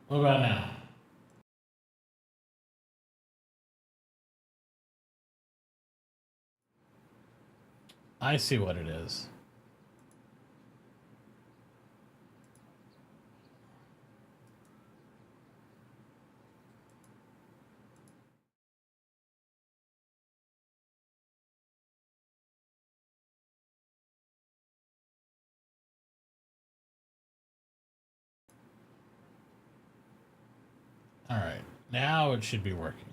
What about now? I see what it is. All right, now it should be working.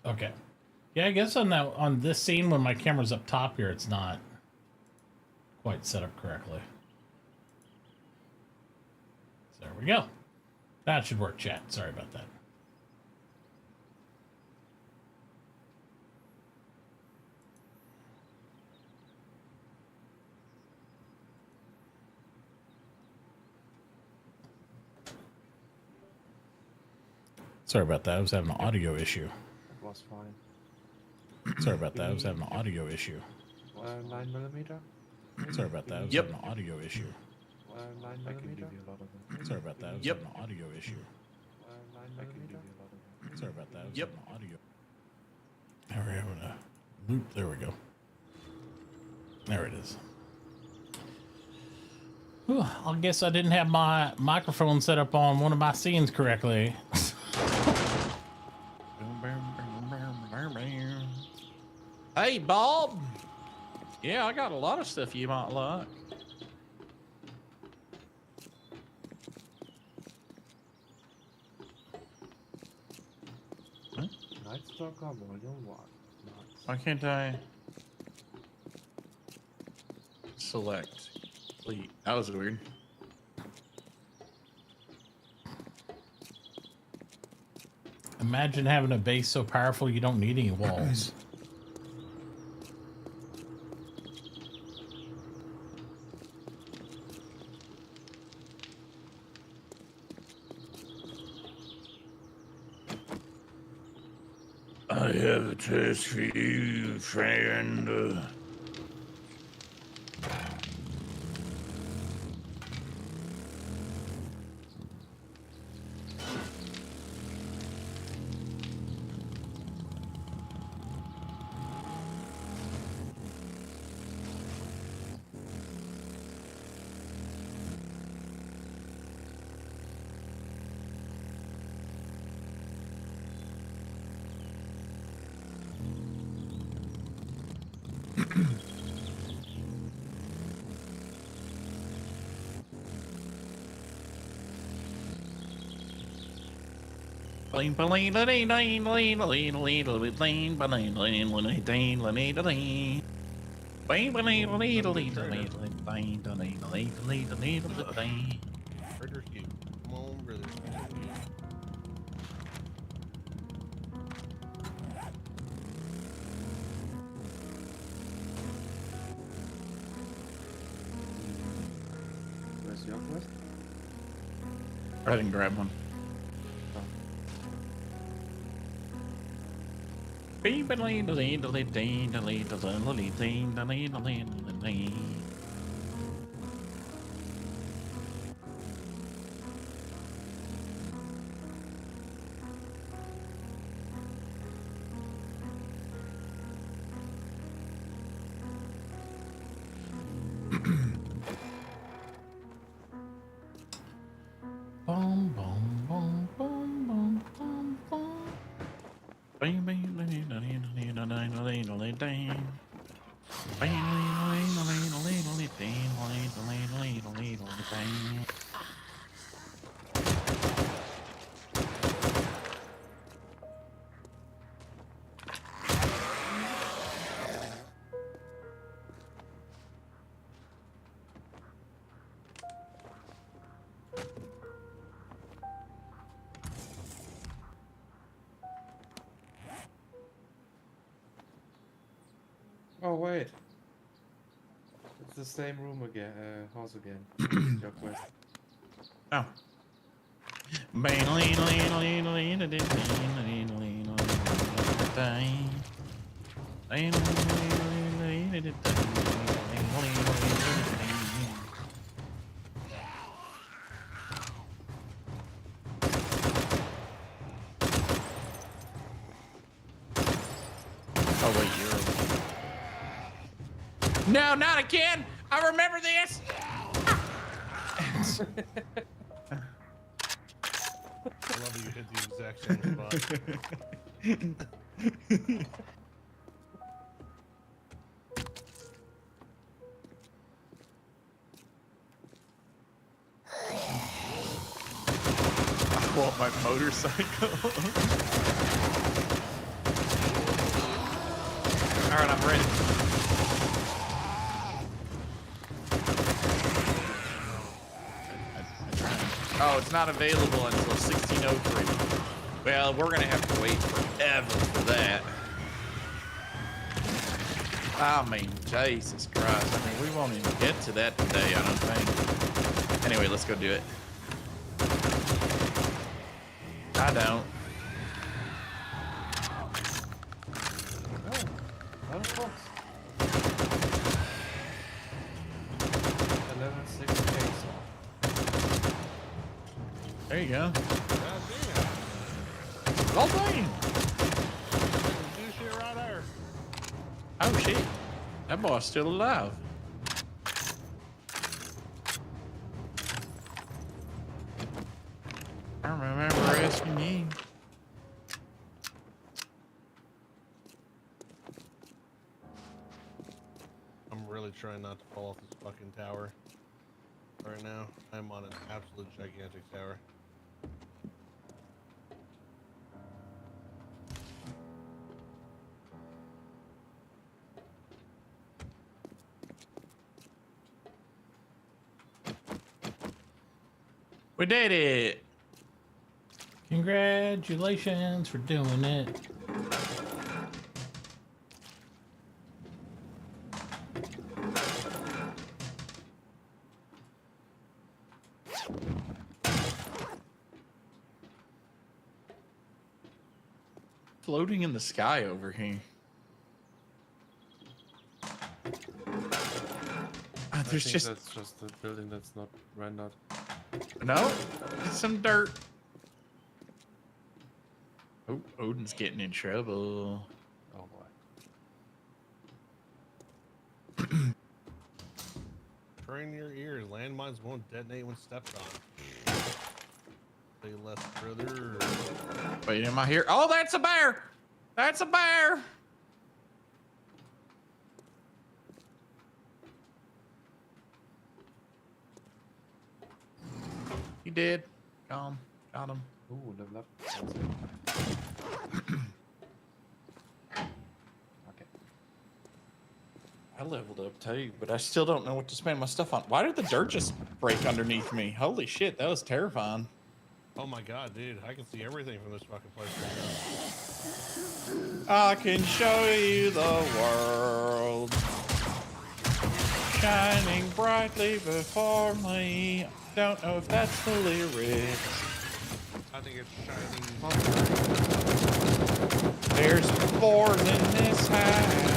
Okay. Yeah, I guess on this scene when my camera's up top here, it's not quite set up correctly. So there we go. That should work, chat. Sorry about that. Sorry about that. I was having an audio issue. That was fine. Sorry about that. I was having an audio issue. 9mm? Sorry about that. I was having an audio issue. 9mm? I can give you a lot of them. Sorry about that. I was having an audio issue. 9mm? I can give you a lot of them. Sorry about that. I was having an audio. Now we're having a loop. There we go. There it is. Whew, I guess I didn't have my microphone set up on one of my scenes correctly. Hey, Bob. Yeah, I got a lot of stuff you might like. Night Stalker Volume 1. Nice. Why can't I select fleet? That was weird. Imagine having a base so powerful you don't need any walls. I have a test for you, friend. Burger King. Come on, brother. Where's your quest? I didn't grab one. Boom, boom, boom, boom, boom, boom, boom. Oh, wait. It's the same room again, house again. Your quest. Oh. Oh wait, you're. No, not again! I remember this. I love that you hit the exact same spot. I want my motorcycle. All right, I'm ready. Oh, it's not available until 1603. Well, we're gonna have to wait forever for that. I mean, Jesus Christ. I mean, we won't even get to that today, I don't think. Anyway, let's go do it. I don't. Oh, of course. 1168, so. There you go. God damn. Well done. Do shit right there. Oh shit. That boy's still alive. I remember asking you. I'm really trying not to fall off this fucking tower. Right now, I'm on an absolute gigantic tower. We did it. Congratulations for doing it. Floating in the sky over here. I There's think just that's just a building that's not rendered. no. It's some dirt. Oh, Odin's getting in trouble. Oh boy. Train your ears. Landmines won't detonate when stepped on. Say less, brother. Wait, am I here? Oh, that's a bear. That's a bear. He did. Got him. Ooh, level up. Okay. I leveled up too, but I still don't know what to spend my stuff on. Why did the dirt just break underneath me? Holy shit, that was terrifying. Oh my god, dude. I can see everything from this fucking place right I can show you the world shining brightly before me. Don't know if that's the lyrics. now. I think it's shining. There's boars in this house.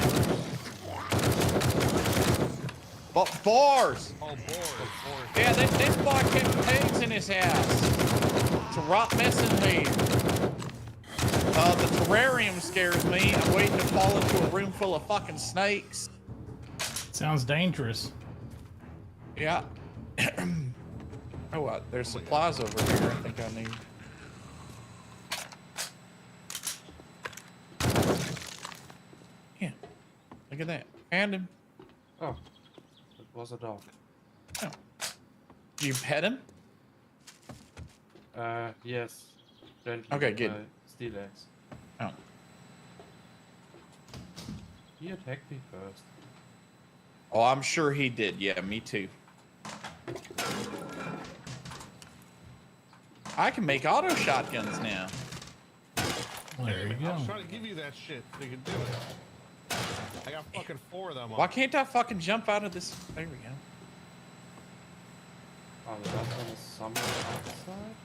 But boars! Oh, boy. Yeah, this boy kept pigs in his house. It's a rot mess in here. The terrarium scares me. I'm waiting to fall into a room full of fucking snakes. Sounds dangerous. Yeah. Oh, there's supplies over here I think I need. Yeah. Look at that. Hand him. Oh, it was a dog. Oh. You pet him? Yes. Gently Okay, with good. my steel axe. Oh. He attacked me first. Oh, I'm sure he did. Yeah, me too. I can make auto shotguns now. There you I go. was trying to give you that shit so you could do it. I got fucking 4 of them on. Why can't I fucking jump out of this? There we go. Oh, the last one is somewhere outside?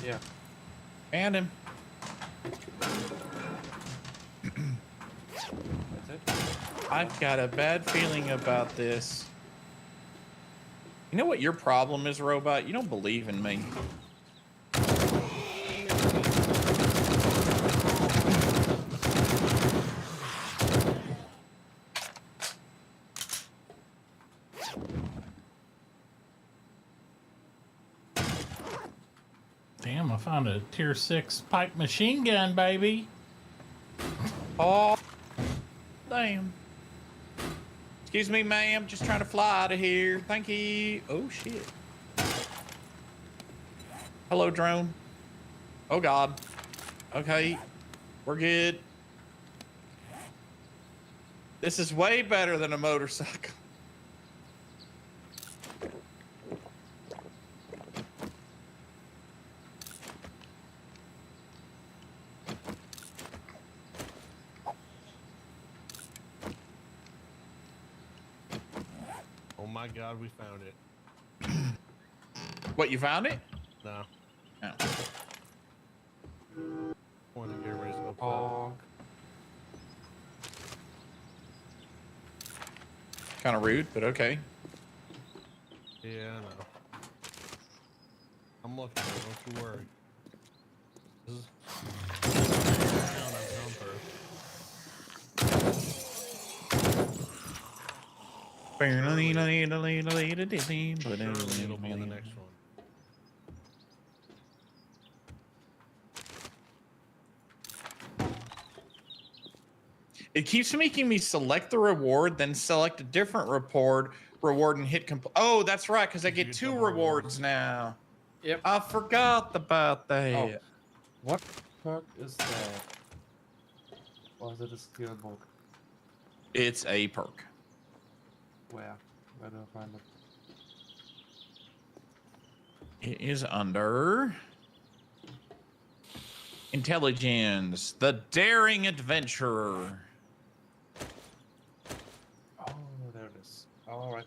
Yeah. Found him. That's it. I've got a bad feeling about this. You know what your problem is, Robot? You don't believe in me. Damn, I found a tier 6 pipe machine gun, baby. Oh, damn. Excuse me, ma'am. Just trying to fly out of here. Thank you. Oh, shit. Hello, drone. Oh, God. Okay. We're good. This is way better than a motorcycle. Oh my god, we found it. What, you found it? No. No. Want to get everybody's hopes up. Honk. Kind of rude, but okay. Yeah, I know. I'm looking at it, don't you worry. This is... Down, I'm down first. It'll be in the next one. It keeps making me select the reward, then select a different reward and hit Oh, that's right, because I You get get 2 double rewards now. Yep. I forgot about that. Oh. What perk is that? Or is it a skill book? It's a perk. Where? Where do I find it? It is under Intelligence, the Daring Adventurer. Oh, there it is. Alright.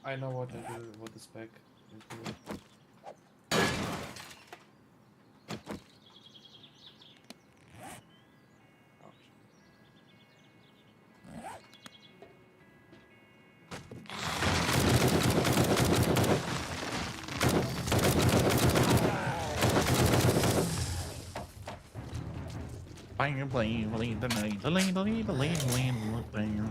I know what to do, what the spec is doing. Bang, bang, bang, bang, bang, bang, bang, bang.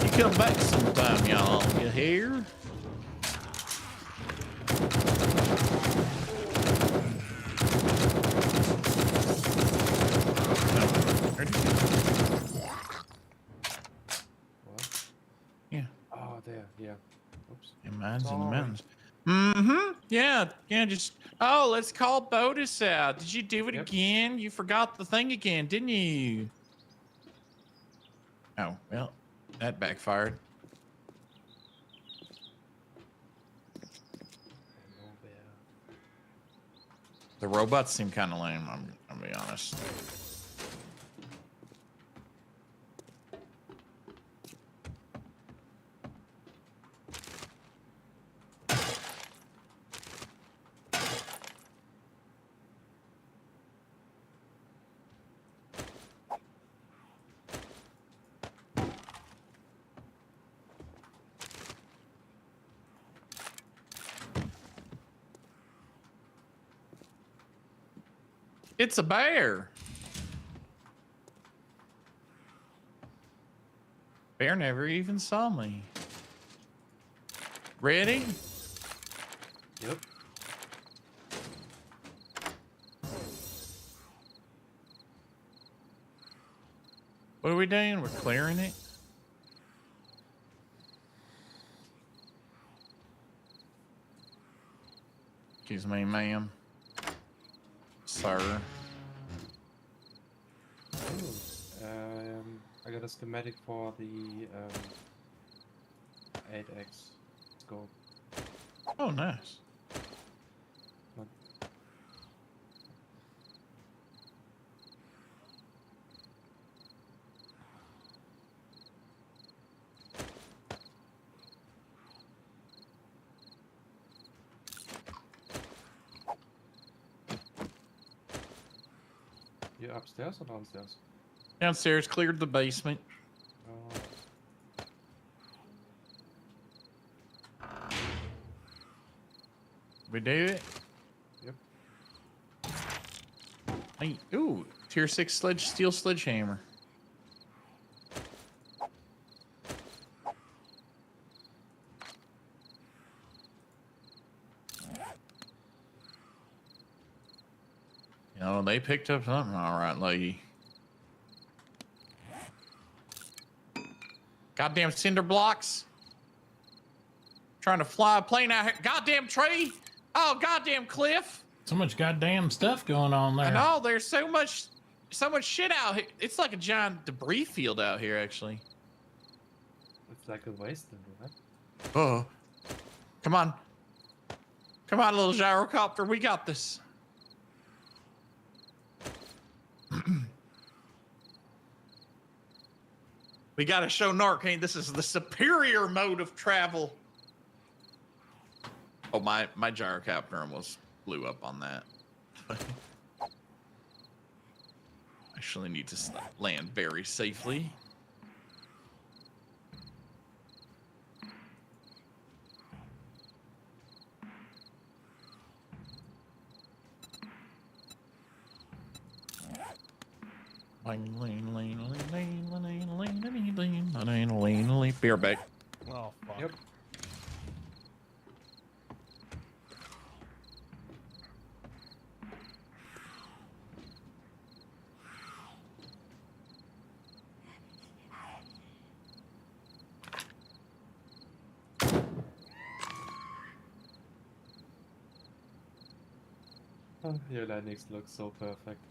You come back sometime, y'all. You hear? What? Yeah. Oh, there, yeah. Oops. In mines in the Sorry. mountains. Mm-hmm. Yeah. Just. Oh, let's call Botus out. Did you do it Yep. again? You forgot the thing again, didn't you? Oh, well, that backfired. Hello there. The robots seem kind of lame, I'm gonna be honest. It's a bear. Bear never even saw me. Ready? Yep. What are we doing? We're clearing it. Excuse me, ma'am. Sir. I got a schematic for the 8x scope. Oh, nice. You upstairs or downstairs? Downstairs, cleared the basement. Oh. We do it. Yep. Hey, ooh, tier 6 steel sledgehammer. You know, they picked up something, all right, lady. Goddamn cinder blocks. Trying to fly a plane out here. Goddamn tree. Oh, goddamn cliff. So much goddamn stuff going on there. I know, there's so much shit out here. It's like a giant debris field out here, actually. It's like a wasteland, right? Oh. Come on. Come on, little gyrocopter. We got this. We gotta show Narcane this is the superior mode of travel. Oh, my gyrocopter almost blew up on that. Actually need to land very safely. Beer back. Oh, fuck. Yep. Oh, your landings look so perfect.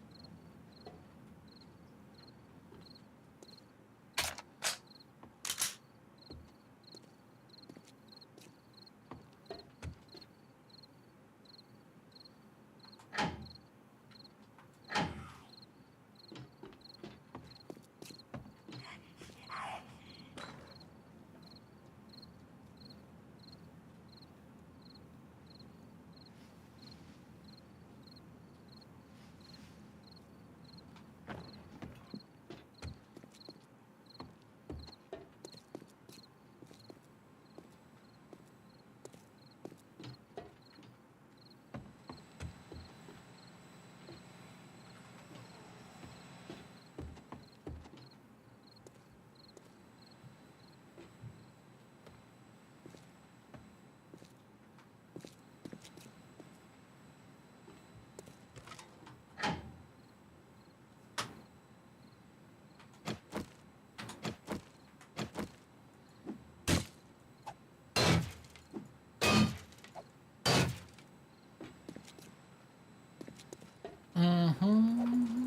Mm-hmm.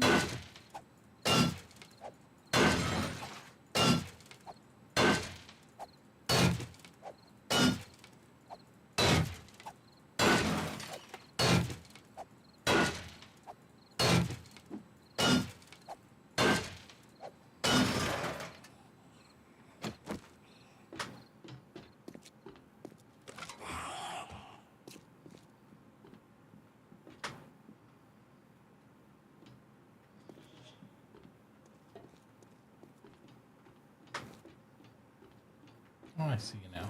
Oh, I see you now.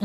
I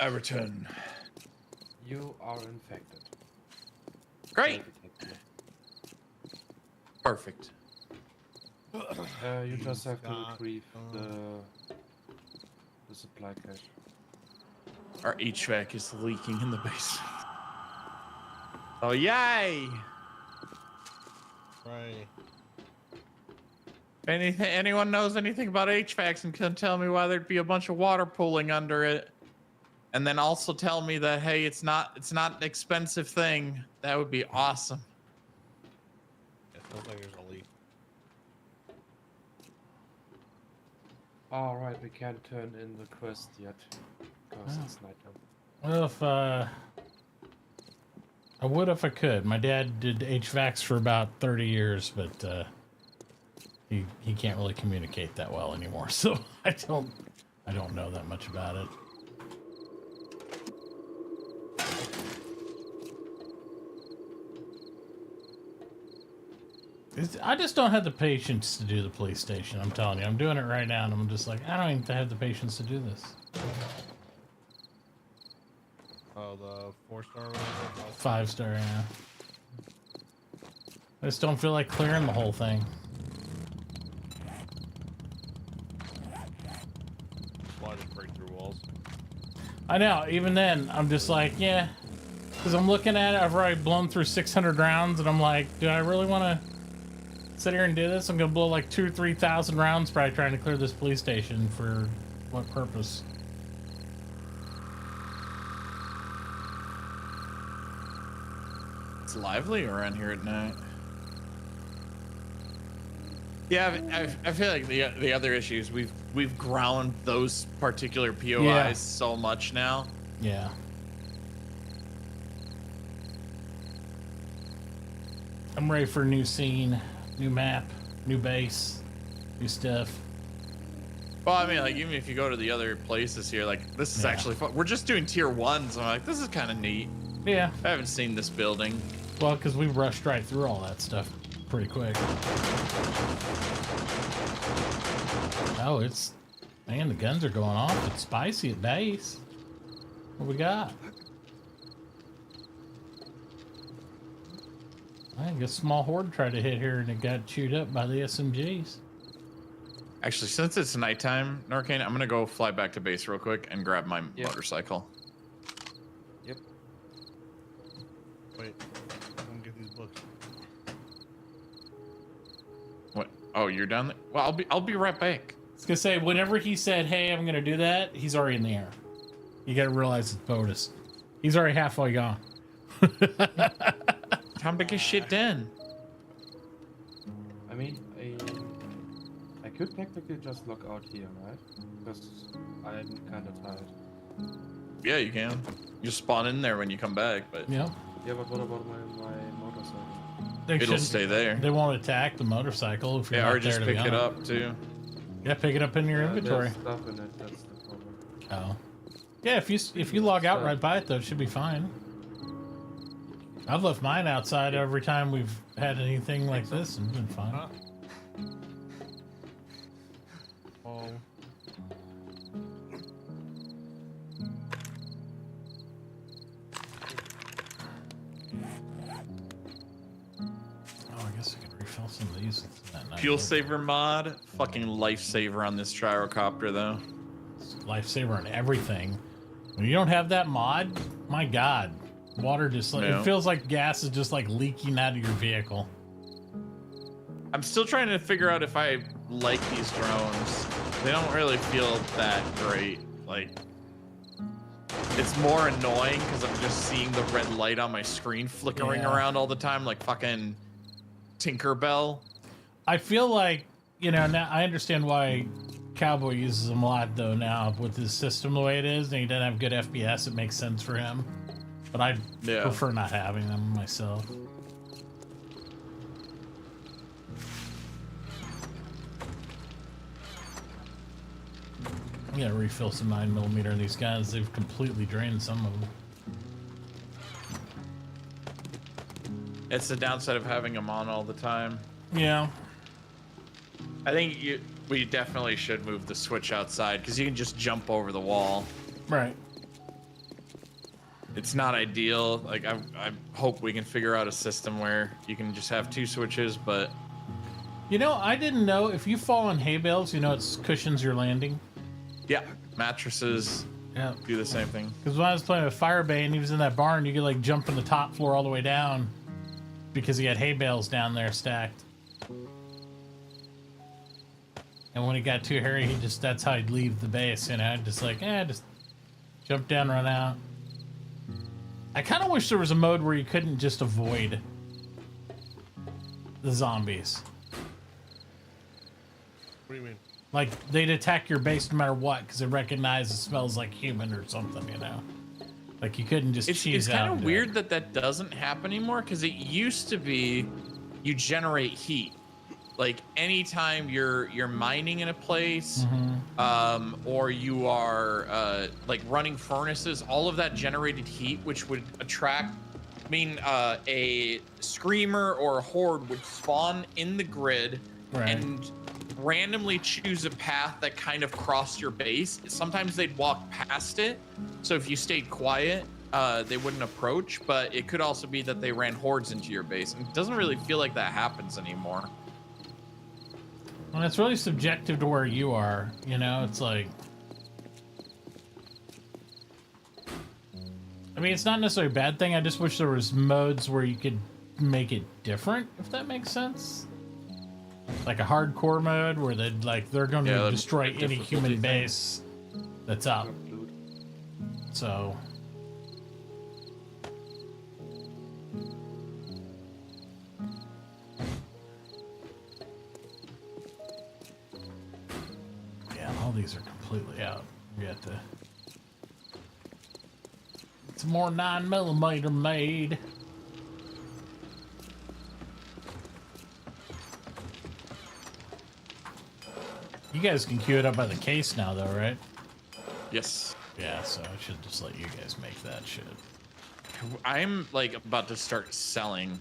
return. You are infected. Great. Detected. Perfect. You just have to Got, retrieve the supply cache. Our HVAC is leaking in the basement. Oh, yay! Right. Anyone knows anything about HVACs and can tell me why there'd be a bunch of water pooling under it, and then also tell me that hey, it's not an expensive thing. That would be awesome. It sounds like there's a leak. Alright, we can't turn in the quest yet. Because it's nighttime. Well, if I would if I could. My dad did HVACs for about 30 years, but he can't really communicate that well anymore. So I don't know that much about it. I just don't have the patience to do the police station. I'm telling you, I'm doing it right now, and I'm just like, I don't even have the patience to do this. Oh, the 4-star one? 5-star, yeah. I just don't feel like clearing the whole thing. Why just break through walls? I know, even then, I'm just like, yeah. Because I'm looking at it, I've already blown through 600 rounds, and I'm like, do I really want to sit here and do this? I'm going to blow like 2,000 or 3,000 rounds probably trying to clear this police station. For what purpose? It's lively around here at night. Yeah, I feel like the other issues we've ground those particular POIs so much now. Yeah. I'm ready for a new scene, new map, new base, new stuff. Well, I mean, like even if you go to the other places here, like this is actually fun. We're just doing tier 1s. I'm like, this is kind of neat. Yeah. I haven't seen this building. Well, because we rushed right through all that stuff pretty quick. Oh, man, the guns are going off. It's spicy at base. What we got? I think a small horde tried to hit here and it got chewed up by the SMGs. Actually, since it's nighttime, Narcane, I'm gonna go fly back to base real quick and grab my motorcycle. Yep. Wait, I'm gonna get these books. What? Oh, you're done. Well, I'll be right back. I was gonna say, whenever he said, "Hey, I'm gonna do that," he's already in the air. You gotta realize it's bonus. He's already halfway gone. Time to get shit done. I mean, I could technically just log out here, right? Because I'm kind of tired. Yeah, you can. You spawn in there when you come back, but Yeah. Yeah, but what about my motorcycle? They it'll shouldn't- stay there. They won't attack the motorcycle if you're Yeah, not or just there to pick be it on up too. Yeah, pick it up in your inventory. There's stuff in it, that's the problem. Oh. Yeah, if you log out right by it though, it should be fine. I've left mine outside every time we've had anything like this and it's been fine. Huh? Oh. Oh, I guess I could refill some of these. It's that nice Fuel little saver mod, fucking lifesaver on this gyrocopter though. lifesaver and everything. When you don't have that mod, my god, water just like No. it feels like gas is just like leaking out of your vehicle. I'm still trying to figure out if I like these drones. They don't really feel that great. Like, it's more annoying because I'm just seeing the red light on my screen flickering Yeah. around all the time, like fucking Tinkerbell. I feel like, you know, now I understand why Cowboy uses them a lot though now with his system the way it is, and he doesn't have good FPS. It makes sense for him, but I Yeah. prefer not having them myself. I gotta refill some 9mm of these guys. They've completely drained some of them. It's the downside of having them on all the time. Yeah. I think we definitely should move the switch outside because you can just jump over the wall. Right. It's not ideal. Like I hope we can figure out a system where you can just have 2 switches, but You know, I didn't know if you fall on hay bales, you know, it cushions your landing. yeah, mattresses Yeah. do the same thing. Because when I was playing with Firebay and he was in that barn, you could like jump from the top floor all the way down because he had hay bales down there stacked. And when he got too hairy, that's how he'd leave the base, you know, just like, just jump down, run out. I kind of wish there was a mode where you couldn't just avoid the zombies. What do you mean? Like, they'd attack your base no matter what because they recognize it smells like human or something, you know? Like, you couldn't just cheese It's out. kind and of do weird it. that doesn't happen anymore because it used to be you generate heat. Like anytime you're mining in a place, or you are like running furnaces, all of that generated heat, which would attract. I mean, a screamer or a horde would spawn in the grid Right. and randomly choose a path that kind of crossed your base. Sometimes they'd walk past it, so if you stayed quiet, they wouldn't approach. But it could also be that they ran hordes into your base, and it doesn't really feel like that happens anymore. Well, it's really subjective to where you are, you know? It's like... I mean, it's not necessarily a bad thing. I just wish there was modes where you could make it different, if that makes sense. Like a hardcore mode where they're going to Yeah, destroy any difficulty human thing. base that's up. Loot. So... Yeah, all these are completely out. We got the... It's more 9mm made. You guys can queue it up by the case now, though, right? Yes. Yeah, so I should just let you guys make that shit. I'm like about to start selling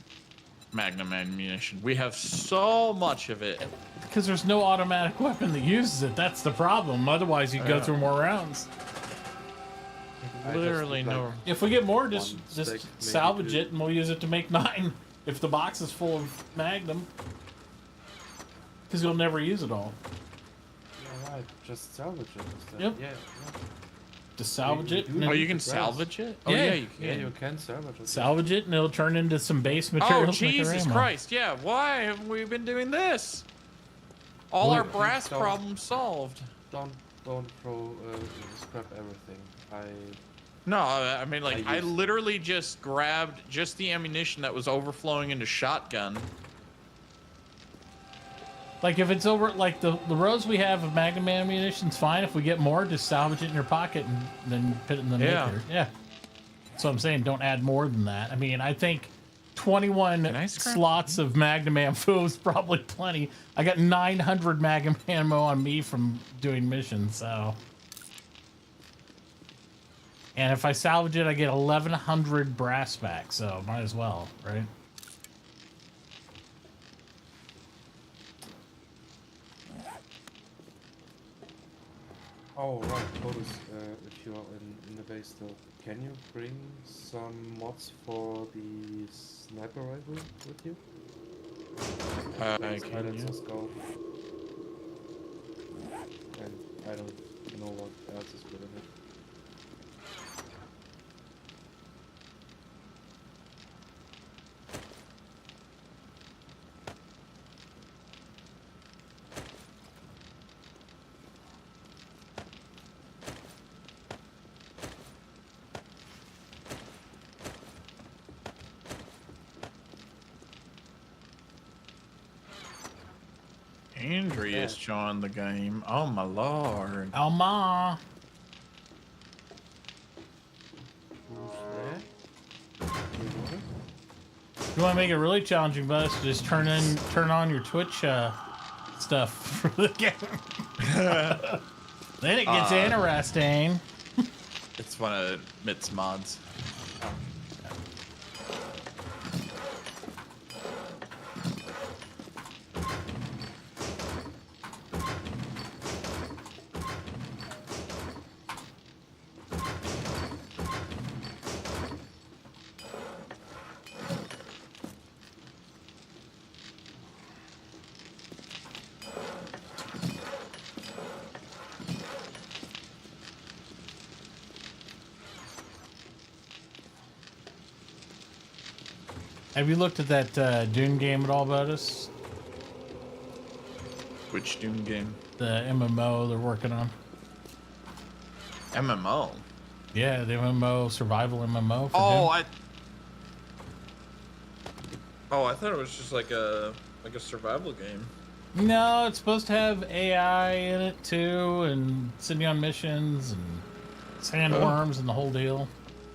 Magnum ammunition. We have so much of it. Because there's no automatic weapon that uses it. That's the problem. Otherwise, you go through more rounds. I just Literally would like- no. If we get more, just One stick, maybe salvage two. it, and we'll use it to make 9. If the box is full of Magnum, because you'll never use it all. Yeah, right. Just salvage it instead. Yep. Yeah. Just salvage it. And Oh, then you can Grass. salvage it? Oh, Yeah. yeah, you Yeah, can. you can salvage it. salvage it, and it'll turn into some base material. Oh, Jesus Christ. Yeah, why haven't we been doing this? All Well, our brass don't- problems solved. Don't throw scrap everything. No, I mean, like, I used- literally just grabbed just the ammunition that was overflowing into shotgun. Like if it's over, like the rows we have of Magnum ammunition's fine. If we get more, just salvage it in your pocket and then put it in the maker. Yeah. So I'm saying don't add more than that. I mean, I think 21 slots of Magnum ammo is probably plenty. I got 900 Magnum ammo on me from doing missions, so. And if I salvage it, I get 1,100 brass back, so might as well, right? Oh right, Lotus, if you're in the base still, can you bring some mods for the sniper rifle with you? Can you? Skull. And I don't know what else is good in it. Andrea's joined the game. Oh my lord. Oh, ma. Who's there? You want to make it really challenging, Buzz? Just turn on your Twitch stuff for the game. Then it gets interesting. It's one of Mitt's mods. Have you looked at that Dune game at all, Botus? Which Doom game? The MMO they're working on. MMO. Yeah, the MMO, survival MMO for Dune. I thought it was just like a survival game. No, it's supposed to have AI in it too, and sending on missions and sandworms and the whole deal.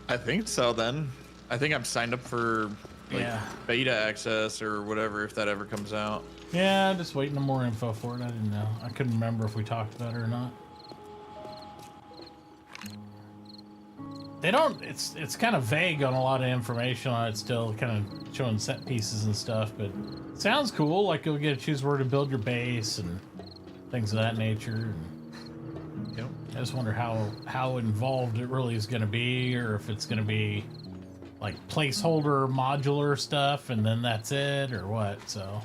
I think so then. I think I'm signed up for like beta access or whatever if that ever comes out. Yeah, I'm just waiting on more info for it. I didn't know. I couldn't remember if we talked about it or not. They don't, it's kind of vague on a lot of information on it still, kind of showing set pieces and stuff, but it sounds cool. Like you'll get to choose where to build your base and things of that nature. And Yep. I just wonder how involved it really is going to be, or if it's going to be like placeholder modular stuff and then that's it, or what. So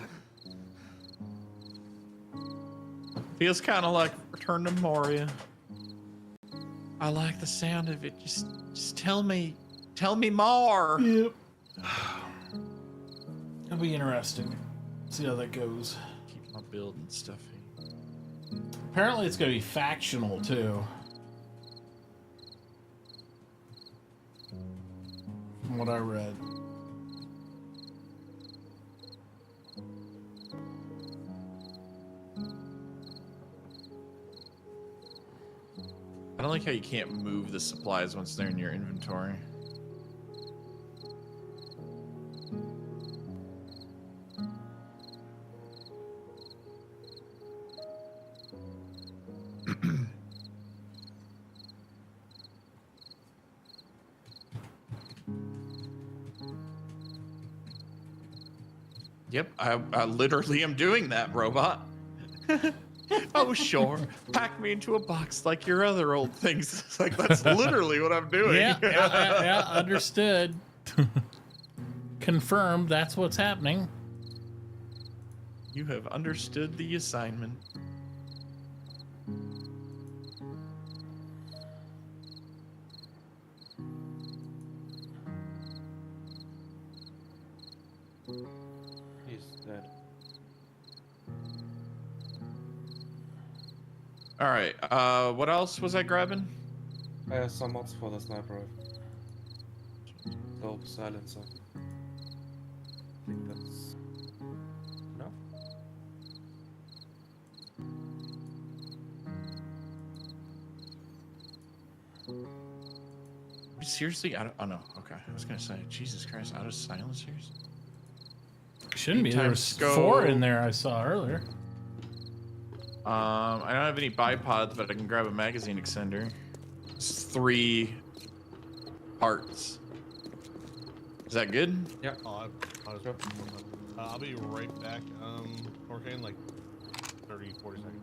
Feels kind of like Return to Moria. I like the sound of it. Just tell me more. yep. It'll be interesting. See how that goes. Keep my building stuffy. Apparently it's going to be factional too. From what I read. I don't like how you can't move the supplies once they're in your inventory. Yep, I literally am doing that, robot. Oh, sure. Pack me into a box like your other old things. It's like, that's literally what I'm doing. Yeah, understood. Confirmed, that's what's happening. You have understood the assignment. He's dead. All right. What else was I grabbing? I have some mods for the sniper rifle. So silencer. I think that's enough. Seriously? Oh no. Okay. I was gonna say, Jesus Christ, out of silencers. Shouldn't be. There was Times 4 in there I saw earlier. I don't have any bipods, but I can grab a magazine extender. It's 3 parts. Is that good? Yeah. Oh, I'll be right back. Okay, in like 30, 40 seconds.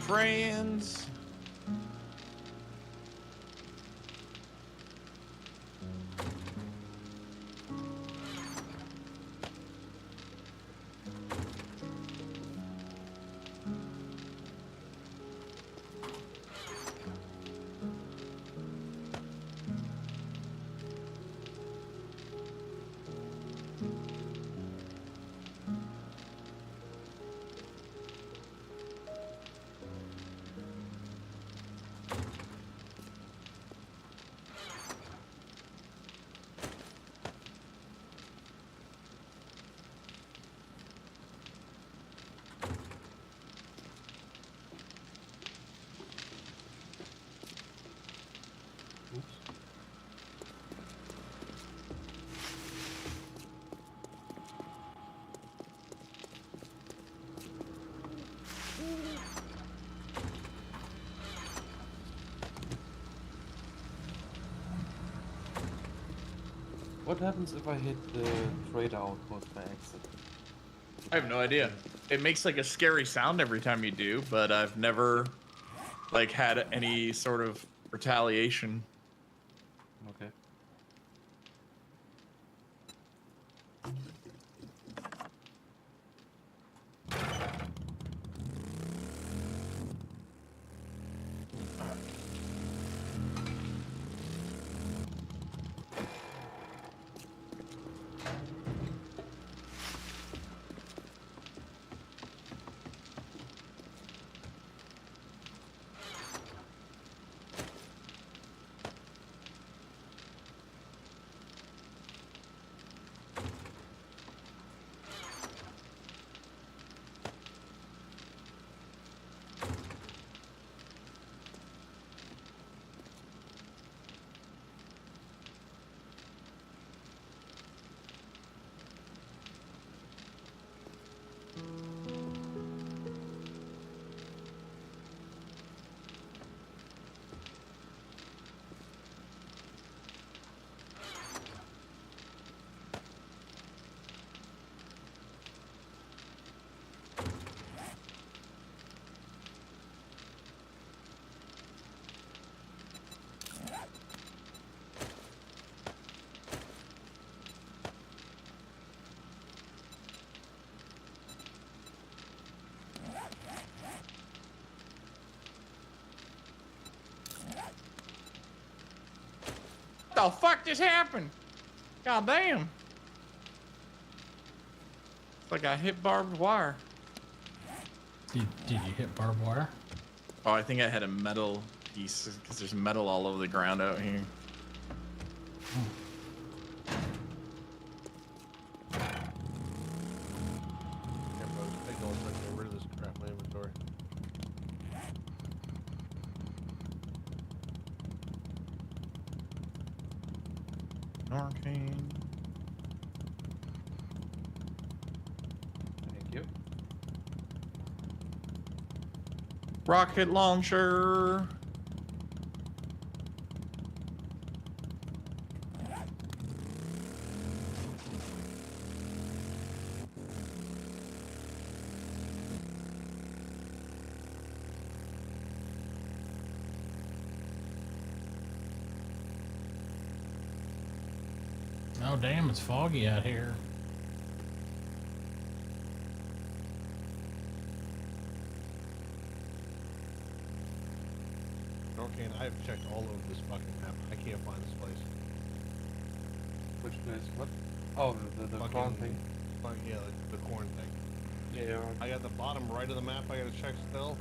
Friends. What happens if I hit the trader outpost by accident? I have no idea. It makes like a scary sound every time you do, but I've never like had any sort of retaliation. Okay. What the fuck just happened? God damn. It's like I hit barbed wire. Did you hit barbed wire? Oh, I think I had a metal piece because there's metal all over the ground out here. Here, folks, take a second to get rid of this crap in my inventory. Arcane. Thank you. Rocket launcher. Oh damn, it's foggy out here. Okay, I have checked all over this fucking map. I can't find this place. Which place? What? Oh, the Fucking- corn thing. Yeah, the corn thing. Yeah. I got the bottom right of the map I gotta check still.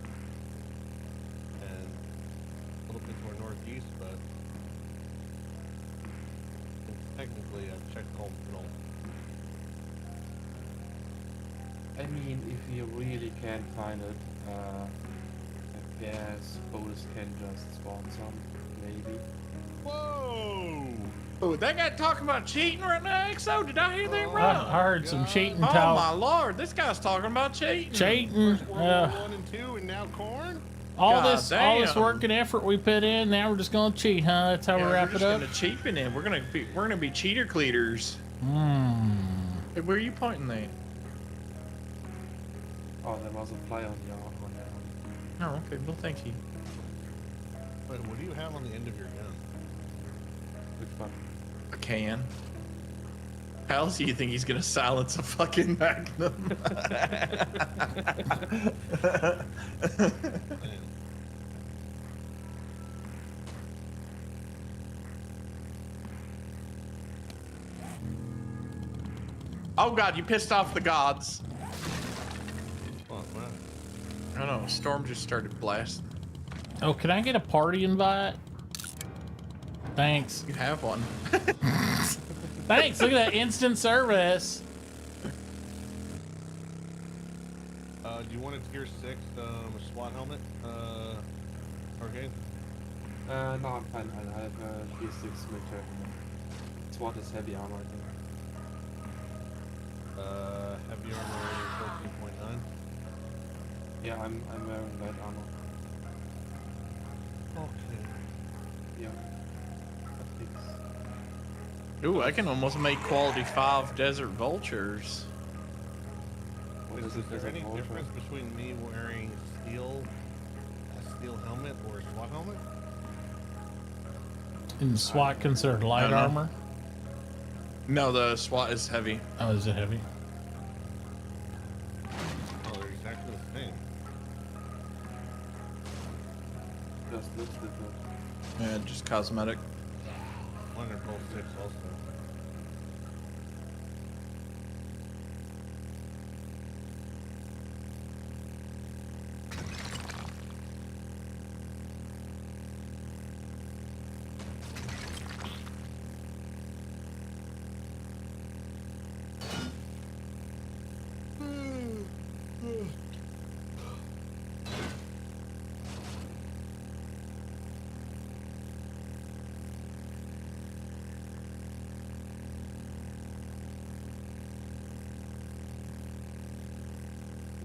And a little bit more northeast, but technically I've checked home middle. I mean, if you really can't find it, I guess Otis can just spawn some, maybe. Whoa! Oh, that guy talking about cheating right now, XO? Did I hear that I right? heard some cheating Oh talk. my lord, this guy's talking about cheating. Cheating. World War 1 and 2 and now corn? All God this damn. work and effort we put in. Now we're just gonna cheat, huh? That's how we Yeah, wrap we're it just up. gonna cheapen it. We're gonna be cheater cleaters. Hey, where are you pointing that? Oh, there was a fly on your on there. Oh, okay. Well, thank you. Wait, what do you have on the end of your gun? Which one? A can. How else do you think he's gonna silence a fucking magnum? Man. Oh god, you pissed off the gods. Well, wow. I don't know. A storm just started blasting. Oh, can I get a party invite? Thanks. You have one. Thanks. Look at that instant service. Do you want a tier 6 SWAT helmet? Arcade? No, I'm fine. I have a T6 military. SWAT is heavy armor, I think. Heavy armor rating 14.9. Yeah, I'm wearing light armor. Okay. Yeah. Tactics. Ooh, I can almost make quality 5 desert vultures. What Is is it? there Desert any Vulture? difference between me wearing a steel helmet or a SWAT helmet? And SWAT considered light know. armor? No, the SWAT is heavy. Oh, is it heavy? Oh, they're exactly the same. Just looks different. Yeah, just cosmetic. Mine are both 6 also.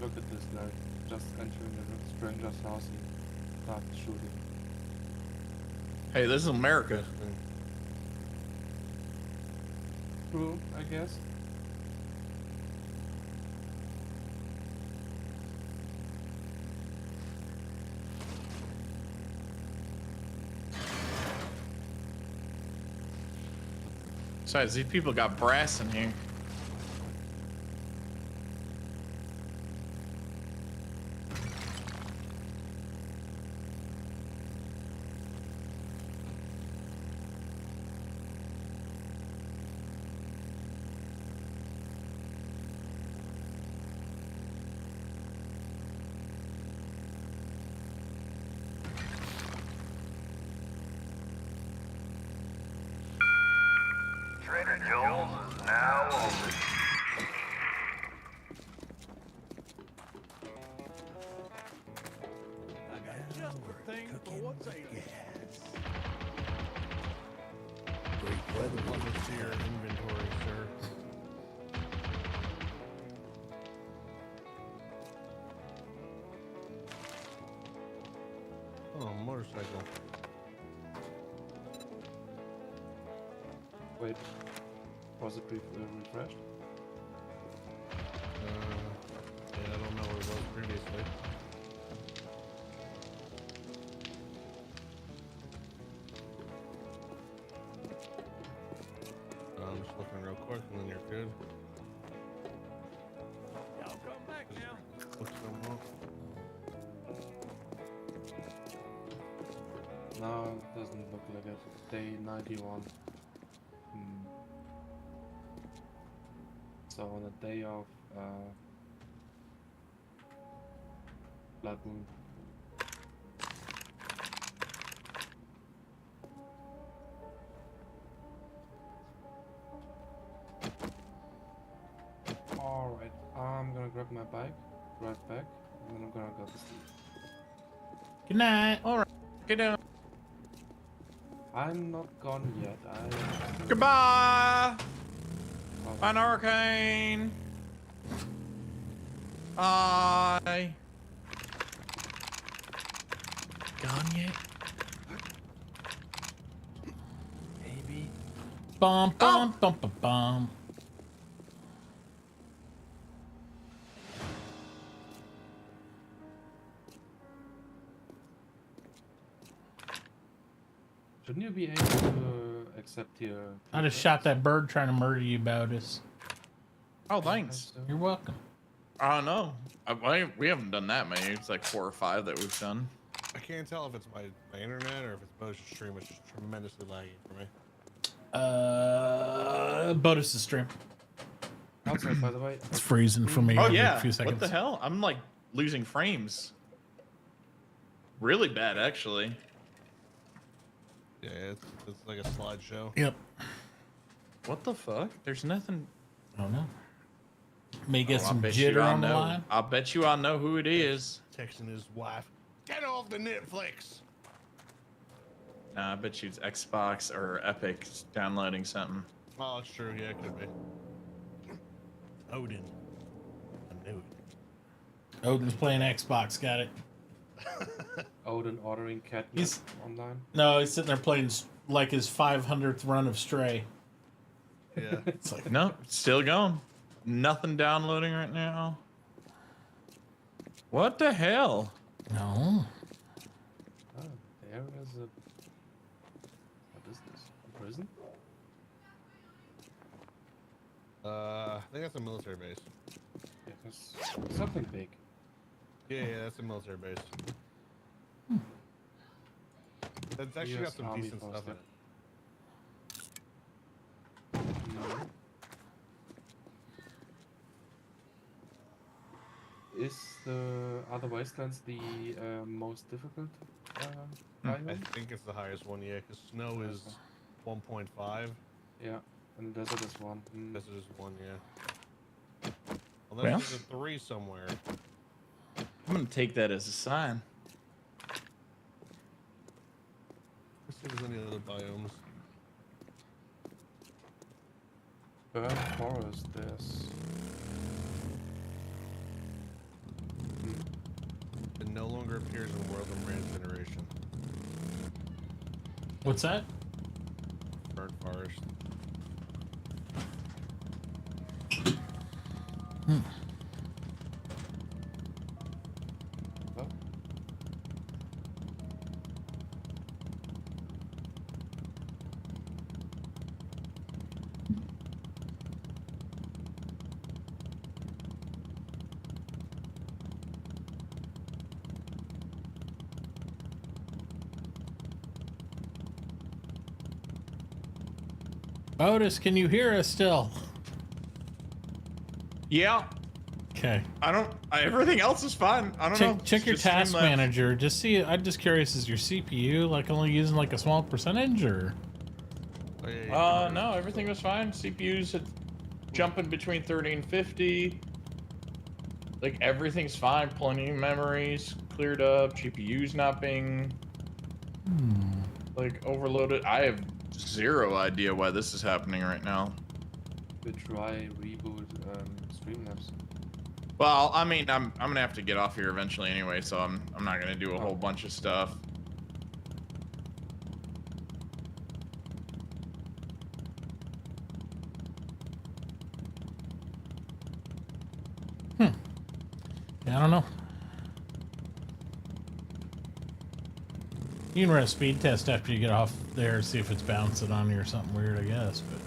Look at this guy. Just entering a stranger's house and start shooting. Hey, this is America. True, I guess. Besides, these people got brass in here. Trader Joel's is now open. Welcome to your inventory, sir. Oh, motorcycle. Wait. Was it refreshed? Yeah, I don't know where it was previously. I'm just looking No, it doesn't look like it. Day 91. So on the day of Blood Moon. Alright, I'm gonna grab my bike, drive back, and then I'm gonna go to sleep. Good night. All right. Get down. I'm not gone yet. Goodbye. Oh, An arcane. Bye. Gone yet? Maybe. Bum bum bum bum bum. shouldn't you be able to accept your... I just shot that bird trying to murder you, Botus. Oh, thanks. You're welcome. I don't know. We haven't done that many. It's like 4 or 5 that we've done. I can't tell if it's my internet or if it's Bo's stream, which is tremendously laggy for me. Botus' stream. Outside, by the way. It's freezing for me Oh every yeah. few seconds. What the hell? I'm like losing frames. Really bad, actually. Yeah, it's like a slideshow. Yep. What the fuck? There's nothing. I don't know. May get Oh, some jitter on the line. I'll bet you I know who it is. Texting his wife, get off the Netflix. Nah, I bet you it's Xbox or Epic downloading something. Oh, it's true. Yeah, it could be. Odin. I knew it. Odin's playing Xbox. Got it. Odin ordering cat He's- online. No, he's sitting there playing like his 500th run of Stray. Yeah. It's like, No, still going. Nothing downloading right now. What the hell? no. Oh, there is a... What is this? A prison? I think that's a military base. Yeah, there's something big. Yeah, that's a military base. That's actually got US some Army decent stuff in posted. it. Is the other wastelands the most difficult I biome? think it's the highest one, yeah, because snow is 1.5. Yeah, and desert is 1. This is 1, yeah. Unless Well. there's a 3 somewhere. I'm gonna take that as a sign. Let's see if there's any other biomes. Burnt forest, there's... It no longer appears in World of Brand Generation. What's that? Burnt forest. Oh, Botus, can you hear us still? Yeah, Okay. Everything else is fine. I don't know. Check your Just task Streamlabs. manager. Just see. I'm just curious. Is your CPU like only using like a small percentage, or? Oh, yeah, No, everything was fine. CPU's jumping between 30 and 50. Like everything's fine. Plenty of memories cleared up. GPU's not being like overloaded. I have zero idea why this is happening right now. we try reboot Streamlabs. Well, I mean, I'm gonna have to get off here eventually anyway, so I'm not gonna do a whole bunch of stuff. Yeah, I don't know. You can run a speed test after you get off there, see if it's bouncing on you or something weird, I guess. But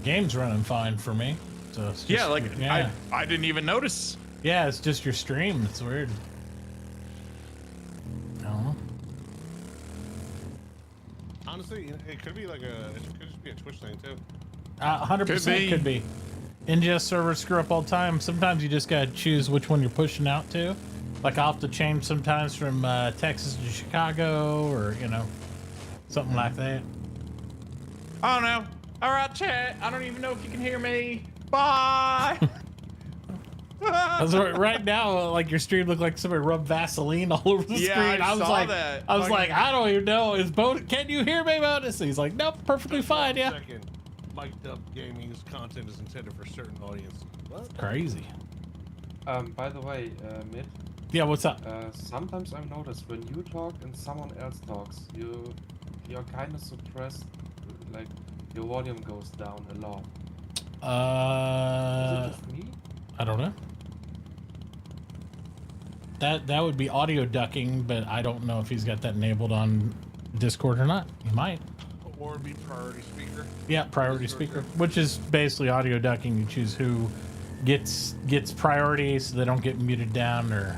Game's running fine for me. So it's just, Yeah, like yeah. I didn't even notice. Yeah, it's just your stream. It's weird. No. Honestly, it could be like it could just be a Twitch thing too. 100% could be. NGS servers screw up all the time. Sometimes you just gotta choose which one you're pushing out to. Like I'll have to change sometimes from Texas to Chicago, or you know, something like that. Oh no. All right, chat. I don't even know if you can hear me. Bye. That's right now, like your stream looked like somebody rubbed Vaseline all over the Yeah, screen. I was saw like, that. I was Fucking- like, I don't even know. Is Bonus? Can you hear me, Bonus? He's like, nope, perfectly fine. Yeah. Second, mic'd up gaming's content is intended for certain audiences. What? Crazy. By the way, Mid, Yeah. What's up? sometimes I've noticed when you talk and someone else talks, you're kind of suppressed, like your volume goes down a lot. Is it just me? I don't know. That would be audio ducking, but I don't know if he's got that enabled on Discord or not. He might. Or be priority speaker. Yeah, priority speaker, which is basically audio ducking. You choose who gets priority so they don't get muted down, or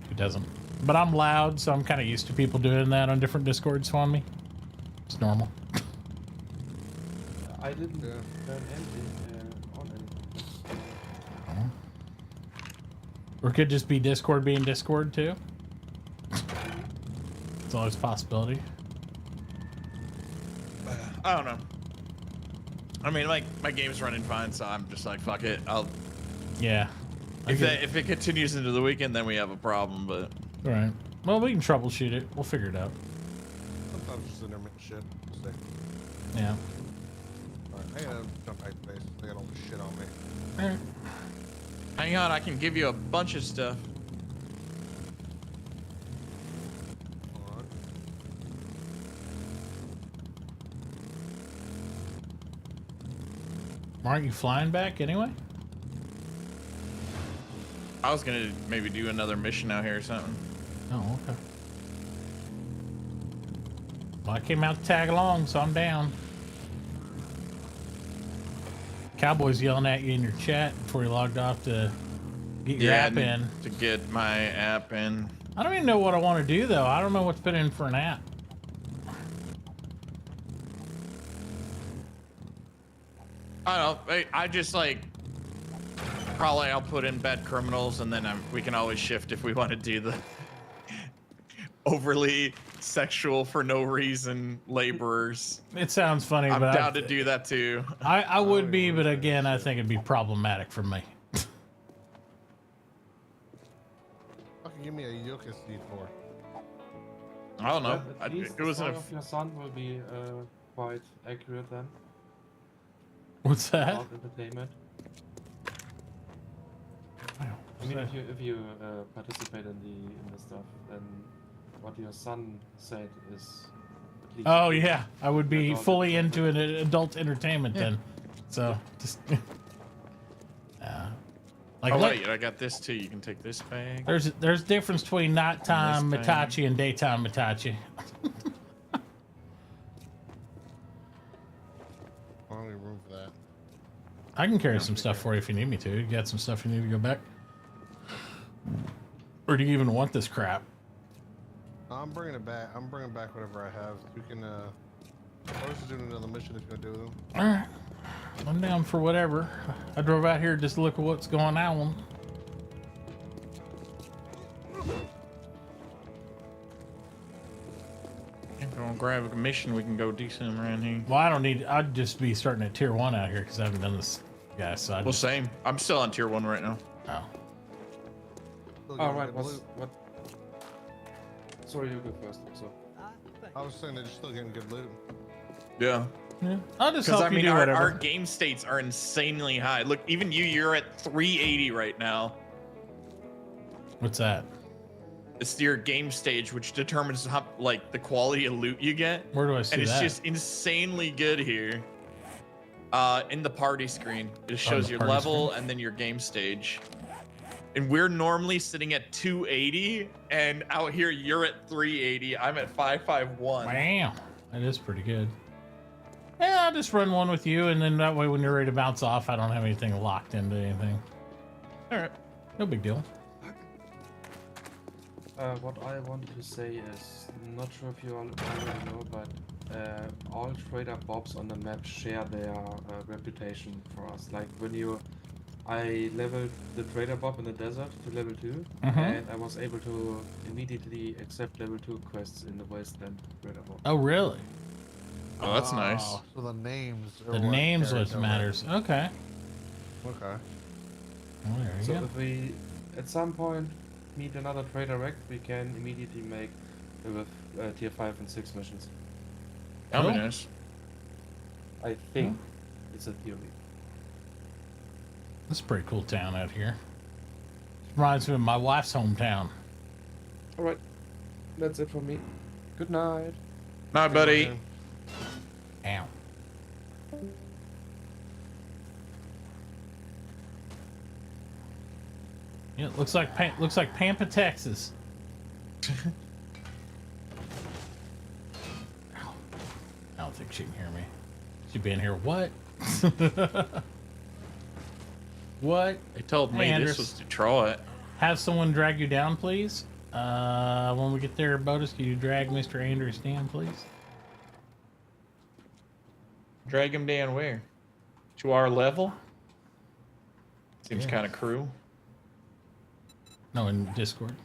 who doesn't. But I'm loud, so I'm kind of used to people doing that on different Discords on me. It's normal. I didn't turn anything on anything. Or it could just be Discord being Discord too. It's always a possibility. I don't know. I mean, like my game's running fine, so I'm just like, fuck it. Yeah. If it continues into the weekend, then we have a problem. But All right. Well, we can troubleshoot it. We'll figure it out. Sometimes just intermittent shit. We'll see. Yeah. Alright, I gotta jump back to base. They got all this shit on me. All right. hang on, I can give you a bunch of stuff. Alright. Aren't you flying back anyway? I was gonna maybe do another mission out here or something. Oh, okay. Well, I came out to tag along, so I'm down. Cowboy's yelling at you in your chat before you logged off to get your app in. To get my app in. I don't even know what I want to do, though. I don't know what's put in for an app. I don't know. I just like probably I'll put in bad criminals, and then we can always shift if we want to do the overly sexual for no reason laborers. It sounds funny, I'm but down to do that too. I would be, but again, I think it'd be problematic for me. Fucking give me a yoga seed for. I don't know. At least It was the in song a. of your son will be quite accurate then. What's that? About entertainment. I mean, if you participate in the stuff, then what your son said is. At least Oh yeah, I would be adult fully entertainment. into an adult entertainment then. So just like Oh look, wait, I got this too. You can take this bag. there's difference between nighttime This thing. Mitachi and daytime Mitachi. I don't need room for that. I can carry some stuff for you if you need me to. You got some stuff you need to go back? Or do you even want this crap? I'm bringing it back. I'm bringing back whatever I have. You can, I was doing another mission if you're gonna do them. Alright. I'm down for whatever. I drove out here just to look at what's going on. If you want to grab a mission, we can go do some around here. Well, I don't need, I'd just be starting at tier 1 out here because I haven't done this, guys. So I Well, just, same. I'm still on tier 1 right now. oh. Still Oh getting right, good loot. what? Sorry, you go first. So. I was saying they're still getting good loot. Yeah. Yeah. I'll just Because help I you mean, do whatever. our game states are insanely high. Look, even you're at 380 right now. What's that? It's your game stage, which determines how, like, the quality of loot you get. Where do I see And it's that? just insanely good here. In the party screen, it shows the your party level screen? and then your game stage. And we're normally sitting at 280, and out here you're at 380. I'm at 551. Wow. That is pretty good. Yeah, I'll just run one with you, and then that way when you're ready to bounce off, I don't have anything locked into anything. All right. No big deal. What I wanted to say is, not sure if you all already know, but all trader bobs on the map share their reputation for us. Like when I leveled the trader bob in the desert to level 2, and I was able to immediately accept level 2 quests in the wasteland trader bob. Oh, really? Oh, that's nice. So the names. Are The what name's carries what over. matters. Okay. Okay. Well, there you So go. if we at some point meet another trader wreck, we can immediately make with tier 5 and 6 missions. That'd be Cool. nice. I think it's a theory. This is a pretty cool town out here. Reminds me of my wife's hometown. Alright, that's it for me. Good night. Night, buddy. Ow. Yeah, it looks like Pampa, Texas. Ow. I don't think she can hear me. She'd be in here. What? What? They told me Anders. this was Detroit. Have someone drag you down, please. When we get there, Botus, can you drag Mr. Anders down, please? Drag him down where? To our level? Seems Yeah. kind of cruel. No, in Discord.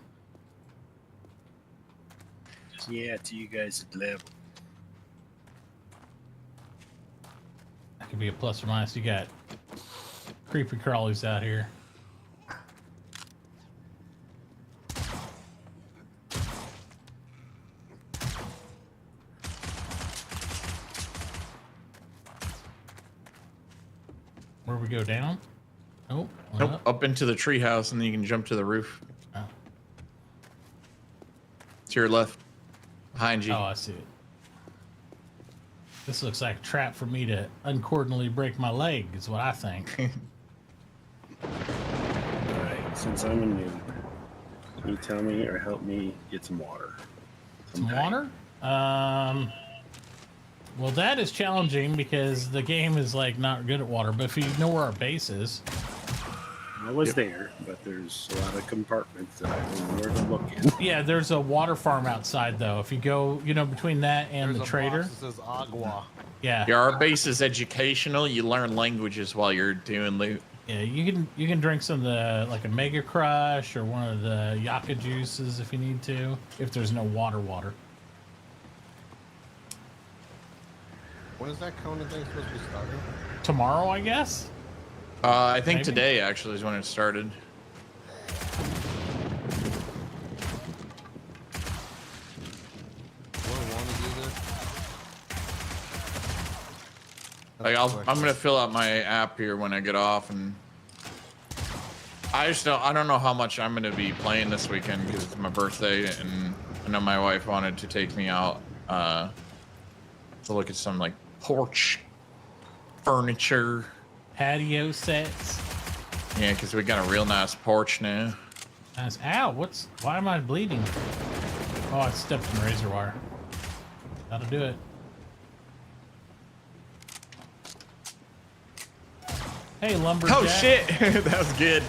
Yeah, to you guys at level. That could be a plus or minus. You got creepy crawlies out here. Where we go down? Oh, Nope. up. Up into the treehouse, and then you can jump to the roof. Oh. To your left. Behind you. Oh, I see it. This looks like a trap for me to uncoordinately break my leg, is what I think. Alright, since I'm a noob, can you tell me or help me get some water? Some water? Well, that is challenging because the game is like not good at water. But if you know where our base is, I was there, but there's a lot of compartments that I don't know where to look in. yeah, there's a water farm outside though. If you go, you know, between that and There's the a trader, box that says Agua. yeah, Yeah, our base is educational. You learn languages while you're doing loot. yeah, you can drink some of the like a Mega Crush or one of the Yucca juices if you need to. If there's no water. When is that Conan thing supposed to be starting? Tomorrow, I guess. I think Maybe? today actually is when it started. What do I want to do this? Like I'm gonna fill out my app here when I get off, and I don't know how much I'm gonna be playing this weekend because it's my birthday, and I know my wife wanted to take me out to look at some like porch furniture. Patio sets. Yeah, because we got a real nice porch now. Nice. Ow! Why am I bleeding? Oh, I stepped in razor wire. That'll do it. Hey, lumberjack. Oh shit, that was good.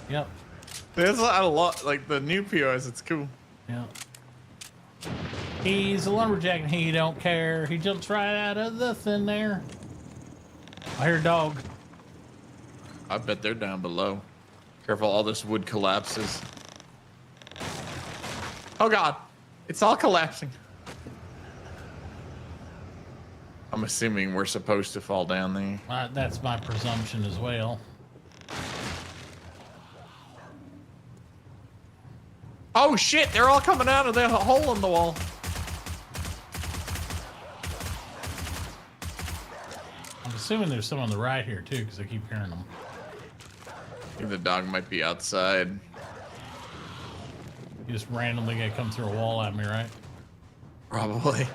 Yep. There's a lot like the new POS. It's cool. Yep. He's a lumberjack and he don't care. He jumps right out of the thin air. I hear a dog. I bet they're down below. Careful, all this wood collapses. Oh god, it's all collapsing. I'm assuming we're supposed to fall down there. That's my presumption as well. Oh shit, they're all coming out of the hole in the wall. I'm assuming there's some on the right here too, because I keep hearing them. I think the dog might be outside. You just randomly gonna come through a wall at me, right? Probably.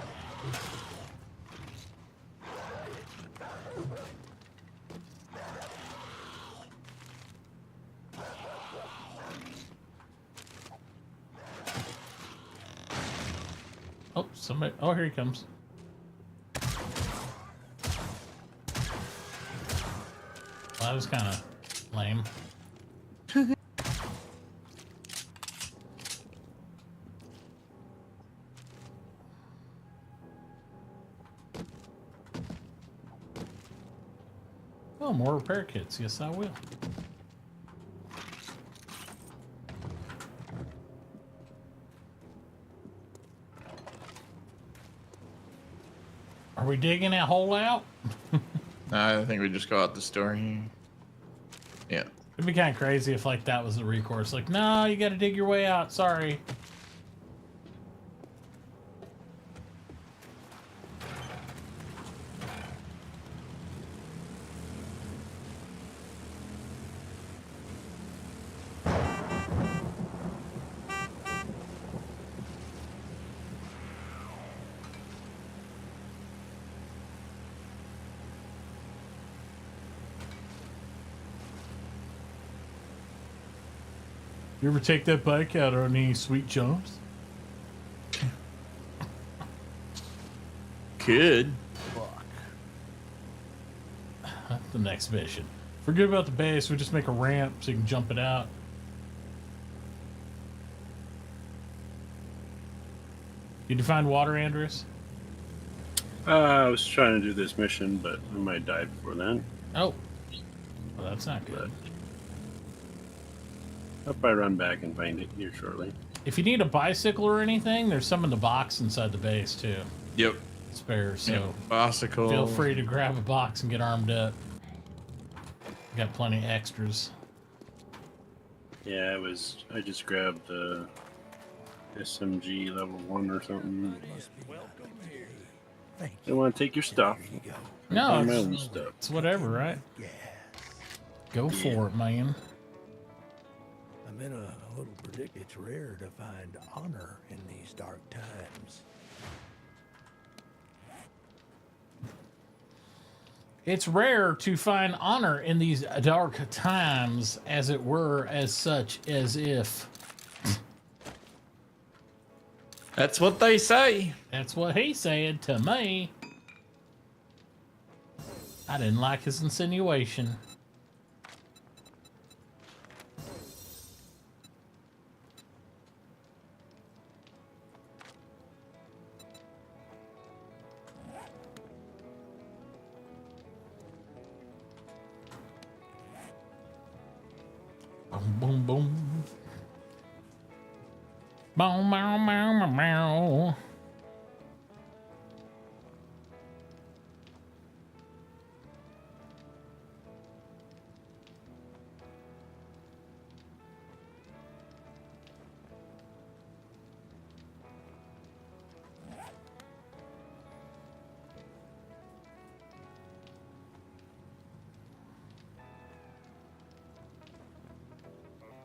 Oh, somebody. Oh, here he comes. Well, that was kind of lame. Oh, more repair kits. Yes, I will. Are we digging that hole out? I think we just go out the store here. Yeah. It'd be kind of crazy if like that was the recourse. Like, no, you got to dig your way out. Sorry. You ever take that bike out on any sweet jumps? Could. That's the next mission. Forget about the base. We just make a ramp so you can jump it out. Did you find water, Andrews? I was trying to do this mission, but I might die before then. Oh. Well, that's not good. I'll probably run back and find it here shortly. If you need a bicycle or anything, there's some in the box inside the base, too. Yep. Spare, so Yep. Bicycle. feel free to grab a box and get armed up. Got plenty of extras. Yeah, I just grabbed the SMG level 1 or something. They want to take your stuff. No, Find my it's, own stuff. it's whatever, right? Go for it, man. I'm in a little predicament. It's rare to find honor in these dark times. It's rare to find honor in these dark times, as it were, as such, as if. That's what they say. That's what he said to me. I didn't like his insinuation. Boom, boom, boom. Boom, boom, boom, boom, boom.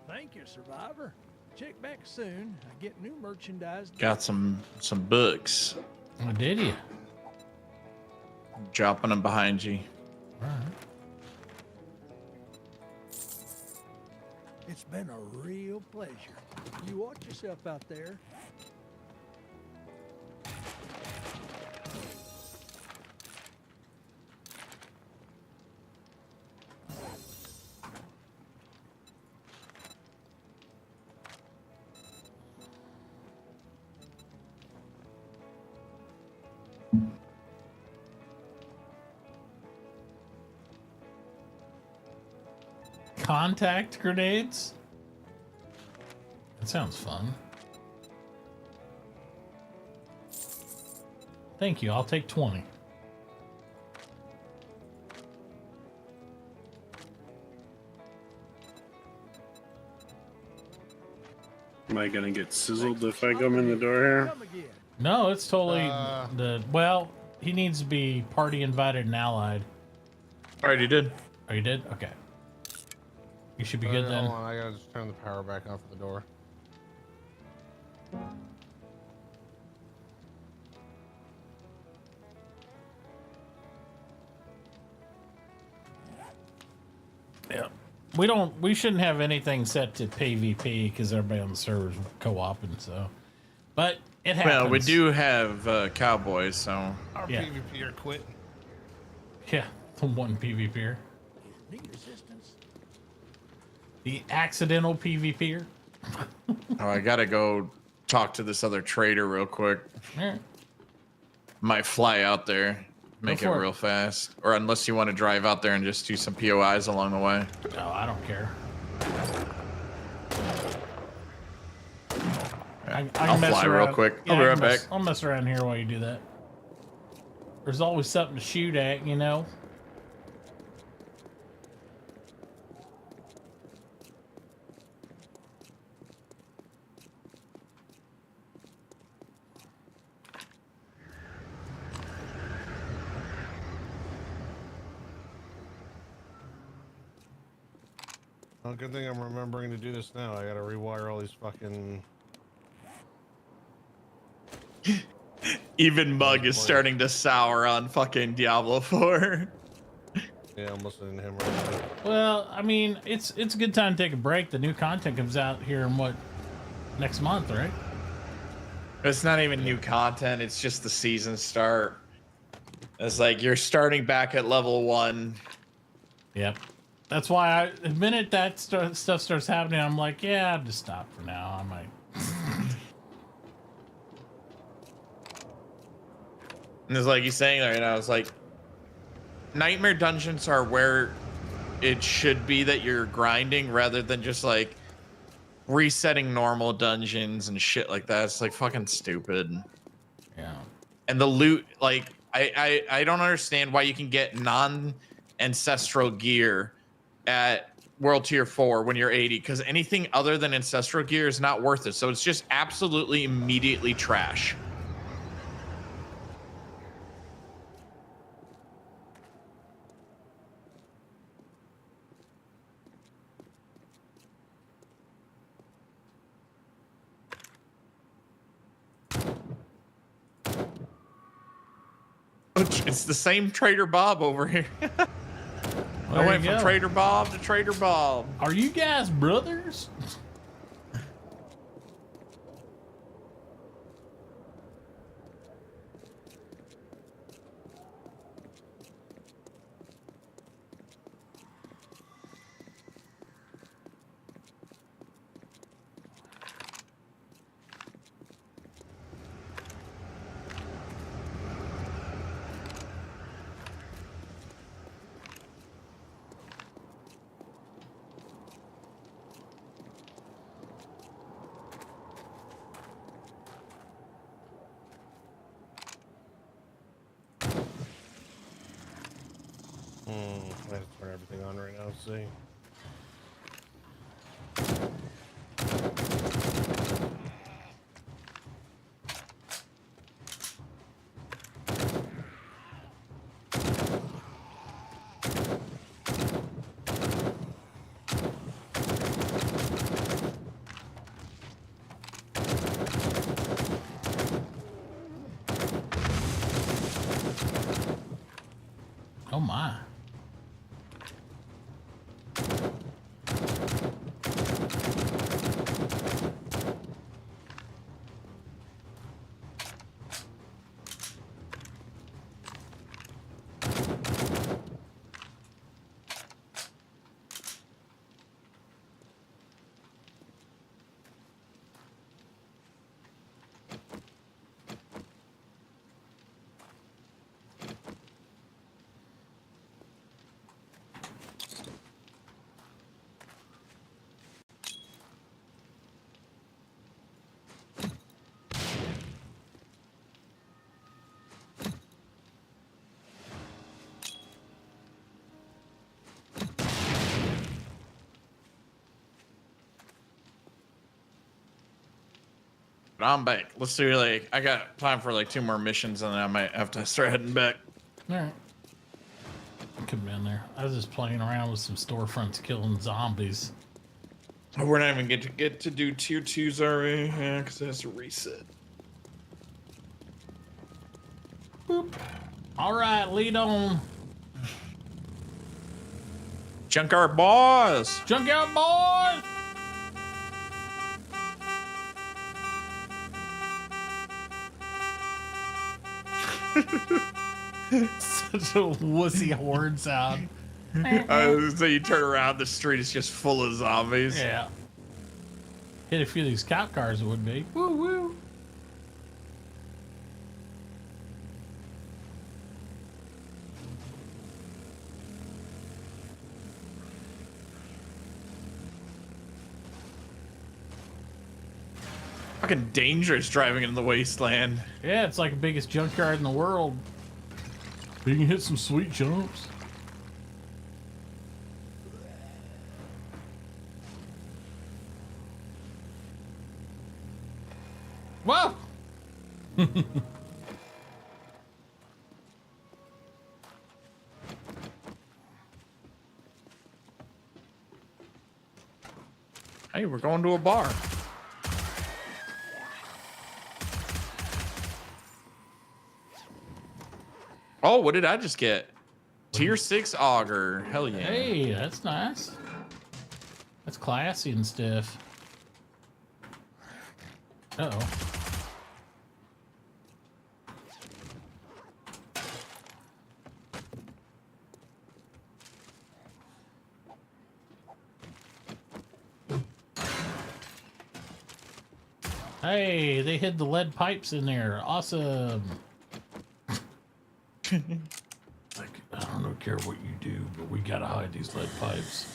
Thank you, Survivor. Check back soon. I get new merchandise. Got some books. Oh, did you? Dropping them behind you. All right. It's been a real pleasure. You watch yourself out there. Contact grenades? That sounds fun. Thank you. I'll take 20. Am I gonna get sizzled if I come in the door here? Come again. No, it's totally well, he needs to be party invited and allied. Already did. Oh, you did? Okay. You should be good then. Hold on, I gotta just turn the power back on for the door. Yeah. We shouldn't have anything set to PvP because everybody on the server is co-oping, so. But it happens. Well, we do have cowboys, so Our Yeah. PvP are quitting. Yeah, the one PvPer. Need assistance? The accidental PvPer. Oh, I gotta go talk to this other trader real quick. Yeah. Might fly out there, make it for it. real fast. Or unless you want to drive out there and just do some POIs along the way. No, I don't care. I'll mess fly around. real quick. Yeah, I'll be I right can mess- back. I'll mess around here while you do that. There's always something to shoot at, you know? Well, good thing I'm remembering to do this now. I gotta rewire all these fucking... Even Mug is starting to sour on fucking Diablo 4. Yeah, I'm listening to him right now. Well, I mean, it's a good time to take a break. The new content comes out here in what, next month, right? It's not even new content. It's just the season start. It's like you're starting back at level 1. Yep. That's why the minute that stuff starts happening, I'm like, yeah, I'll just stop for now. I might. And it's like he's saying right now, it's like nightmare dungeons are where it should be that you're grinding rather than just like resetting normal dungeons and shit like that. It's like fucking stupid. Yeah. And the loot, like I don't understand why you can get non-ancestral gear at World Tier 4 when you're 80, because anything other than ancestral gear is not worth it. So it's just absolutely immediately trash. It's the same Trader Bob over here. I went from Trader Bob to Trader Bob. Are you guys brothers? I have to turn everything on right now. Let's see. Oh my. But I'm back. Let's do like I got time for like 2 more missions and then I might have to start heading back. All right. Could have been there. I was just playing around with some storefronts killing zombies. We're not even get to do tier 2s already, yeah, because it has to reset. Boop. All right, lead on. Junkyard boys. Junkyard boys. Such a wussy horn sound. So you turn around, the street is just full of zombies. Yeah. Hit a few of these cop cars, it would be. Woo woo. Fucking dangerous driving in the wasteland. Yeah, it's like the biggest junkyard in the world. You can hit some sweet jumps. Whoa! Hey, we're going to a bar. Oh, what did I just get? Tier 6 auger. Hell yeah. Hey, that's nice. That's classy and stuff. Uh-oh. Hey, they hid the lead pipes in there. Awesome. Like, I don't care what you do, but we gotta hide these lead pipes.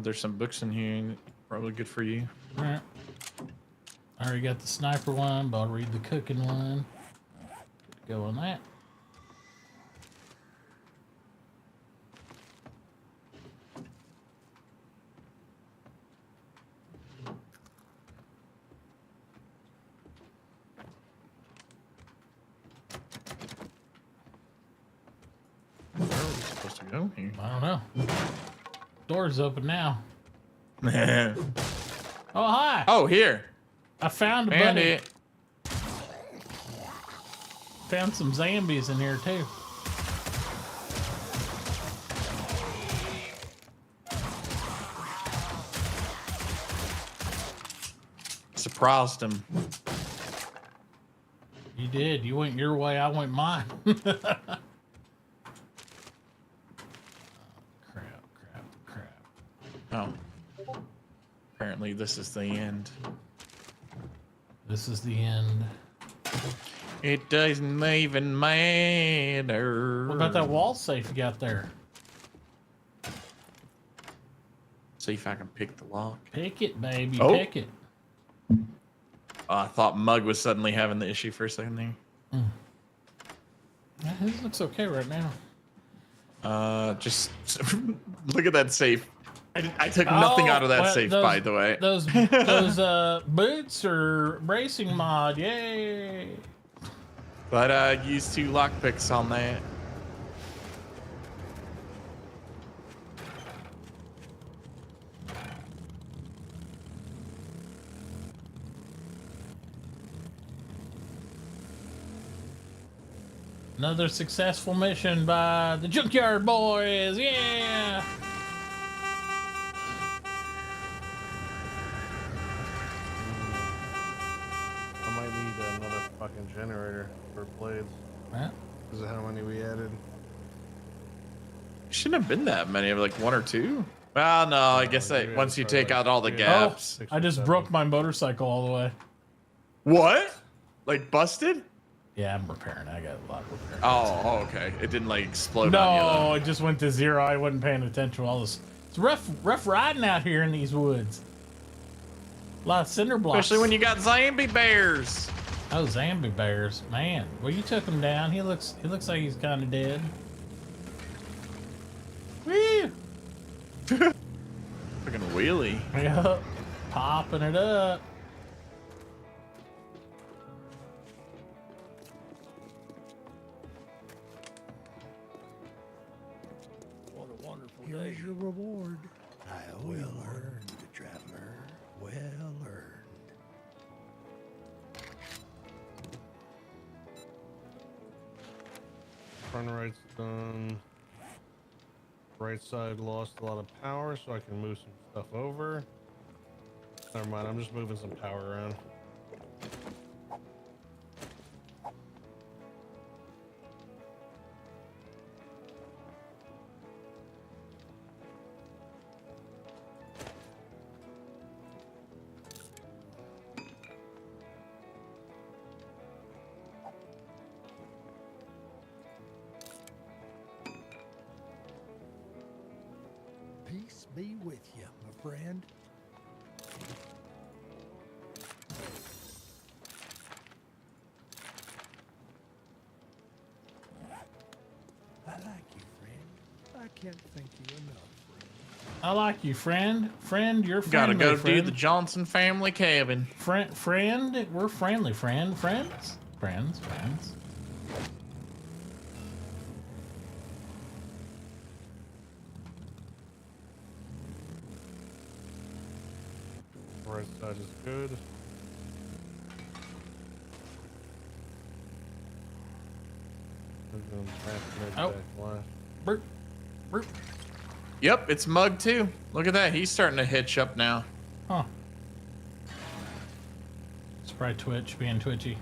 There's some books in here. Probably good for you. All right. I already got the sniper one, but I'll read the cooking one. Go on that. Where are we supposed to go here? I don't know. Door's open now. Oh, Oh, hi. here. I found a And bunny. it. Found some zombies in here, too. Surprised him. You did. You went your way, I went mine. Crap. Oh. Apparently this is the end. This is the end. It doesn't even matter. What about that wall safe you got there? See if I can pick the lock. Pick it, baby. Oh. Pick it. I thought Mug was suddenly having the issue for a second there. Yeah, his looks okay right now. Just look at that safe. I took nothing out of that well, safe, those- by the way. Those boots are bracing mod. Yay. But use 2 lockpicks on that. Another successful mission by the Junkyard Boys. Yeah. I might need another fucking generator for blades. Huh? Because of how many we added. Shouldn't have been that many, like 1 or 2. Well, no, I guess that once you take out all the gaps. Oh, I just broke my motorcycle all the way. What? Like busted? Yeah, I'm repairing. I got a lot of repairs. Oh, okay. It didn't like explode on you, No, though. it just went to 0. I wasn't paying attention. All this. It's rough riding out here in these woods. A lot of cinder blocks. Especially when you got zombie bears. Oh, zombie bears, man. Well, you took him down. He looks like he's kind of dead. Woo! Fucking wheelie. Yep, popping it up. What a wonderful day. Here's your reward. Well earned, traveler. Well earned. front and right's done. Right side lost a lot of power, so I can move some stuff over. Never mind, I'm just moving some power around. Peace be with you, my friend. I like you, friend. I can't thank you enough, friend. I like you, friend. Friend, you're Gotta friendly, go friend. do the Johnson family cabin. Friend, we're friendly, friend. Friends. Friends. Right side is good. Oh. Burp. Burp. Yep, it's Mug too. Look at that. He's starting to hitch up now. Huh. It's probably Twitch being twitchy.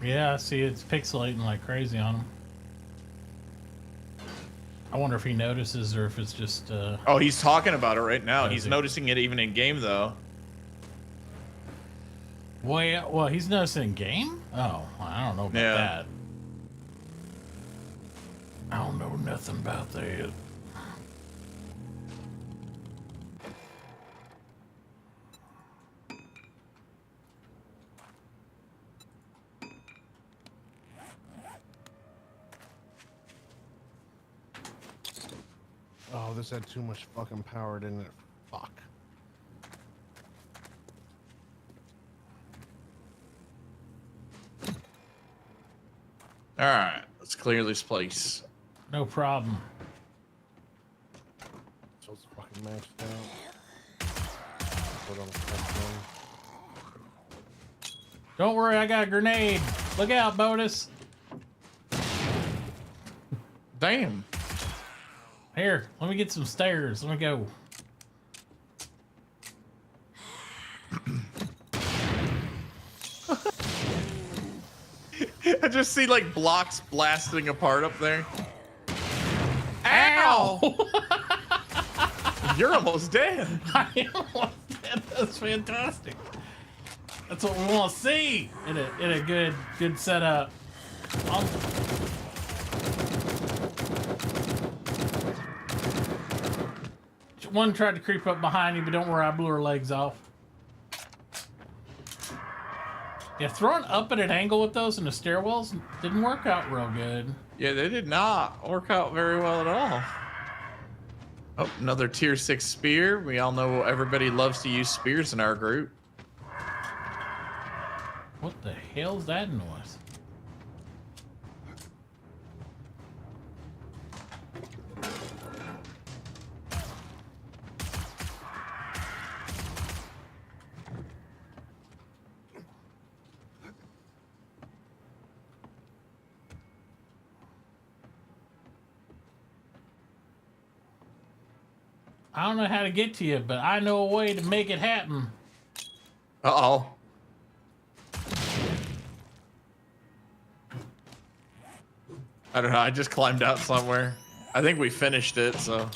Yeah, see, it's pixelating like crazy on him. I wonder if he notices or if it's just, Oh, he's talking about it right now. Is He's he? noticing it even in game, though. Well, he's noticing in game? Oh, I don't know about Yeah. that. I don't know nothing about that. Oh, this had too much fucking power, didn't it? Fuck. All right, let's clear this place. No problem. So it's fucking maxed out. Put on the front one. Don't worry, I got a grenade. Look out, Botus. Damn. Here, let me get some stairs. Let me go. I just see like blocks blasting apart up there. Ow! You're almost dead. I am almost dead. That's fantastic. That's what we want to see in a good setup. One tried to creep up behind you, but don't worry, I blew her legs off. Yeah, throwing up at an angle with those in the stairwells didn't work out real good. Yeah, they did not work out very well at all. Oh, another tier 6 spear. We all know everybody loves to use spears in our group. What the hell's that noise? I don't know how to get to you, but I know a way to make it happen. Uh-oh. I don't know. I just climbed out somewhere. I think we finished it, so.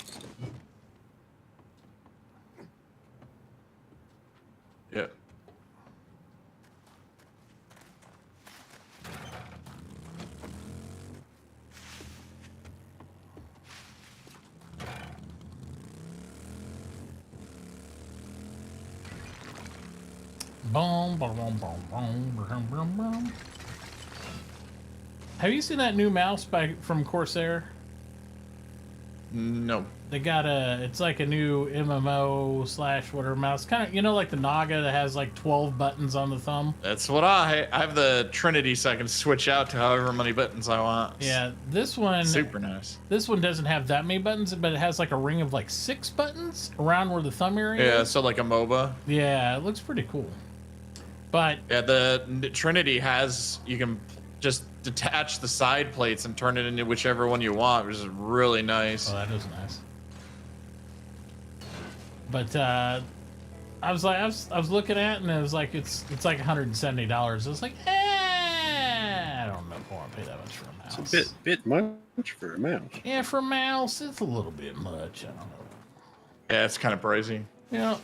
Yeah. Boom, boom, boom, boom, boom, boom, boom. Have you seen that new mouse from Corsair? No. They got it's like a new MMO / whatever mouse. Kind of, you know, like the Naga that has like 12 buttons on the thumb. That's what I have the Trinity, so I can switch out to however many buttons I want. Yeah, this one. Super nice. This one doesn't have that many buttons, but it has like a ring of like 6 buttons around where the thumb area Yeah, is. so like a MOBA. Yeah, it looks pretty cool. But Yeah, the Trinity has, you can just detach the side plates and turn it into whichever one you want, which is really nice. oh, that is nice. But I was looking at it and it was like it's like $170. I was like, I don't know if I want to pay that much for a mouse. It's a bit much for a mouse. Yeah, for a mouse, it's a little bit much. I don't know. Yeah, it's kind of pricey. Yeah.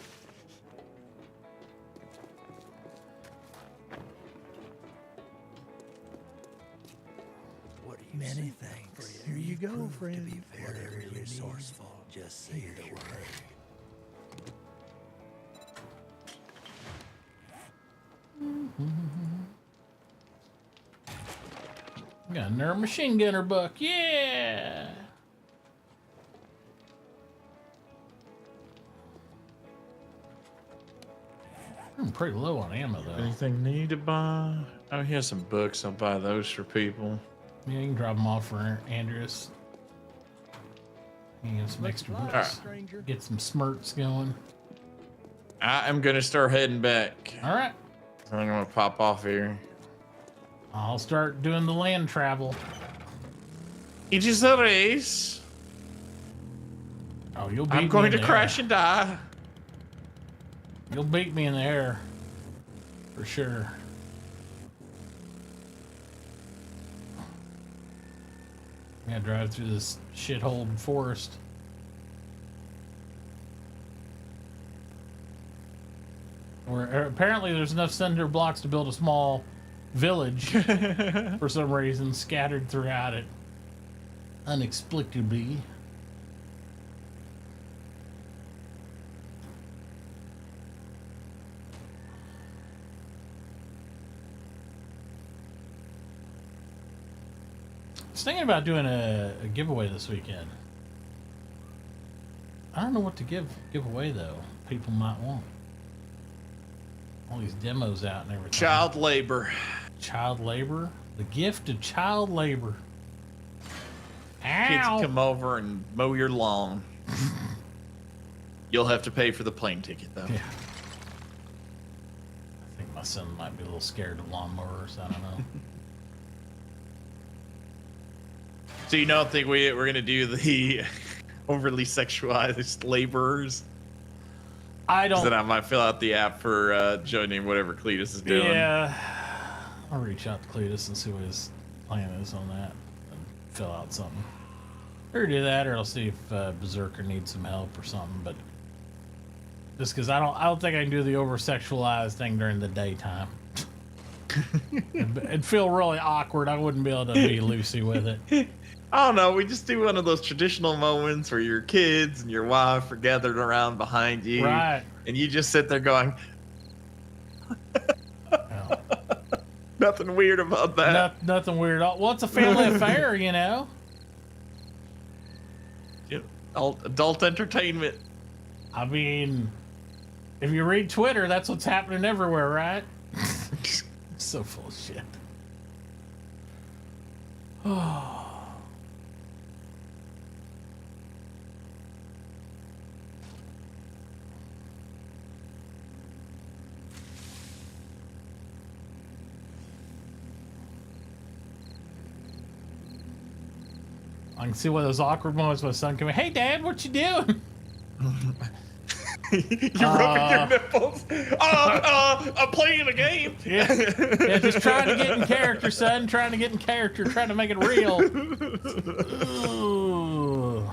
What do you Many thanks. Here you go, friend. To be very resourceful. Just say the word. Got another machine gunner buck. Yeah. I'm pretty low on ammo though. Anything need to buy? Oh, here's some books. I'll buy those for people. Yeah, you can drop them off for Andreas. And some extra books. Stranger. Get some smirts going. I am gonna start heading back. All right. I'm gonna pop off here. I'll start doing the land travel. It is a race. Oh, you'll beat I'm me going in to the crash air. and die. You'll beat me in the air. For sure. I gotta drive through this shithole forest. Where apparently there's enough cinder blocks to build a small village for some reason scattered throughout it. Inexplicably. I was thinking about doing a giveaway this weekend. I don't know what to give away though. People might want all these demos out and everything. Child labor. Child labor? The gift of child labor. Kids Ow! come over and mow your lawn. You'll have to pay for the plane ticket though. Yeah. I think my son might be a little scared of lawnmowers. I don't know. So you don't think we're gonna do the overly sexualized laborers? I don't. Then I might fill out the app for joining whatever Cletus is doing. Yeah. I'll reach out to Cletus and see what his plan is on that and fill out something. Or do that, or I'll see if Berserker needs some help or something. But just because I don't think I can do the over sexualized thing during the daytime. It'd feel really awkward. I wouldn't be able to be Lucy with it. I don't know. We just do one of those traditional moments where your kids and your wife are gathered around behind you, Right. and you just sit there going, Yeah. nothing weird about that. Nothing weird. Well, it's a family affair, you know. Adult entertainment. I mean, if you read Twitter, that's what's happening everywhere, right? So full of shit. Oh. I can see one of those awkward moments when my son coming, hey Dad, what you doing? You're rubbing your nipples. I'm playing a game. Yeah, just trying to get in character, son. Trying to get in character, trying to make it real. Ooh.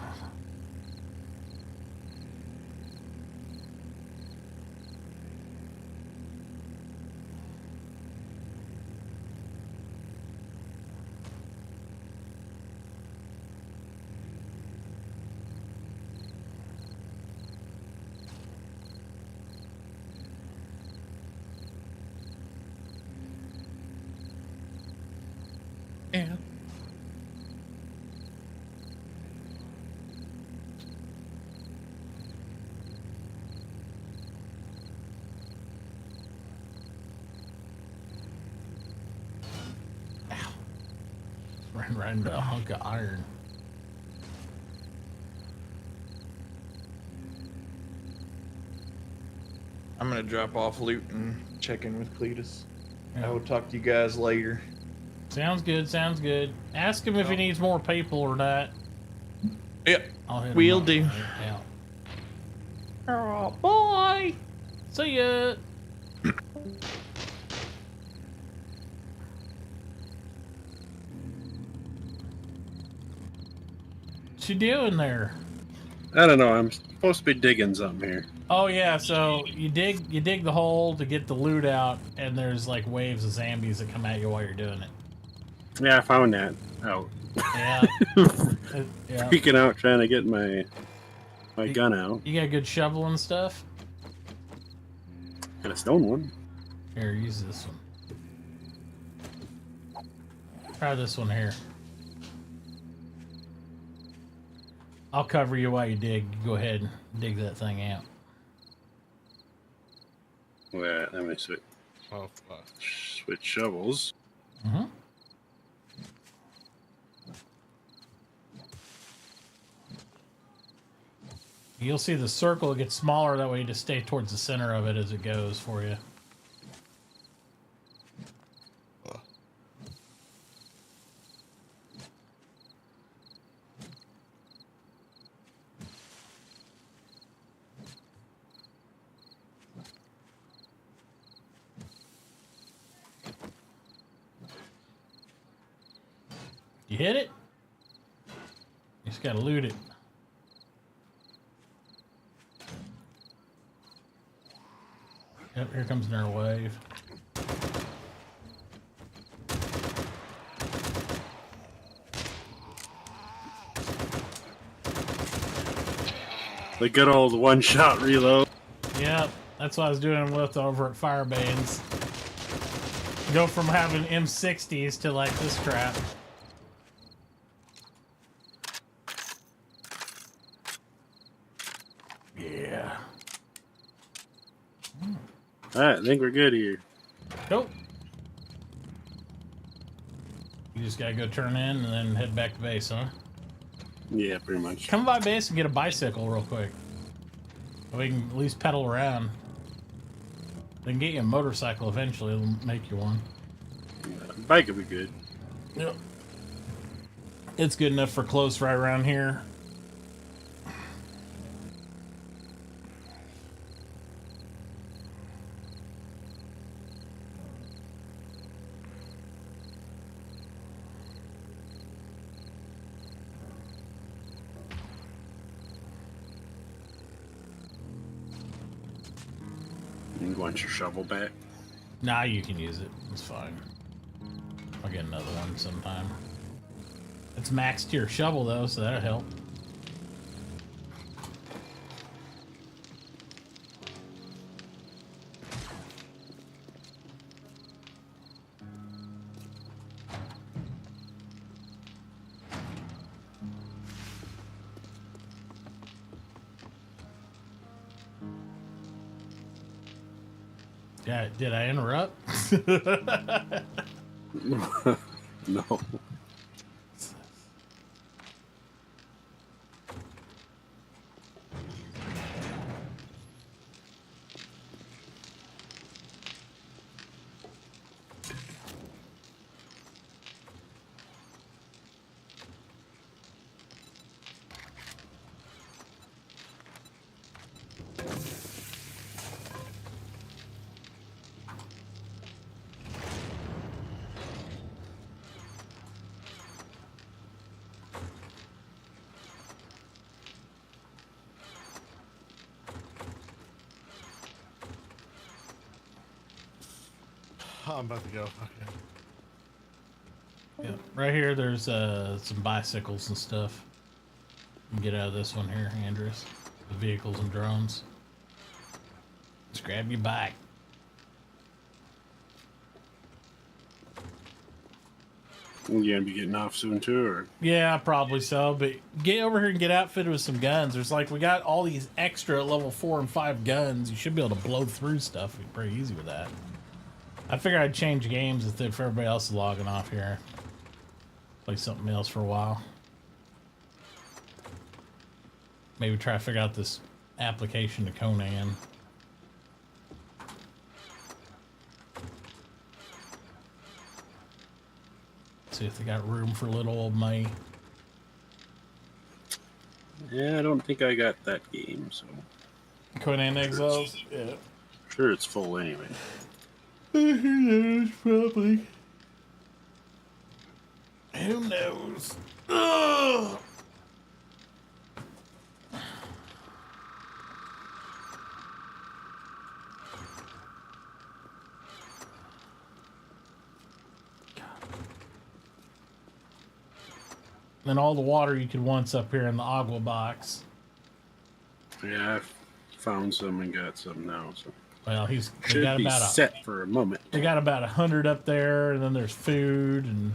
Yeah. Ran right into a hunk of iron. I'm gonna drop off loot and check in with Cletus. Yeah. I will talk to you guys later. Sounds good. Sounds good. Ask him if he needs more people or not. Yep. I'll hit him Will up. do. Yeah. Oh, bye. See ya. What you doing there? I don't know. I'm supposed to be digging something here. Oh yeah, so you dig the hole to get the loot out, and there's like waves of zombies that come at you while you're doing it. Yeah, I found that out. Yeah. Yeah. Freaking out trying to get my gun out. You got a good shovel and stuff? Got a stone one. Here, use this one. Try this one here. I'll cover you while you dig. You go ahead and dig that thing out. Wait, let me switch. Oh, fuck. Switch shovels. Mm-hmm. You'll see the circle gets smaller, that way you just stay towards the center of it as it goes for you. You hit it? You just gotta loot it. Yep, here comes another wave. The good old one-shot reload. Yep, that's what I was doing with over at Firebanes. Go from having M60s to like this crap. Yeah. Alright, I think we're good here. Nope. You just gotta go turn in and then head back to base, huh? Yeah, pretty much. Come by base and get a bicycle real quick. We can at least pedal around. They can get you a motorcycle eventually. It'll make you one. Bike will be good. Yep. It's good enough for close right around here. You want your shovel back? Nah, you can use it. It's fine. I'll get another one sometime. It's maxed to your shovel though, so that'll help. Yeah, did I interrupt? No. I'm about to go. Okay. Yeah, right here there's some bicycles and stuff. You can get out of this one here, Andrews. The vehicles and drones. Just grab your bike. You gonna be getting off soon too, or? Yeah, probably so. But get over here and get outfitted with some guns. There's like, we got all these extra level 4 and 5 guns. You should be able to blow through stuff pretty easy with that. I figured I'd change games if everybody else is logging off here. Play something else for a while. Maybe try to figure out this application to Conan. See if they got room for little old me. Yeah, I don't think I got that game, so Conan Exiles? Yeah. sure it's full anyway. Who knows? Probably. Who knows? Ugh. And all the water you could once up here in the agua box. Yeah, I've found some and got some now, so Well, they should got be about set for a moment. they got about 100 up there, and then there's food and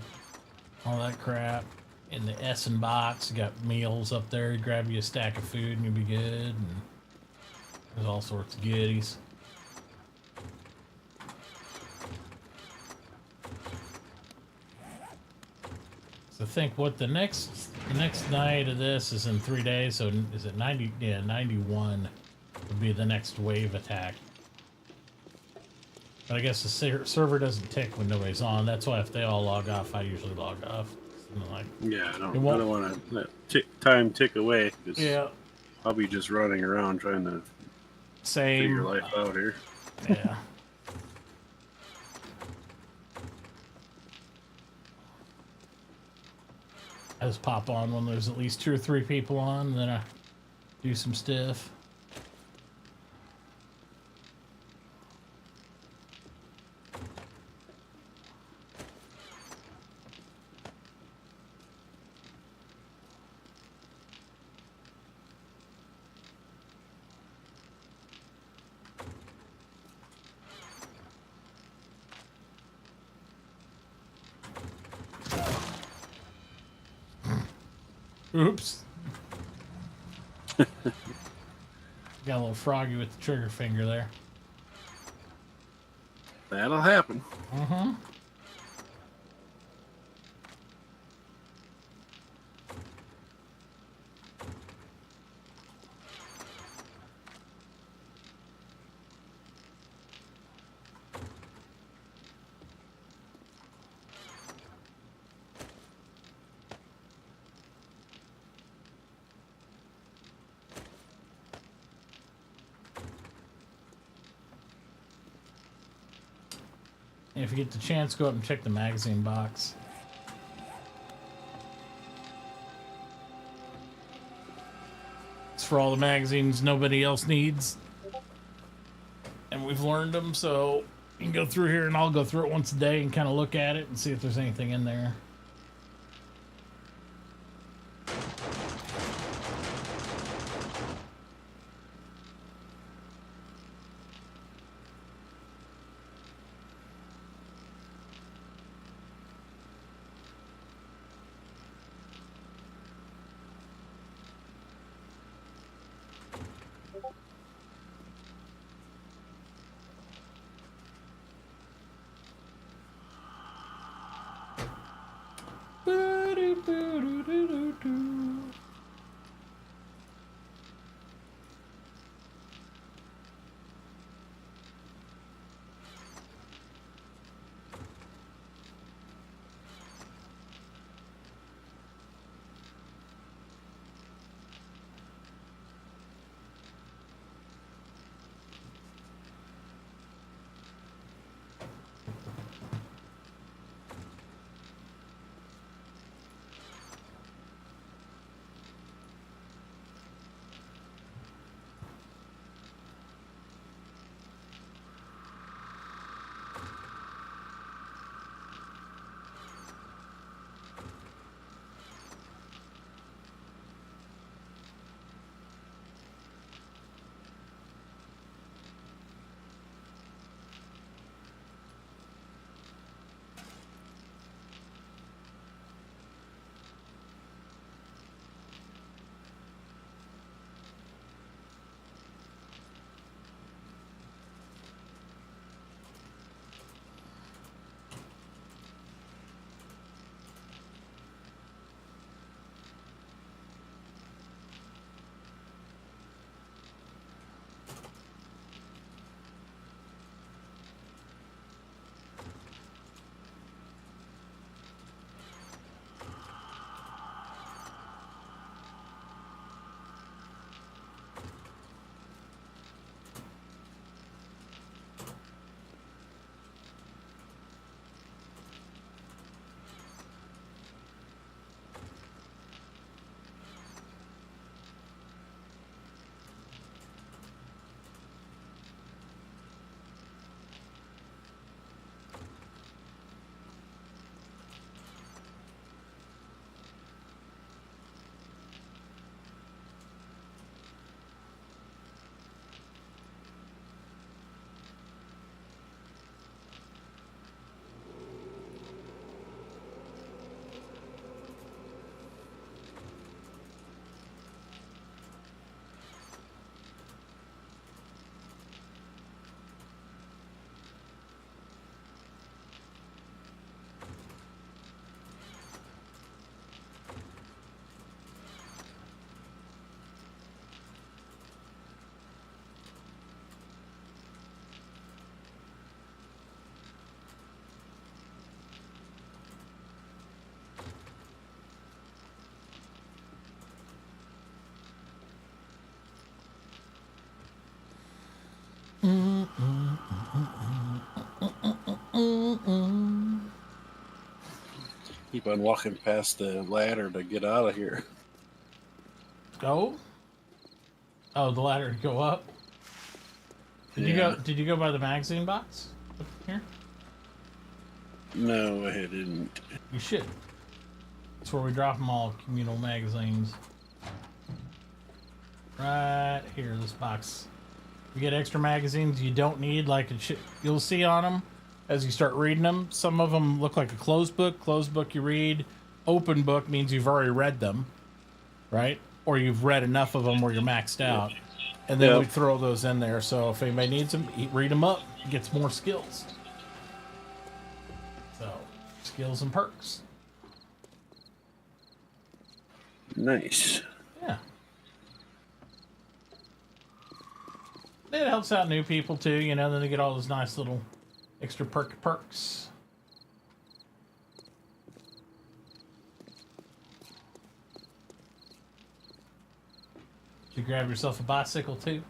all that crap. In the Essen box, you got meals up there. You grab you a stack of food and you'll be good. And there's all sorts of goodies. So think what the next night of this is in 3 days. So is it 90? Yeah, 91 would be the next wave attack. But I guess the server doesn't tick when nobody's on. That's why if they all log off, I usually log off. Like, Yeah, I don't won't- want to let time tick away. 'Cause yeah, I'll be just running around trying to figure same. life out here. Yeah. I just pop on when there's at least 2 or 3 people on, and then I do some stuff. Oops. Got a little froggy with the trigger finger there. That'll happen. Mm-hmm. If you get the chance, go up and check the magazine box. It's for all the magazines nobody else needs. And we've learned them, so you can go through here and I'll go through it once a day and kind of look at it and see if there's anything in there. Keep on walking past the ladder to get out of here. Go. Oh, the ladder to go up. Did you go? Did you go by the magazine box up here? No, I didn't. You should. That's where we drop them all. Communal magazines. Right here, this box. You get extra magazines you don't need, like you'll see on them as you start reading them. Some of them look like a closed book. Closed book you read. Open book means you've already read them, right? Or you've read enough of them where you're maxed out. And then we throw those in there. So if anybody needs them, read them up. Gets more skills. So, skills and perks. Nice. Yeah. It helps out new people too, you know, then they get all those nice little extra perks. Did you grab yourself a bicycle too?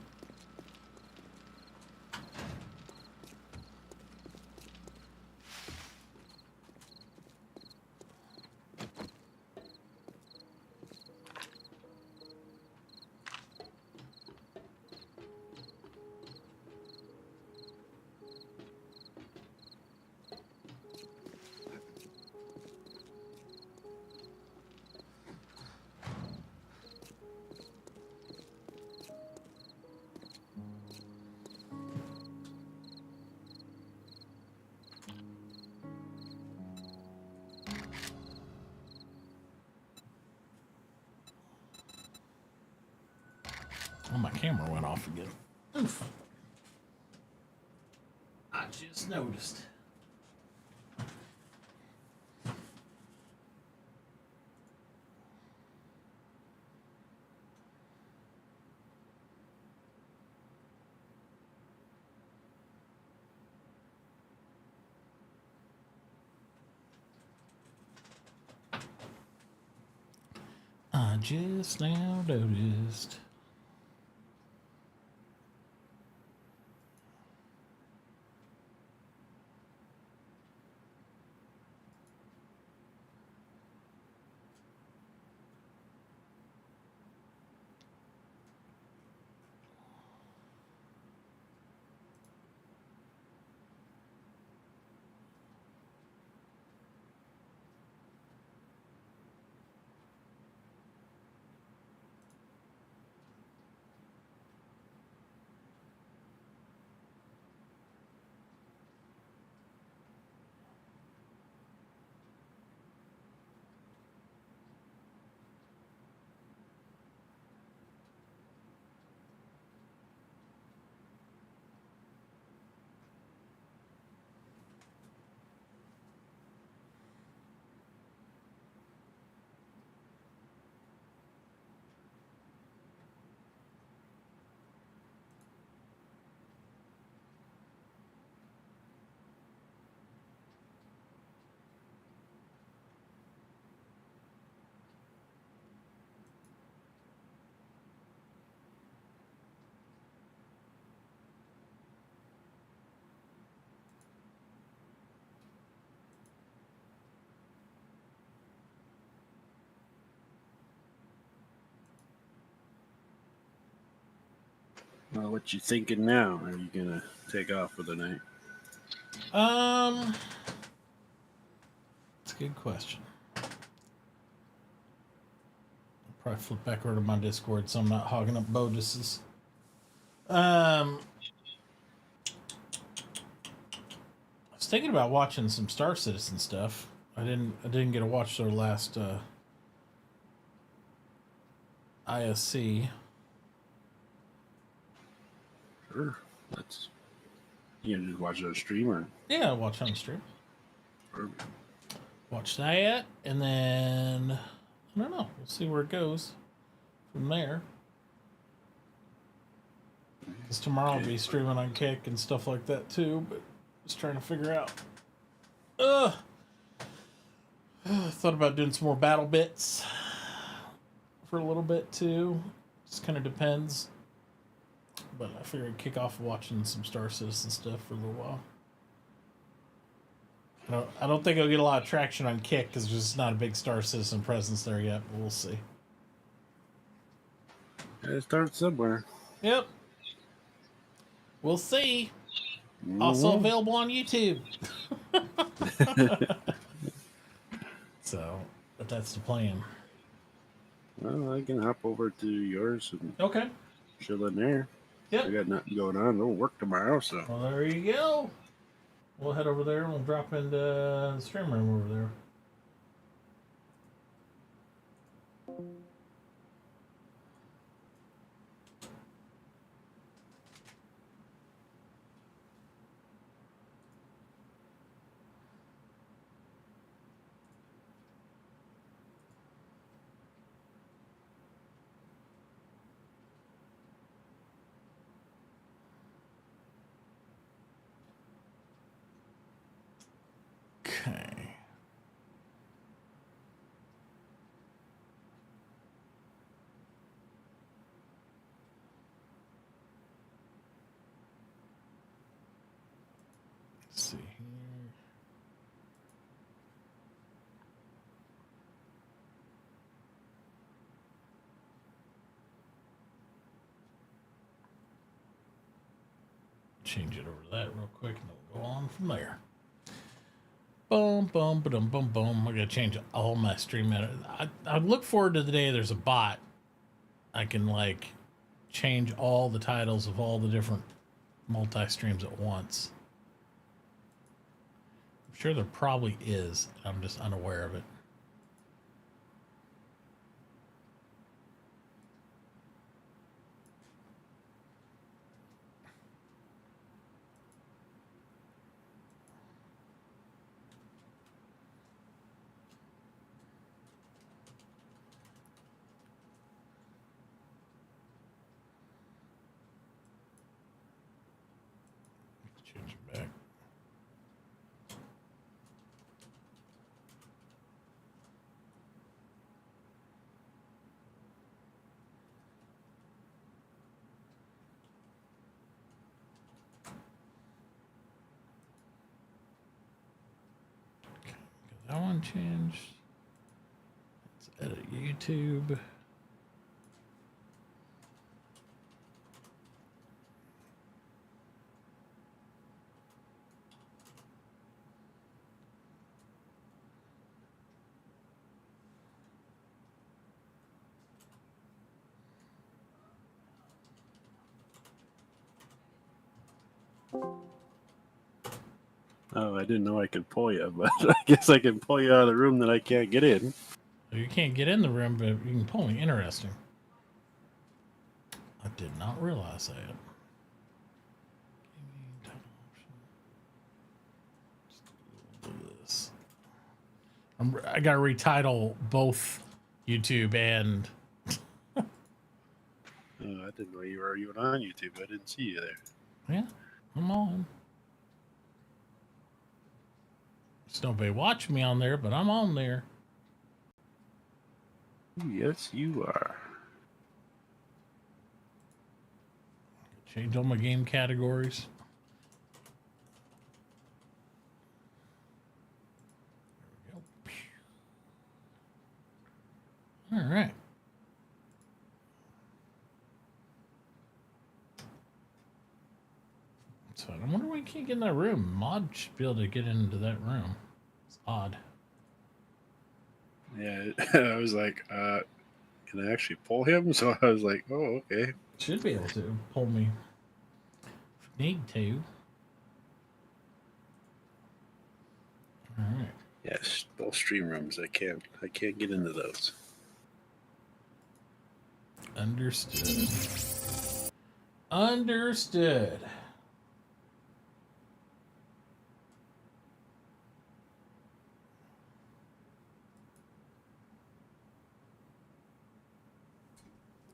Oh, my camera went off again. Oof. I just noticed. I just now noticed. Well, what you thinking now? Are you gonna take off for the night? That's a good question. I'll probably flip back over to my Discord so I'm not hogging up Bodis's. I was thinking about watching some Star Citizen stuff. I didn't get to watch their last ISC. Sure. Let's. You can just watch it on stream or. Yeah, I'll watch on the stream. Perfect. Watch that, and then I don't know. We'll see where it goes from there. Because tomorrow I'll be streaming on Kick and stuff like that too. But just trying to figure out. Thought about doing some more BattleBits for a little bit too. Just kind of depends. but I figured I'd kick off watching some Star Citizen stuff for a little while. I don't think I'll get a lot of traction on Kick because there's just not a big Star Citizen presence there yet, but we'll see. Gotta start somewhere. Yep. We'll see. Also available on YouTube. So, but that's the plan. Well, I can hop over to yours and Okay. chill in there. Yep. I got nothing going on. No work tomorrow, so. Well, there you go. We'll head over there and we'll drop into the stream room over there. Okay. Let's see here. Change it over to that real quick and we'll go on from there. Boom, boom, boom, boom, boom. I gotta change all my stream. I look forward to the day there's a bot. I can like change all the titles of all the different multi-streams at once. I'm sure there probably is. I'm just unaware of it. Change it back. Okay, got that one changed. Let's edit YouTube. Oh, I didn't know I could pull you, but I guess I can pull you out of the room that I can't get in. You can't get in the room, but you can pull me. Interesting. I did not realize that. Do this. I gotta retitle both YouTube and. Oh, I didn't know you were even on YouTube. I didn't see you there. Yeah, I'm on. There's nobody watching me on there, but I'm on there. Yes, you are. Change all my game categories. There we go. All right. So I wonder why you can't get in that room. Mod should be able to get into that room. It's odd. Yeah, I was like, can I actually pull him? So I was like, oh, okay. Should be able to pull me if need to. All right. Yes, both stream rooms. I can't get into those. Understood. Understood.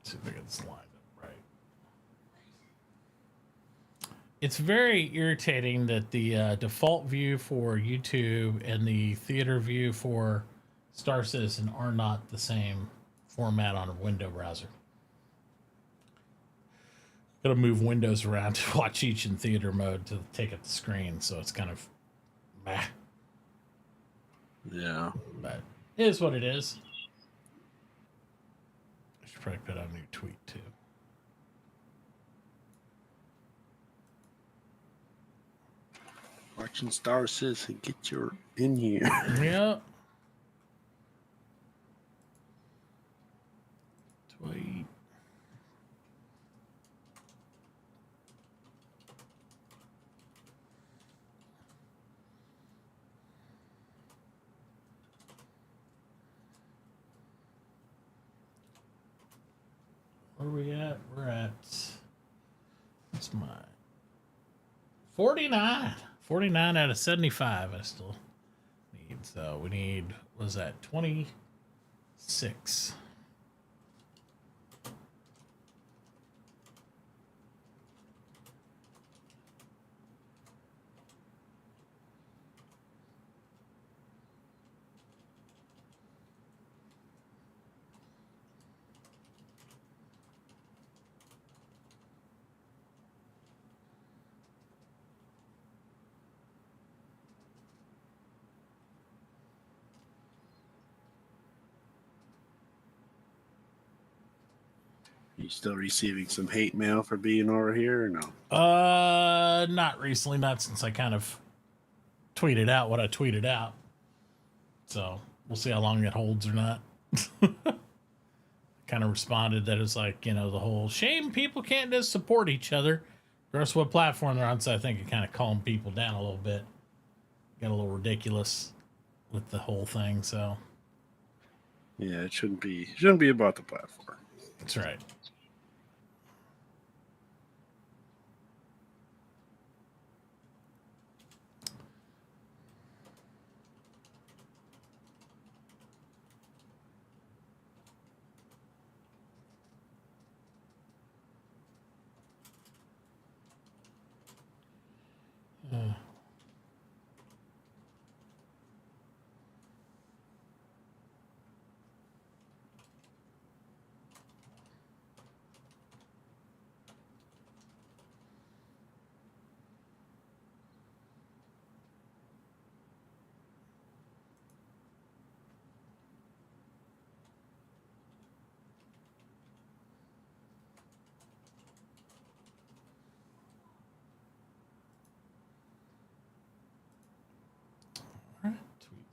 See if I get this lined up right. It's very irritating that the default view for YouTube and the theater view for Star Citizen are not the same format on a window browser. Gotta move windows around to watch each in theater mode to take up the screen, so it's kind of meh. Yeah. But it is what it is. I should probably put out a new tweet too. Watching Star Citizen, get your in here. Yeah. Tweet. Where are we at? We're at, what's mine? 49. 49 out of 75 I still need. So we need, what was that, 26. You still receiving some hate mail for being over here or no? Not recently, not since I kind of tweeted out what I tweeted out. So we'll see how long it holds or not. Kind of responded that it's like, you know, the whole shame people can't just support each other. Regardless of what platform they're on, so I think it kind of calmed people down a little bit. Got a little ridiculous with the whole thing, so. Yeah, it shouldn't be about the platform. That's right.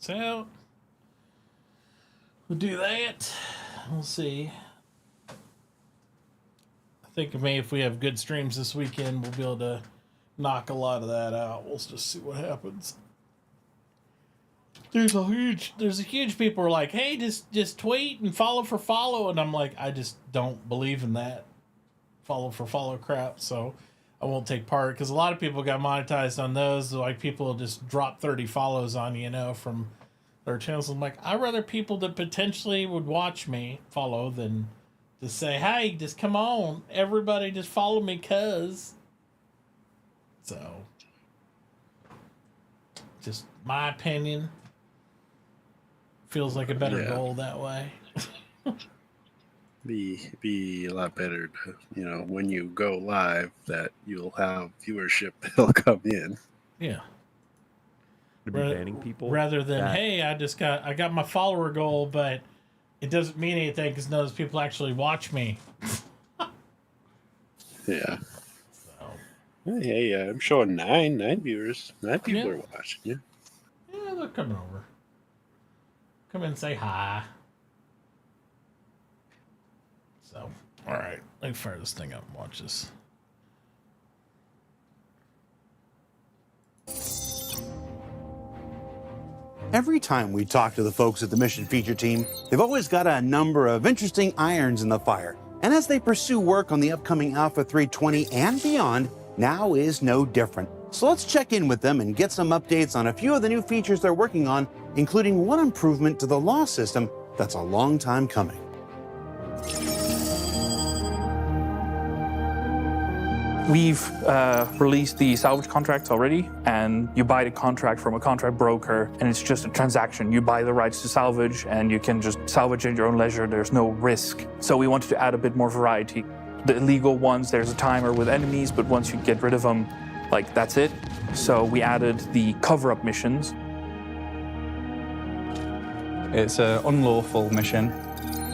Tweets out. We'll do that. We'll see. I think maybe if we have good streams this weekend, we'll be able to knock a lot of that out. We'll just see what happens. There's a huge people are like, hey, just tweet and follow for follow, and I'm like, I just don't believe in that follow for follow crap, so I won't take part, because a lot of people got monetized on those. Like, people just drop 30 follows on you, you know, from their channels. I'm like, I'd rather people that potentially would watch me follow than to say, hey, just come on, everybody just follow me, cuz. So, just my opinion. Feels like a better goal that way. Be a lot better to, you know, when you go live, that you'll have viewership that'll come in. Yeah. To be banning people rather than hey, I got my follower goal, but it doesn't mean anything because those people actually watch me. Yeah. So. Hey, I'm showing nine viewers. 9 people are watching you. Yeah, they're coming over. Come in and say hi. So, all right, let me fire this thing up and watch this. Every time we talk to the folks at the Mission Feature Team, they've always got a number of interesting irons in the fire. And as they pursue work on the upcoming Alpha 320 and beyond, now is no different. So let's check in with them and get some updates on a few of the new features they're working on, including one improvement to the law system that's a long time coming. We've released the salvage contracts already, and you buy the contract from a contract broker, and it's just a transaction. You buy the rights to salvage, and you can just salvage at your own leisure. There's no risk. So we wanted to add a bit more variety. The illegal ones, there's a timer with enemies, but once you get rid of them, like, that's it. So we added the cover-up missions. It's an unlawful mission,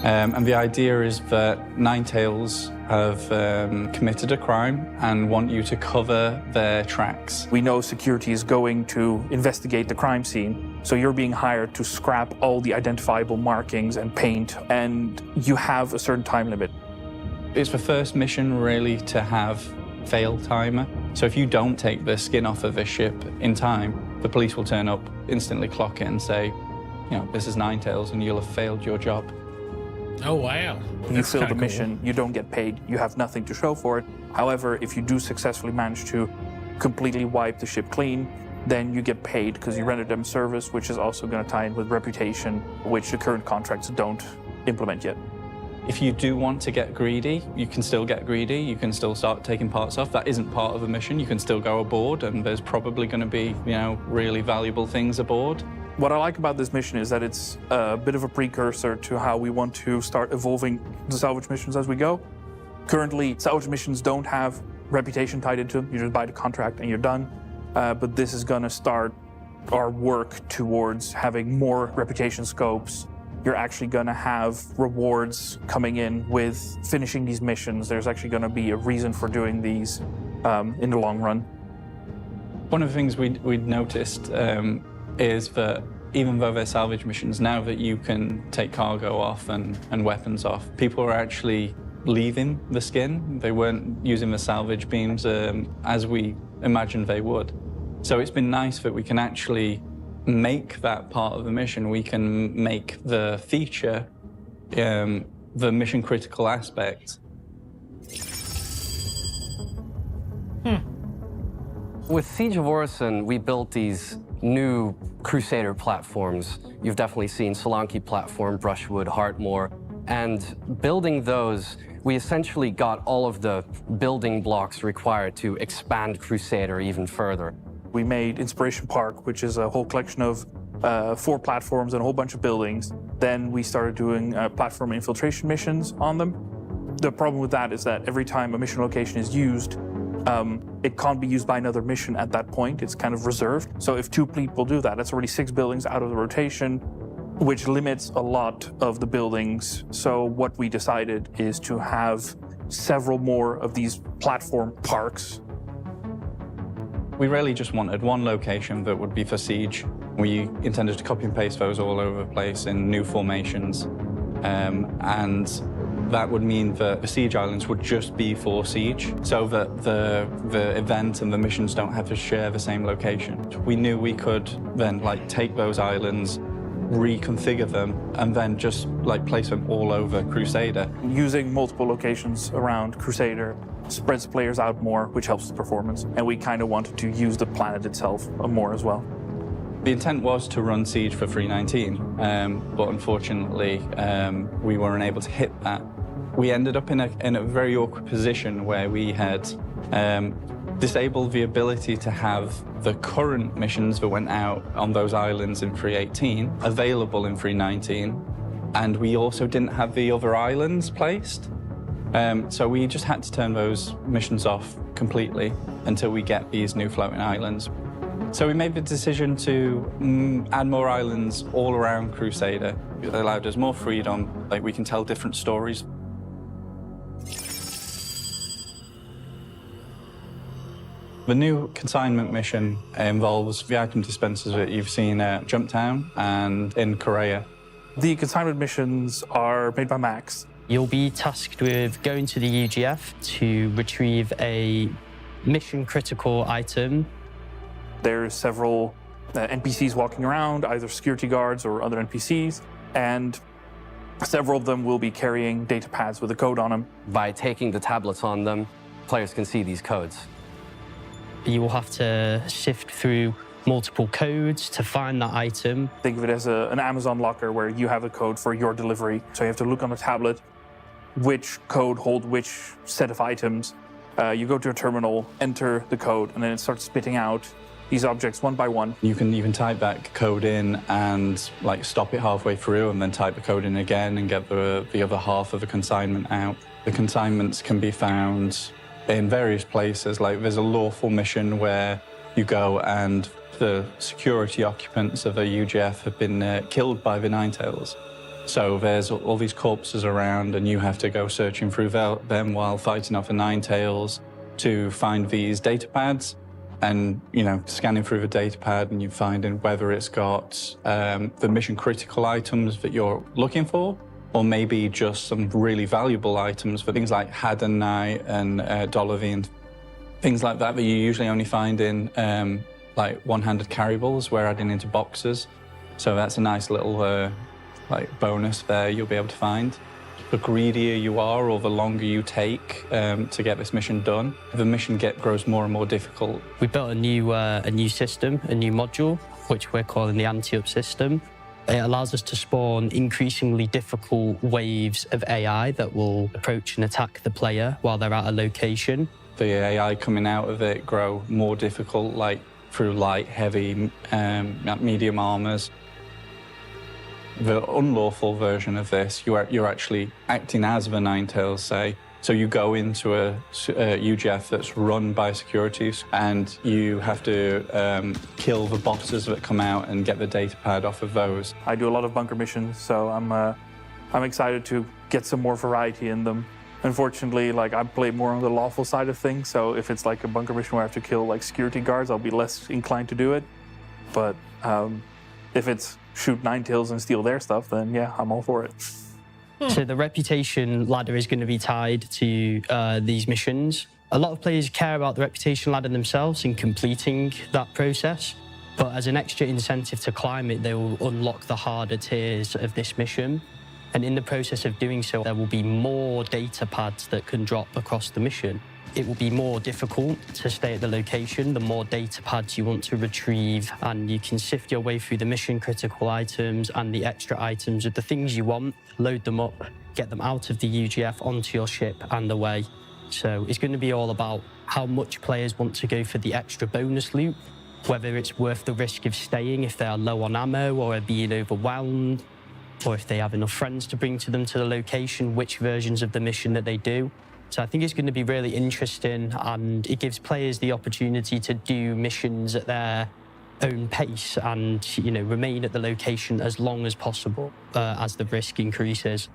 and the idea is that Ninetales have committed a crime and want you to cover their tracks. We know security is going to investigate the crime scene, so you're being hired to scrap all the identifiable markings and paint, and you have a certain time limit. It's the first mission really to have fail timer. So if you don't take the skin off of a ship in time, the police will turn up, instantly clock it and say, you know, this is Ninetales and you'll have failed your job. Oh, wow. You fail the mission, you don't get paid, you have nothing to show for it. However, if you do successfully manage to completely wipe the ship clean, then you get paid because you rendered them service, which is also going to tie in with reputation, which the current contracts don't implement yet. If you do want to get greedy, you can still get greedy. You can still start taking parts off. That isn't part of a mission. You can still go aboard, and there's probably going to be, you know, really valuable things aboard. What I like about this mission is that it's a bit of a precursor to how we want to start evolving the salvage missions as we go. Currently, salvage missions don't have reputation tied into them. You just buy the contract and you're done. But this is going to start our work towards having more reputation scopes. You're actually going to have rewards coming in with finishing these missions. There's actually going to be a reason for doing these in the long run. One of the things we'd noticed is that even though they're salvage missions, now that you can take cargo off and weapons off, people are actually leaving the skin. They weren't using the salvage beams as we imagined they would. So it's been nice that we can actually make that part of the mission. We can make the feature the mission critical aspect. With Siege of Orison, we built these new Crusader platforms. You've definitely seen Solanke platform, Brushwood, Heartmoor, and building those, we essentially got all of the building blocks required to expand Crusader even further. We made Inspiration Park, which is a whole collection of 4 platforms and a whole bunch of buildings. Then we started doing platform infiltration missions on them. The problem with that is that every time a mission location is used, it can't be used by another mission at that point. It's kind of reserved. So if 2 people do that, that's already 6 buildings out of the rotation, which limits a lot of the buildings. So what we decided is to have several more of these platform parks. We really just wanted one location that would be for Siege. We intended to copy and paste those all over the place in new formations. And that would mean that the Siege Islands would just be for Siege, so that the event and the missions don't have to share the same location. We knew we could then take those islands, reconfigure them, and then just place them all over Crusader. Using multiple locations around Crusader spreads players out more, which helps the performance. And we kind of wanted to use the planet itself more as well. The intent was to run Siege for 319, but unfortunately, we weren't able to hit that. We ended up in a very awkward position where we had disabled the ability to have the current missions that went out on those islands in 318 available in 319, and we also didn't have the other islands placed. So we just had to turn those missions off completely until we get these new floating islands. So we made the decision to add more islands all around Crusader. It allowed us more freedom, we can tell different stories. The new consignment mission involves the item dispensers that you've seen at Jumptown and in Korea. The consignment missions are made by Max. You'll be tasked with going to the UGF to retrieve a mission-critical item. There's several NPCs walking around, either security guards or other NPCs, and several of them will be carrying data pads with a code on them. By taking the tablets on them, players can see these codes. You will have to sift through multiple codes to find that item. Think of it as an Amazon locker where you have a code for your delivery. So you have to look on the tablet, which code hold which set of items. You go to a terminal, enter the code, and then it starts spitting out these objects one by one. You can type that code in and stop it halfway through and then type the code in again and get the other half of the consignment out. The consignments can be found in various places. Like there's a lawful mission where you go and the security occupants of a UGF have been killed by the Ninetails. So there's all these corpses around and you have to go searching through them while fighting off the Ninetails to find these data pads. And, you know, scanning through the data pad and you finding whether it's got the mission critical items that you're looking for, or maybe just some really valuable items for things like Hadanai and Dolavi and things like that you usually only find in like one-handed carryballs we're adding into boxes. So that's a nice little like bonus there you'll be able to find. The greedier you are or the longer you take to get this mission done, the mission grows more and more difficult. We built a new system, a new module, which we're calling the anti-up system. It allows us to spawn increasingly difficult waves of AI that will approach and attack the player while they're at a location. The AI coming out of it grow more difficult, like through light, heavy, medium armors. The unlawful version of this, you're actually acting as the Ninetails, say. So you go into a UGF that's run by securities and you have to kill the bosses that come out and get the data pad off of those. I do a lot of bunker missions, so I'm excited to get some more variety in them. Unfortunately, like I play more on the lawful side of things, so if it's like a bunker mission where I have to kill like security guards, I'll be less inclined to do it. But if it's shoot Ninetails and steal their stuff, then yeah, I'm all for it. So the reputation ladder is going to be tied to these missions. A lot of players care about the reputation ladder themselves in completing that process, but as an extra incentive to climb it, they will unlock the harder tiers of this mission. And in the process of doing so, there will be more data pads that can drop across the mission. It will be more difficult to stay at the location, the more data pads you want to retrieve, and you can sift your way through the mission critical items and the extra items of the things you want, load them up, get them out of the UGF onto your ship and away. So it's going to be all about how much players want to go for the extra bonus loot, whether it's worth the risk of staying if they are low on ammo or are being overwhelmed, or if they have enough friends to bring to them to the location, which versions of the mission that they do. So I think it's going to be really interesting, and it gives players the opportunity to do missions at their own pace and, you know, remain at the location as long as possible as the risk increases.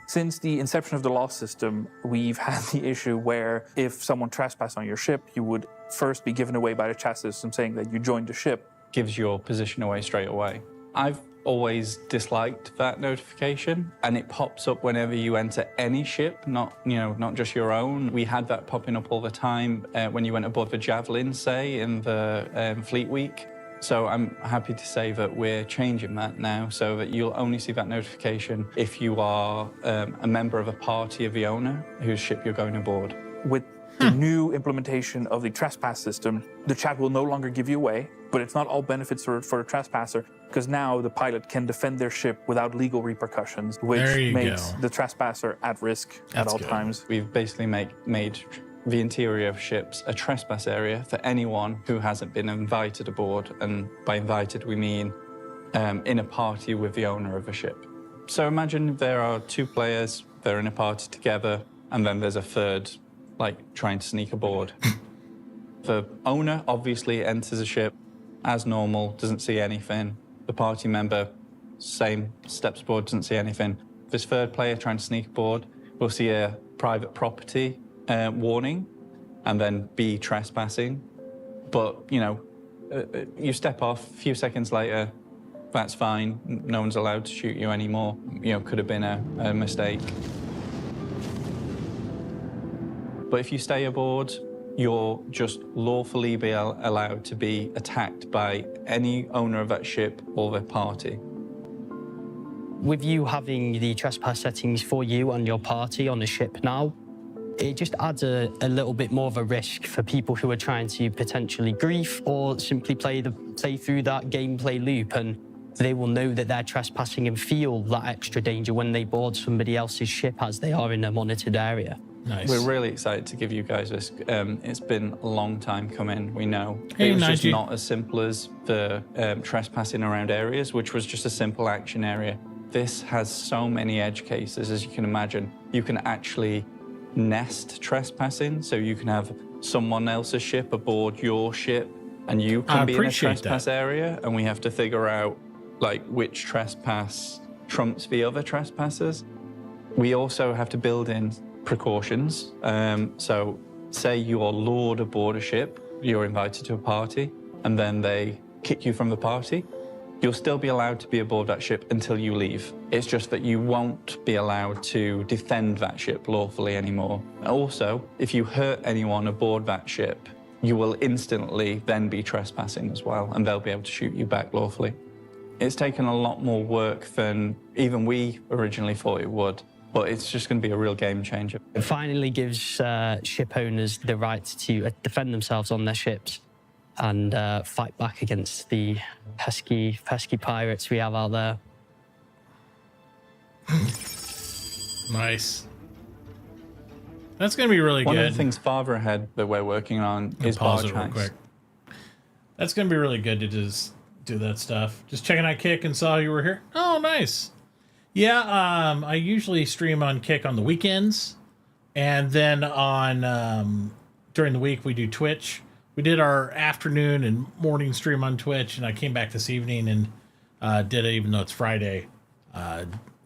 Since the inception of the loss system, we've had the issue where if someone trespassed on your ship, you would first be given away by the chat system saying that you joined the ship. Gives your position away straight away. I've always disliked that notification, and it pops up whenever you enter any ship, not just your own. We had that popping up all the time when you went aboard the Javelin, say, in the Fleet Week. So I'm happy to say that we're changing that now so that you'll only see that notification if you are a member of a party of the owner whose ship you're going aboard. With the new implementation of the trespass system, the chat will no longer give you away, but it's not all benefits for the trespasser, because now the pilot can defend their ship without legal repercussions, which makes the trespasser at risk at all times. We've basically made the interior of ships a trespass area for anyone who hasn't been invited aboard, and by invited we mean in a party with the owner of a ship. So imagine there are two players, they're in a party together, and then there's a third, like, trying to sneak aboard. The owner obviously enters a ship as normal, doesn't see anything. The party member, same, steps aboard, doesn't see anything. This third player trying to sneak aboard will see a private property warning and then be trespassing. But, you know, you step off, a few seconds later, that's fine. No one's allowed to shoot you anymore. You know, could have been a mistake. But if you stay aboard, you'll just lawfully be allowed to be attacked by any owner of that ship or their party. With you having the trespass settings for you and your party on the ship now, it just adds a little bit more of a risk for people who are trying to potentially grief or simply play through that gameplay loop, and they will know that they're trespassing and feel that extra danger when they board somebody else's ship as they are in a monitored area. Nice. We're really excited to give you guys this. It's been a long time coming, we know. Hey, it was just not as simple as the trespassing around areas, which was just a simple action area. this has so many edge cases, as you can imagine. You can actually nest trespassing, so you can have someone else's ship aboard your ship, and you can be in a trespass area, and we have to figure out like which trespass trumps the other trespassers. We also have to build in precautions. So say you're lured aboard a ship, you're invited to a party, and then they kick you from the party. You'll still be allowed to be aboard that ship until you leave. It's just that you won't be allowed to defend that ship lawfully anymore. Also, if you hurt anyone aboard that ship, you will instantly then be trespassing as well, and they'll be able to shoot you back lawfully. It's taken a lot more work than even we originally thought it would, but it's just going to be a real game changer. It finally gives ship owners the right to defend themselves on their ships and fight back against the pesky pirates we have out there. Nice. That's going to be really good. One of the things farther ahead that we're working on is barge heist. That's going to be really good to just do that stuff. Just checking out Kick and saw you were here. Oh, nice. Yeah, I usually stream on Kick on the weekends, and then on during the week we do Twitch. We did our afternoon and morning stream on Twitch, and I came back this evening and did it even though it's Friday.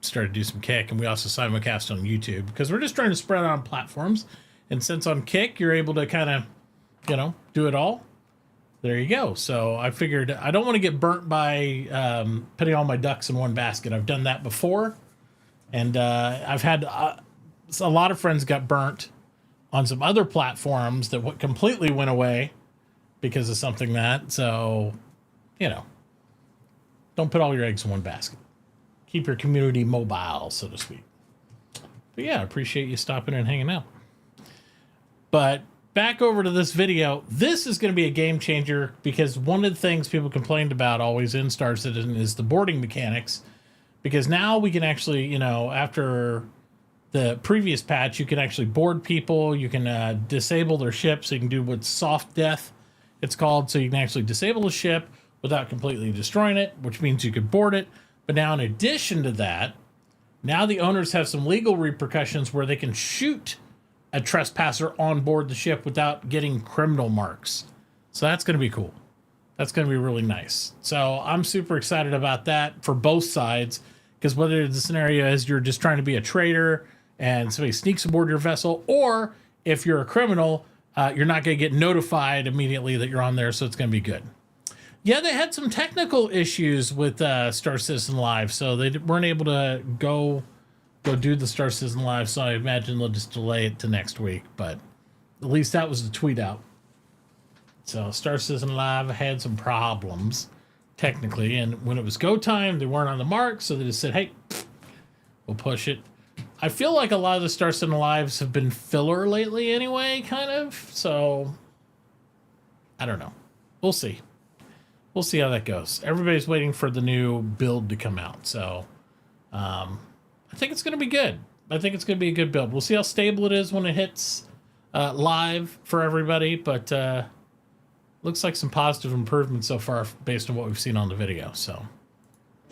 Started to do some Kick, and we also simulcast on YouTube because we're just trying to spread it on platforms. And since on Kick you're able to kind of, you know, do it all, there you go. So I figured I don't want to get burnt by putting all my ducks in one basket. I've done that before, and I've had a lot of friends got burnt on some other platforms that completely went away because of something that. So, you know, don't put all your eggs in one basket. Keep your community mobile, so to speak. But yeah, I appreciate you stopping and hanging out. But back over to this video. This is going to be a game changer because one of the things people complained about always in Star Citizen is the boarding mechanics. Because now we can actually, you know, after the previous patch, you can actually board people. You can disable their ship, so you can do what's soft death, it's called. So you can actually disable the ship without completely destroying it, which means you could board it. But now in addition to that, now the owners have some legal repercussions where they can shoot a trespasser on board the ship without getting criminal marks. So that's going to be cool. That's going to be really nice. So I'm super excited about that for both sides, because whether the scenario is you're just trying to be a trader and somebody sneaks aboard your vessel, or if you're a criminal, you're not going to get notified immediately that you're on there, so it's going to be good. Yeah, they had some technical issues with Star Citizen Live, so they weren't able to go do the Star Citizen Live, so I imagine they'll just delay it to next week, but at least that was the tweet out. So Star Citizen Live had some problems, technically, and when it was go time, they weren't on the mark, so they just said, hey, we'll push it. I feel like a lot of the Star Citizen Lives have been filler lately anyway, kind of, so I don't know. We'll see. We'll see how that goes. Everybody's waiting for the new build to come out, so I think it's going to be good. I think it's going to be a good build. We'll see how stable it is when it hits live for everybody, but looks like some positive improvements so far based on what we've seen on the video. So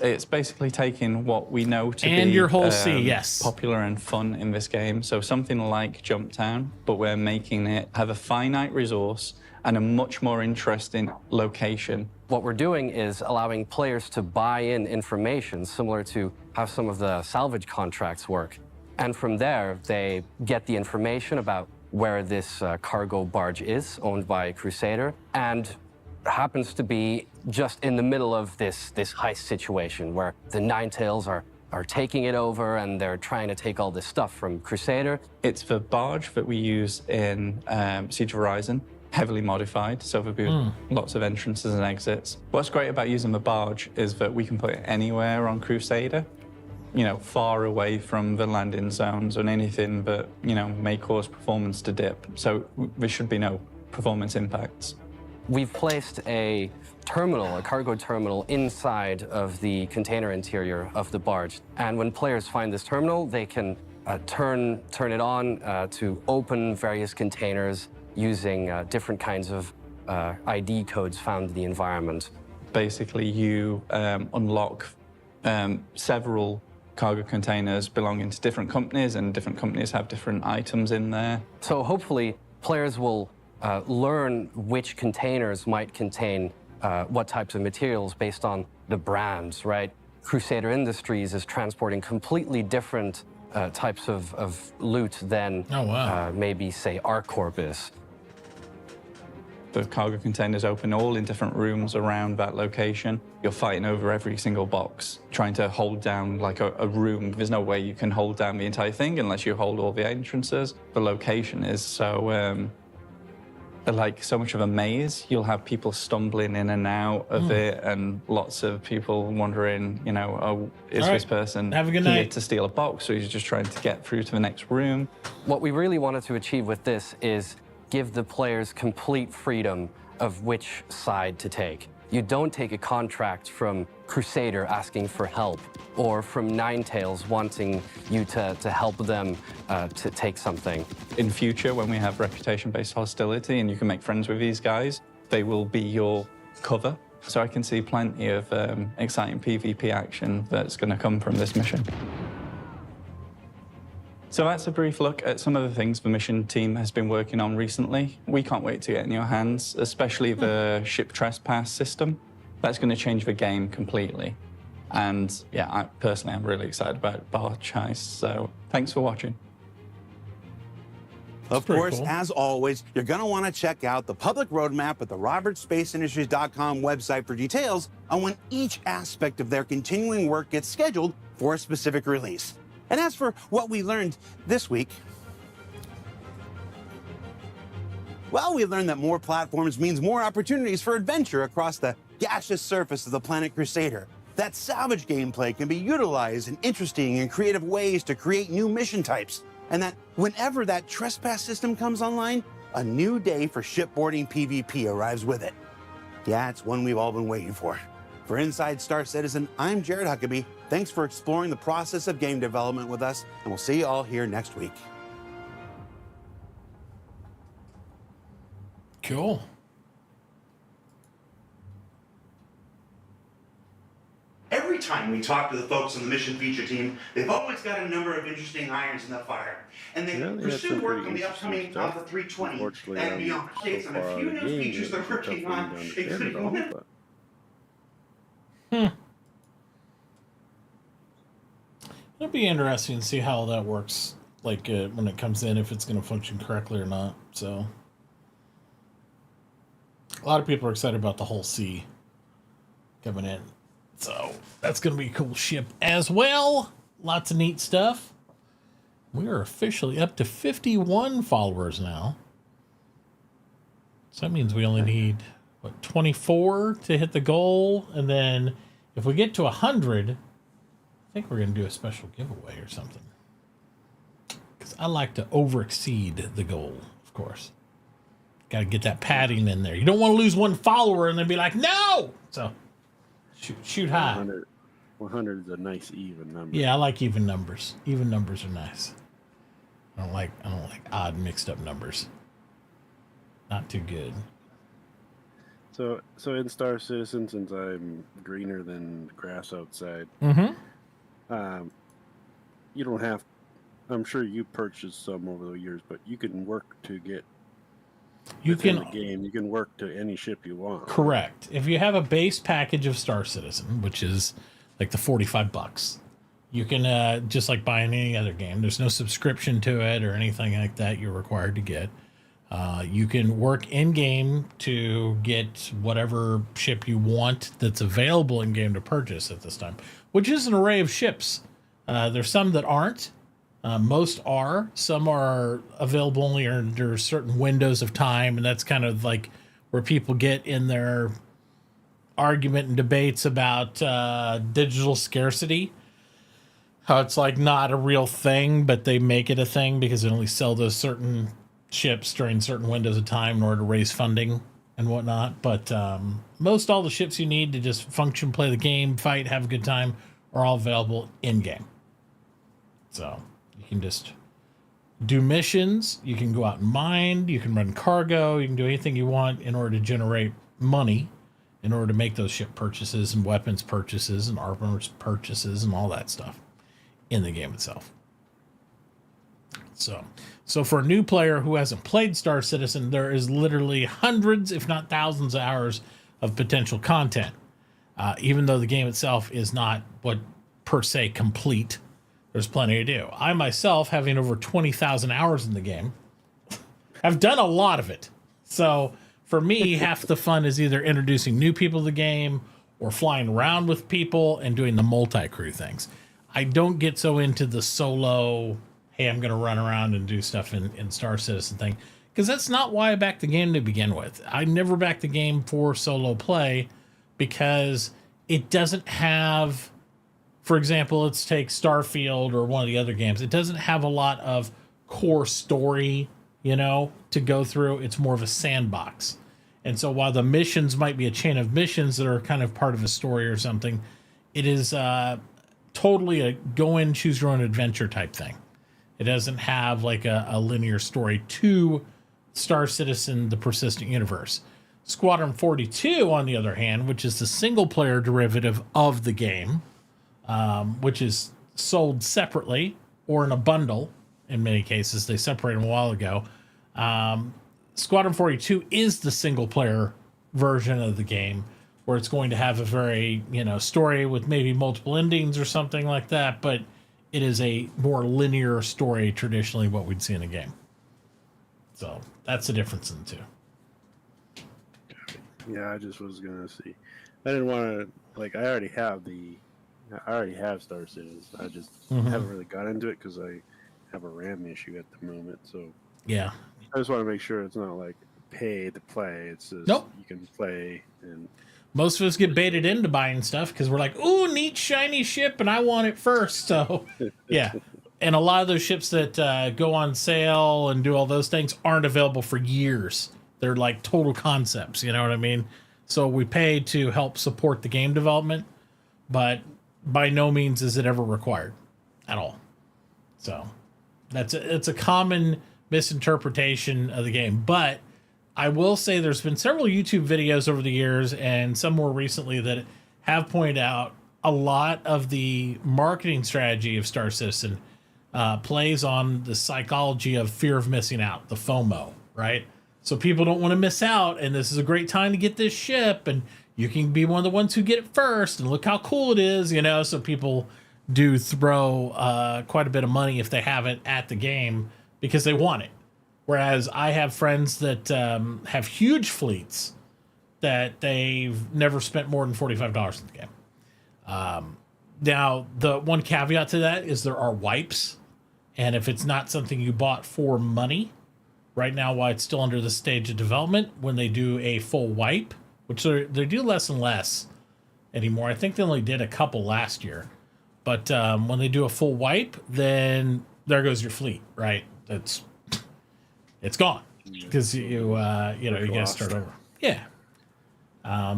it's basically taking what we know to and be your whole sea, yes, popular and fun in this game. So something like Jump Town, but we're making it have a finite resource and a much more interesting location. What we're doing is allowing players to buy in information similar to how some of the salvage contracts work. And from there, they get the information about where this cargo barge is, owned by Crusader, and happens to be just in the middle of this heist situation where the Ninetails are taking it over and they're trying to take all this stuff from Crusader. It's the barge that we use in Siege of Horizon, heavily modified, so there'll be lots of entrances and exits. What's great about using the barge is that we can put it anywhere on Crusader, you know, far away from the landing zones and anything that, you know, may cause performance to dip. So there should be no performance impacts. We've placed a terminal, a cargo terminal, inside of the container interior of the barge. And when players find this terminal, they can turn it on to open various containers using different kinds of ID codes found in the environment. Basically, you unlock several cargo containers belonging to different companies, and different companies have different items in there. So hopefully players will learn which containers might contain what types of materials based on the brands, right? Crusader Industries is transporting completely different types of loot than maybe, say, ArcCorp is. The cargo containers open all in different rooms around that location. You're fighting over every single box, trying to hold down like a room. There's no way you can hold down the entire thing unless you hold all the entrances. The location is so, like so much of a maze. You'll have people stumbling in and out of it, and lots of people wondering, you know, oh, is this person Have a good here night. to steal a box, or he's just trying to get through to the next room? What we really wanted to achieve with this is give the players complete freedom of which side to take. You don't take a contract from Crusader asking for help, or from Ninetales wanting you to help them to take something. In future, when we have reputation-based hostility and you can make friends with these guys, they will be your cover. So I can see plenty of exciting PvP action that's going to come from this mission. So that's a brief look at some of the things the mission team has been working on recently. We can't wait to get in your hands, especially the ship trespass system. That's going to change the game completely. And yeah, I'm really excited about Barge Heist, so thanks for watching. Of course, as always, you're going to want to check out the public roadmap at the robertsspaceindustries.com website for details on when each aspect of their continuing work gets scheduled for a specific release. And as for what we learned this week, well, we learned that more platforms means more opportunities for adventure across the gaseous surface of the planet Crusader. That salvage gameplay can be utilized in interesting and creative ways to create new mission types. And that whenever that trespass system comes online, a new day for shipboarding PvP arrives with it. Yeah, it's one we've all been waiting for. For Inside Star Citizen, I'm Jared Huckabee. Thanks for exploring the process of game development with us, and we'll see you all here next week. Cool. Every time we talk to the folks on the mission feature team, they've always got a number of interesting irons in the fire. And they pursue work on the upcoming Alpha 320 and beyond. Updates on a few new features they're working on, including It'll be interesting to see how that works, like when it comes in, if it's going to function correctly or not. So, a lot of people are excited about the whole C coming in. So, that's going to be a cool ship as well. Lots of neat stuff. We are officially up to 51 followers now. So that means we only need, what, 24 to hit the goal. And then if we get to 100, I think we're going to do a special giveaway or something. Because I like to overexceed the goal, of course. Got to get that padding in there. You don't want to lose one follower and then be like, no! So, shoot high. 100 is a nice even number. Yeah, I like even numbers. Even numbers are nice. I don't like odd mixed up numbers. Not too good. So in Star Citizen, since I'm greener than grass outside, you don't have. I'm sure you purchased some over the years, but you can work to get. The game. You can work to any ship you want. Correct. If you have a base package of Star Citizen, which is like the $45, you can just like buying any other game. There's no subscription to it or anything like that you're required to get. You can work in-game to get whatever ship you want that's available in-game to purchase at this time, which is an array of ships. There's some that aren't. Most are. Some are available only under certain windows of time, and that's kind of like where people get in their argument and debates about digital scarcity. How it's like not a real thing, but they make it a thing because they only sell those certain ships during certain windows of time in order to raise funding and whatnot. But most all the ships you need to just function, play the game, fight, have a good time are all available in-game. So you can just do missions, you can go out and mine, you can run cargo, you can do anything you want in order to generate money in order to make those ship purchases and weapons purchases and armor purchases and all that stuff in the game itself. So for a new player who hasn't played Star Citizen, there is literally hundreds, if not thousands of hours of potential content. Even though the game itself is not what per se complete, there's plenty to do. I myself, having over 20,000 hours in the game, have done a lot of it. So for me, half the fun is either introducing new people to the game or flying around with people and doing the multi-crew things. I don't get so into the solo, hey, I'm going to run around and do stuff in Star Citizen thing, because that's not why I backed the game to begin with. I never backed the game for solo play because it doesn't have, for example, let's take Starfield or one of the other games. It doesn't have a lot of core story, to go through. It's more of a sandbox. And so while the missions might be a chain of missions that are kind of part of a story or something, it is totally a go in, choose your own adventure type thing. It doesn't have like a linear story to Star Citizen, the Persistent Universe. Squadron 42, on the other hand, which is the single player derivative of the game, which is sold separately or in a bundle. In many cases, they separated them a while ago. Squadron 42 is the single player version of the game, where it's going to have a very, story with maybe multiple endings or something like that, but it is a more linear story, traditionally what we'd see in a game. So that's the difference in the two. Yeah, I just was gonna see. I didn't want to I already have Star Citizen. I just haven't really got into it because I have a RAM issue at the moment. So yeah, I just want to make sure it's not like pay to play. It's just you can play, and most of us get baited into buying stuff because we're like, ooh, neat shiny ship, and I want it first. So yeah. And a lot of those ships that go on sale and do all those things aren't available for years. They're like total concepts, you know what I mean? So we pay to help support the game development, but by no means is it ever required at all. So it's a common misinterpretation of the game. But I will say there's been several YouTube videos over the years and some more recently that have pointed out a lot of the marketing strategy of Star Citizen plays on the psychology of fear of missing out, the FOMO, right? So people don't want to miss out, and this is a great time to get this ship, and you can be one of the ones who get it first, and look how cool it is, so people do throw quite a bit of money if they have it at the game because they want it. Whereas I have friends that have huge fleets that they've never spent more than $45 in the game. Now, the one caveat to that is there are wipes. And if it's not something you bought for money, right now, while it's still under the stage of development, when they do a full wipe, which they do less and less anymore. I think they only did a couple last year. But when they do a full wipe, then there goes your fleet, right? It's gone because you got to start over. Yeah.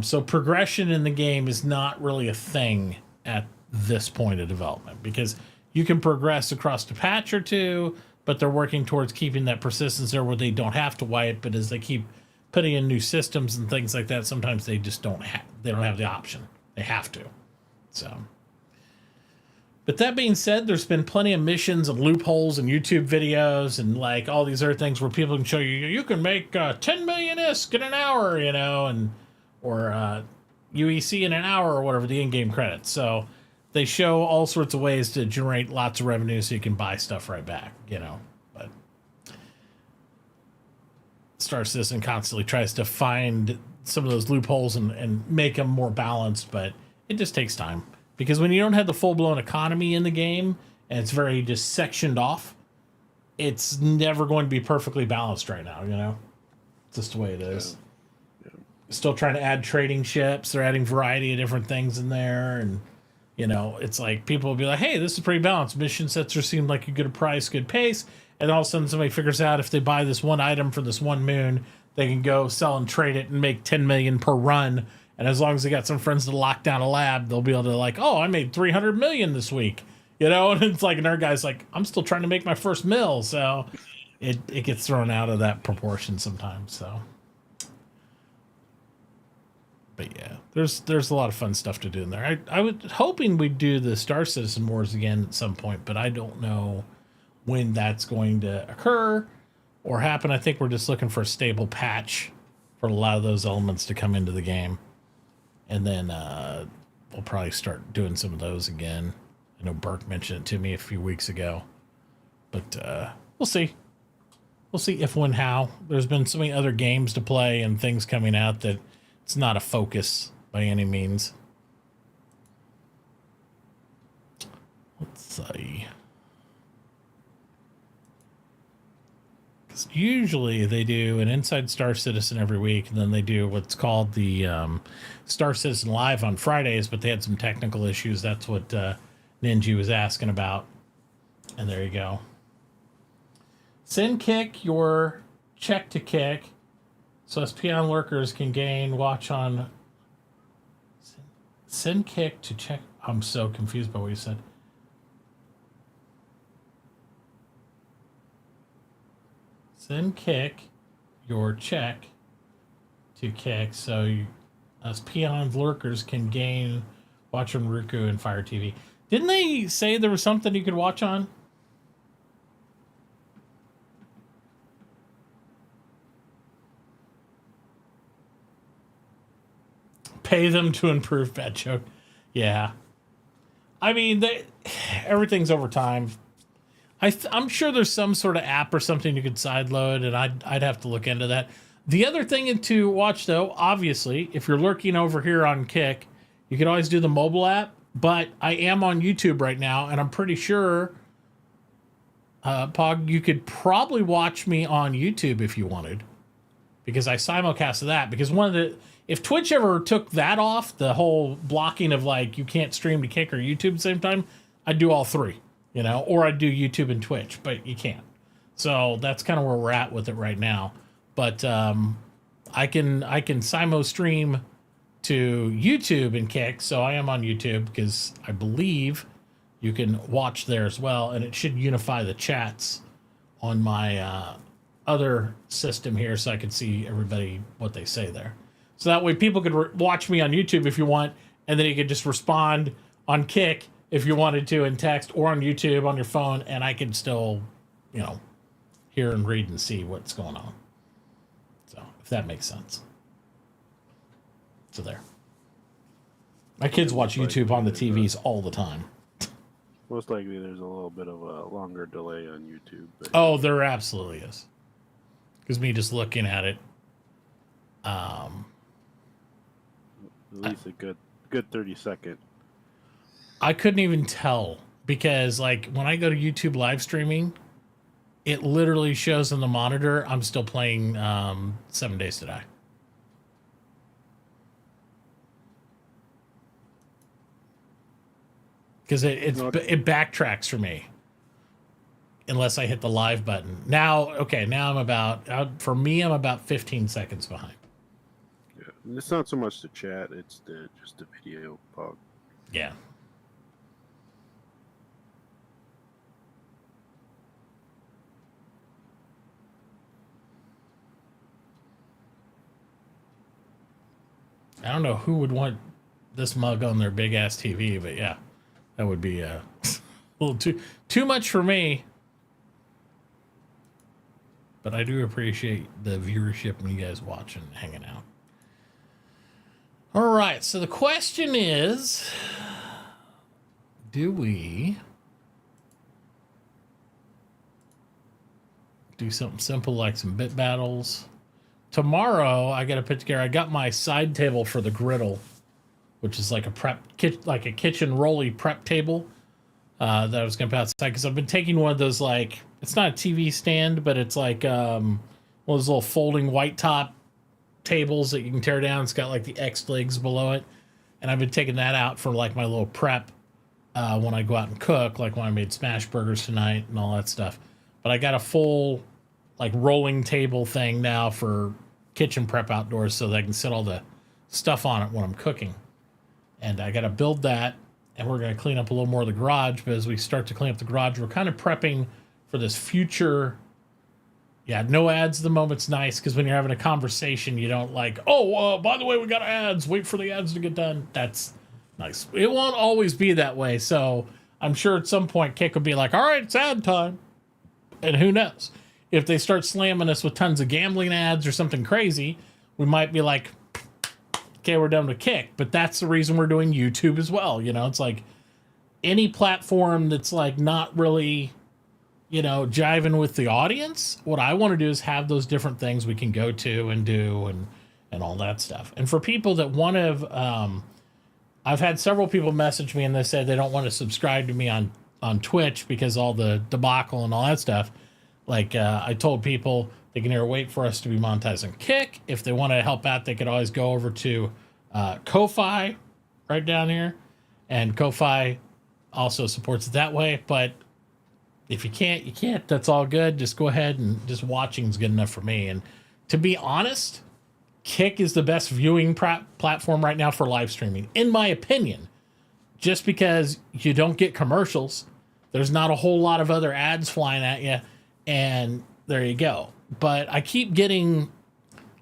So progression in the game is not really a thing at this point of development because you can progress across a patch or two, but they're working towards keeping that persistence there where they don't have to wipe. But as they keep putting in new systems and things like that, sometimes they just don't have the option. They have to. So. But that being said, there's been plenty of missions and loopholes and YouTube videos and like all these other things where people can show you can make 10 million ISK in an hour, or UEC in an hour or whatever, the in-game credits. So they show all sorts of ways to generate lots of revenue so you can buy stuff right back, But Star Citizen constantly tries to find some of those loopholes and make them more balanced, but it just takes time. Because when you don't have the full-blown economy in the game, and it's very just sectioned off, it's never going to be perfectly balanced right now, It's just the way it is. Yeah. Still trying to add trading ships. They're adding variety of different things in there. And, it's like people will be like, hey, this is pretty balanced. Mission sets seem like a good price, good pace. And all of a sudden somebody figures out if they buy this one item for this one moon, they can go sell and trade it and make 10 million per run. And as long as they got some friends to lock down a lab, they'll be able to I made 300 million this week, and it's like another guy's like, I'm still trying to make my first mill. So it gets thrown out of that proportion sometimes. So, but yeah. there's a lot of fun stuff to do in there. I was hoping we'd do the Star Citizen Wars again at some point, but I don't know when that's going to occur or happen. I think we're just looking for a stable patch for a lot of those elements to come into the game. And then we'll probably start doing some of those again. I know Burke mentioned it to me a few weeks ago. But we'll see. We'll see if, when, how. There's been so many other games to play and things coming out that it's not a focus by any means. Let's see. Because usually they do an Inside Star Citizen every week, and then they do what's called the Star Citizen Live on Fridays, but they had some technical issues. That's what Ninja was asking about. And there you go. Send Kick your check to Kick so as peon lurkers can gain watch on. Send Kick to check. I'm so confused by what you said. Send Kick your check to Kick so us peon lurkers can gain watch on Roku and Fire TV. Didn't they say there was something you could watch on? Pay them to improve. Bad joke. Yeah. I mean, everything's over time. I'm sure there's some sort of app or something you could sideload, and I'd have to look into that. The other thing to watch, though, obviously, if you're lurking over here on Kick, you could always do the mobile app, but I am on YouTube right now, and I'm pretty sure, Pog, you could probably watch me on YouTube if you wanted, because I simulcast that, because if Twitch ever took that off, the whole blocking of like you can't stream to Kick or YouTube at the same time, I'd do all three, or I'd do YouTube and Twitch, but you can't. So that's kind of where we're at with it right now. But I can simo stream to YouTube and Kick, so I am on YouTube because I believe you can watch there as well, and it should unify the chats on my other system here, so I can see everybody what they say there. So that way people could watch me on YouTube if you want, and then you could just respond on Kick if you wanted to in text, or on YouTube on your phone, and I could still, hear and read and see what's going on. So, if that makes sense. So there. My kids watch YouTube on the TVs all the time. Most likely there's a little bit of a longer delay on YouTube. But oh, there absolutely is. Because me just looking at it, at least a good 30-second. I couldn't even tell, because like when I go to YouTube live streaming, it literally shows on the monitor I'm still playing 7 Days to Die. Because it backtracks for me unless I hit the live button. Now I'm about 15 seconds behind. Yeah, it's not so much the chat; it's just the video Pog. Yeah. I don't know who would want this mug on their big ass TV, but yeah, that would be a little too much for me. But I do appreciate the viewership and you guys watching and hanging out. All right, so the question is, do we do something simple like some bit battles? Tomorrow, I got to put together. I got my side table for the griddle, which is like a kitchen rolly prep table that I was going to put outside, because I've been taking one of those, like, it's not a TV stand, but it's like one of those little folding white top tables that you can tear down. It's got like the X legs below it, and I've been taking that out for like my little prep when I go out and cook, like when I made smash burgers tonight and all that stuff. But I got a full like rolling table thing now for kitchen prep outdoors, so that I can set all the stuff on it when I'm cooking. And I got to build that, and we're going to clean up a little more of the garage. But as we start to clean up the garage, we're kind of prepping for this future Yeah, no ads at the moment's nice because when you're having a conversation, you don't like, oh, by the way, we got ads. Wait for the ads to get done. That's nice. It won't always be that way. So I'm sure at some point Kick will be like, all right, it's ad time. And who knows? If they start slamming us with tons of gambling ads or something crazy, we might be like, okay, we're done with Kick. But that's the reason we're doing YouTube as well. You know, it's like any platform that's like not really, you know, jiving with the audience. What I want to do is have those different things we can go to and do and all that stuff. And for people that want to, I've had several people message me and they said they don't want to subscribe to me on Twitch because all the debacle and all that stuff. Like I told people they can either wait for us to be monetizing Kick. If they want to help out, they could always go over to KoFi right down here. And KoFi also supports it that way. But if you can't, you can't. That's all good. Just go ahead and just watching is good enough for me. And to be honest, Kick is the best viewing platform right now for live streaming, in my opinion. Just because you don't get commercials, there's not a whole lot of other ads flying at you, and there you go. But I keep getting,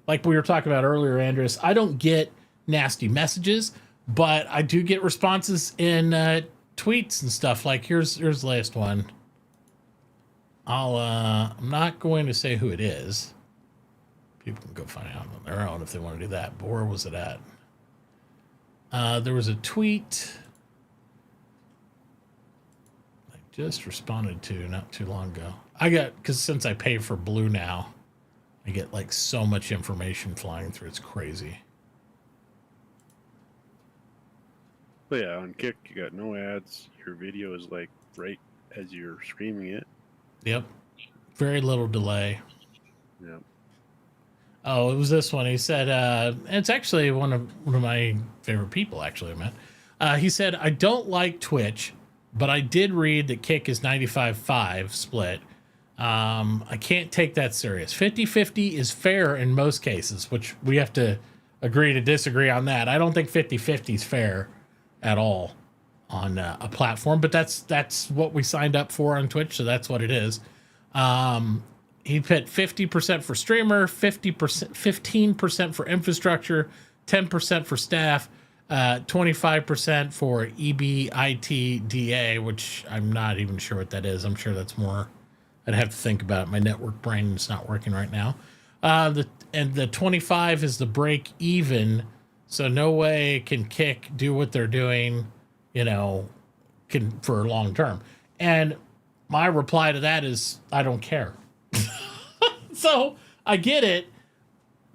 like we were talking about earlier, Andres, I don't get nasty messages, but I do get responses in tweets and stuff. Like here's the latest one. I'm not going to say who it is. People can go find out on their own if they want to do that. But where was it at? There was a tweet I just responded to not too long ago. Because since I pay for Blue now, I get like so much information flying through. It's crazy. But yeah, on Kick, you got no ads. Your video is like right as you're streaming it. Yep. Very little delay. Yep. Oh, it was this one. He said, it's actually one of my favorite people, actually, I met. He said, I don't like Twitch, but I did read that Kick is 95-5 split. I can't take that serious. 50-50 is fair in most cases, which we have to agree to disagree on that. I don't think 50-50 is fair at all on a platform, but that's what we signed up for on Twitch, so that's what it is. He put 50% for streamer, 15% for infrastructure, 10% for staff, 25% for EBITDA, which I'm not even sure what that is. I'm sure that's more. I'd have to think about it. My network brain is not working right now. The 25 is the break even. So no way can Kick do what they're doing, you know, for long term. And my reply to that is, I don't care. So I get it,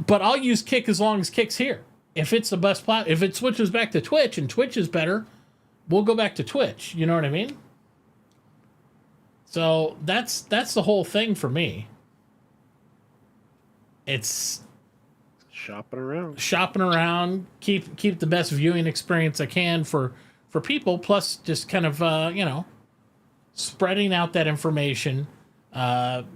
but I'll use Kick as long as Kick's here. If it's the best platform, if it switches back to Twitch and Twitch is better, we'll go back to Twitch. You know what I mean? So that's the whole thing for me. It's shopping around, keep the best viewing experience I can for people, plus just kind of you know, spreading out that information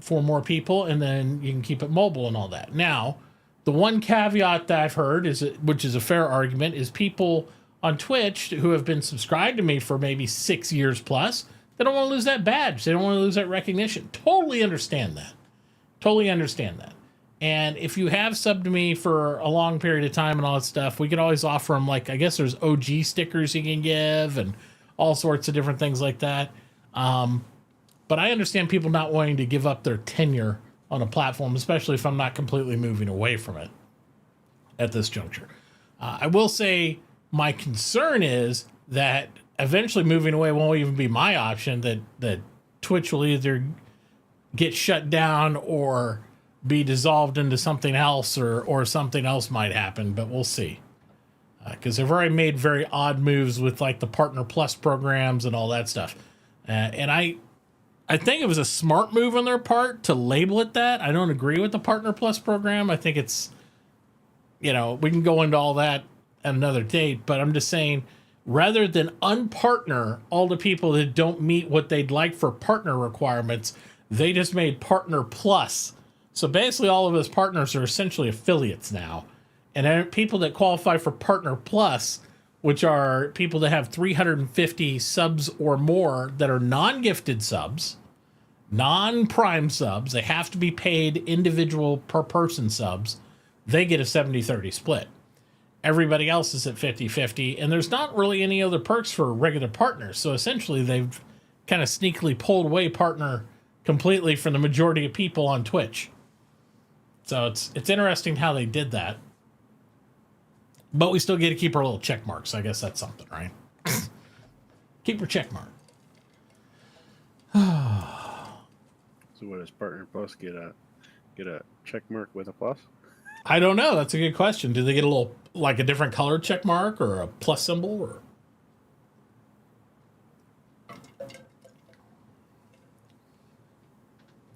for more people, and then you can keep it mobile and all that. Now, the one caveat that I've heard which is a fair argument, is people on Twitch who have been subscribed to me for maybe 6 years plus, they don't want to lose that badge. They don't want to lose that recognition. Totally understand that. And if you have subbed to me for a long period of time and all that stuff, we could always offer them, like, I guess there's OG stickers you can give and all sorts of different things like that. But I understand people not wanting to give up their tenure on a platform, especially if I'm not completely moving away from it at this juncture. I will say my concern is that eventually moving away won't even be my option, that Twitch will either get shut down or be dissolved into something else, or something else might happen, but we'll see. Because they've already made very odd moves with like the Partner Plus programs and all that stuff. And I think it was a smart move on their part to label it that. I don't agree with the Partner Plus program. I think it's, you know, we can go into all that at another date, but I'm just saying, rather than unpartner all the people that don't meet what they'd like for partner requirements, they just made Partner Plus. So basically all of his partners are essentially affiliates now. And people that qualify for Partner Plus, which are people that have 350 subs or more that are non-gifted subs, non-Prime subs, they have to be paid individual per person subs, they get a 70-30 split. Everybody else is at 50-50, and there's not really any other perks for regular partners. So essentially, they've kind of sneakily pulled away partner completely from the majority of people on Twitch. So it's interesting how they did that. But we still get to keep our little check marks. I guess that's something, right? Keep your check mark. So what does Partner Plus get a check mark with a plus? I don't know. That's a good question. Do they get a little, like a different color check mark or a plus symbol? Or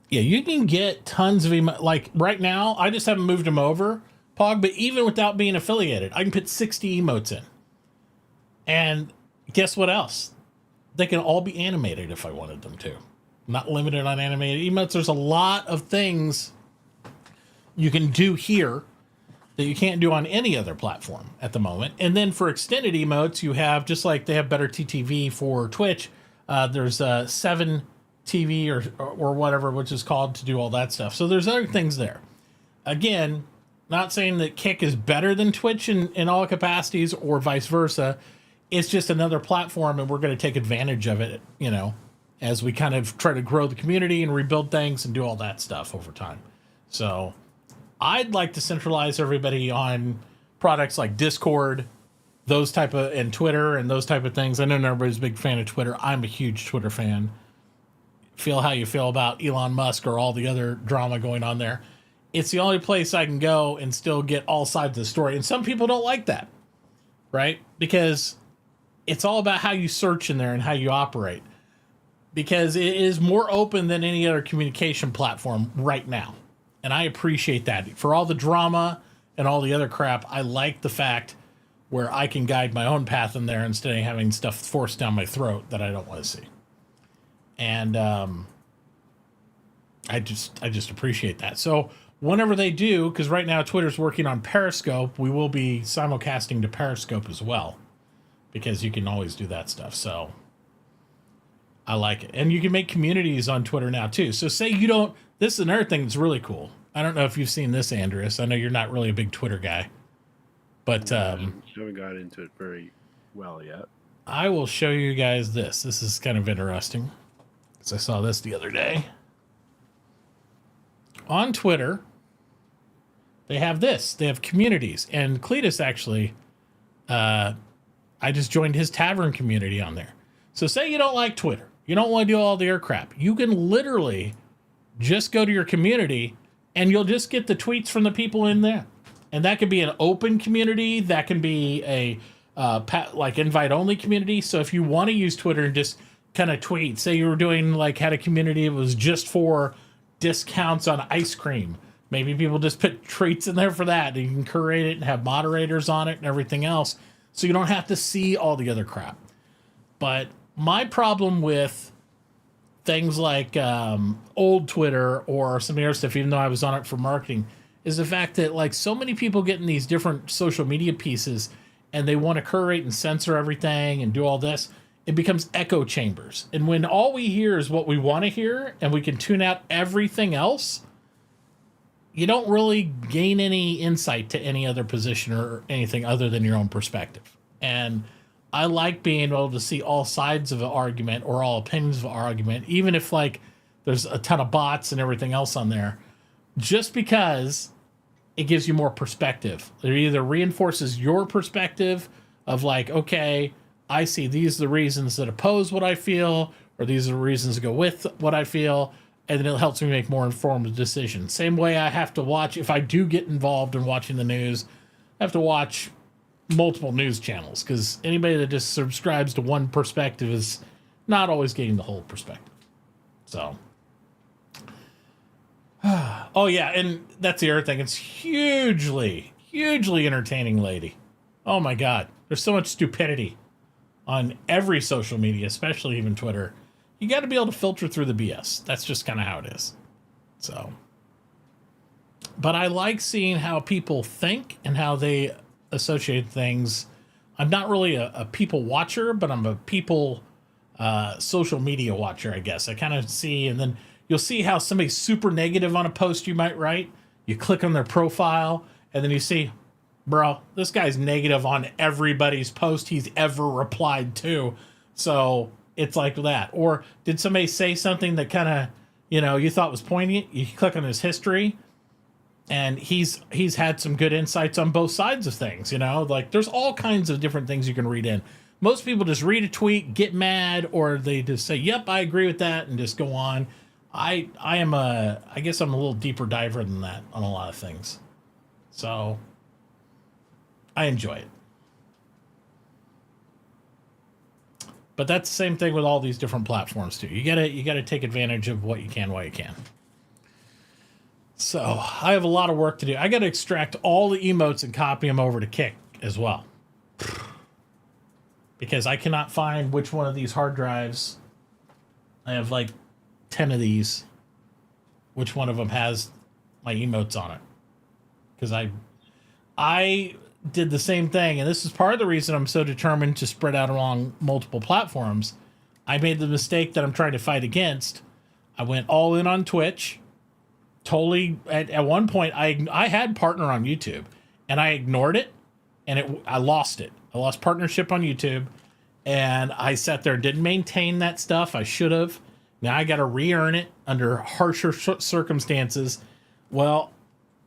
yeah, you can get tons of like right now, I just haven't moved them over, Pog, but even without being affiliated, I can put 60 emotes in. And guess what else? They can all be animated if I wanted them to. Not limited on animated emotes. There's a lot of things you can do here that you can't do on any other platform at the moment. And then for extended emotes, you have, just like they have better TTV for Twitch, there's 7 TV or whatever, which is called, to do all that stuff. So there's other things there. Again, not saying that Kick is better than Twitch in all capacities or vice versa. It's just another platform, and we're going to take advantage of it, you know, as we kind of try to grow the community and rebuild things and do all that stuff over time. So I'd like to centralize everybody on products like Discord, those type of, and Twitter and those type of things. I know everybody's a big fan of Twitter. I'm a huge Twitter fan. Feel how you feel about Elon Musk or all the other drama going on there. It's the only place I can go and still get all sides of the story. And some people don't like that, right? Because it's all about how you search in there and how you operate. Because it is more open than any other communication platform right now. And I appreciate that. For all the drama and all the other crap, I like the fact where I can guide my own path in there instead of having stuff forced down my throat that I don't want to see. And I just appreciate that. So whenever they do, because right now Twitter's working on Periscope, we will be simulcasting to Periscope as well, because you can always do that stuff. So I like it. And you can make communities on Twitter now too. So say you don't, this is another thing that's really cool. I don't know if you've seen this, Andreas. I know you're not really a big Twitter guy, but I haven't got into it very well yet. I will show you guys this. This is kind of interesting, because I saw this the other day. On Twitter, they have this. They have communities. And Cletus actually, I just joined his tavern community on there. So say you don't like Twitter. You don't want to do all the air crap. You can literally just go to your community and you'll just get the tweets from the people in there. And that could be an open community. That can be a like invite only community. So if you want to use Twitter and just kind of tweet, say you were doing like had a community, it was just for discounts on ice cream. Maybe people just put treats in there for that. You can curate it and have moderators on it and everything else. So you don't have to see all the other crap. But my problem with things like old Twitter or some other stuff, even though I was on it for marketing, is the fact that like so many people get in these different social media pieces and they want to curate and censor everything and do all this. It becomes echo chambers. And when all we hear is what we want to hear and we can tune out everything else, you don't really gain any insight to any other position or anything other than your own perspective. And I like being able to see all sides of an argument or all opinions of an argument, even if like there's a ton of bots and everything else on there, just because it gives you more perspective. It either reinforces your perspective of like, okay, I see these are the reasons that oppose what I feel, or these are the reasons that go with what I feel, and then it helps me make more informed decisions. Same way I have to watch, if I do get involved in watching the news, I have to watch multiple news channels, because anybody that just subscribes to one perspective is not always getting the whole perspective. So, oh yeah, and that's the other thing. It's hugely entertaining, lady. Oh my God, there's so much stupidity on every social media, especially even Twitter. You got to be able to filter through the BS. That's just kind of how it is. So, but I like seeing how people think and how they associate things. I'm not really a people watcher, but I'm a people social media watcher, I guess. I kind of see, and then you'll see how somebody's super negative on a post you might write. You click on their profile, and then you see, bro, this guy's negative on everybody's post he's ever replied to. So it's like that. Or did somebody say something that kind of, you thought was poignant? You click on his history, and he's had some good insights on both sides of things, Like, there's all kinds of different things you can read in. Most people just read a tweet, get mad, or they just say, yep, I agree with that, and just go on. I guess I'm a little deeper diver than that on a lot of things. So I enjoy it. But that's the same thing with all these different platforms too. You gotta take advantage of what you can while you can. So I have a lot of work to do. I gotta extract all the emotes and copy them over to Kick as well. Because I cannot find which one of these hard drives. I have like 10 of these. Which one of them has my emotes on it? Because I did the same thing, and this is part of the reason I'm so determined to spread out along multiple platforms. I made the mistake that I'm trying to fight against. I went all in on Twitch. Totally, at one point, I had partner on YouTube, and I ignored it, and I lost it. I lost partnership on YouTube, and I sat there and didn't maintain that stuff. I should have. Now I got to re-earn it under harsher circumstances. Well,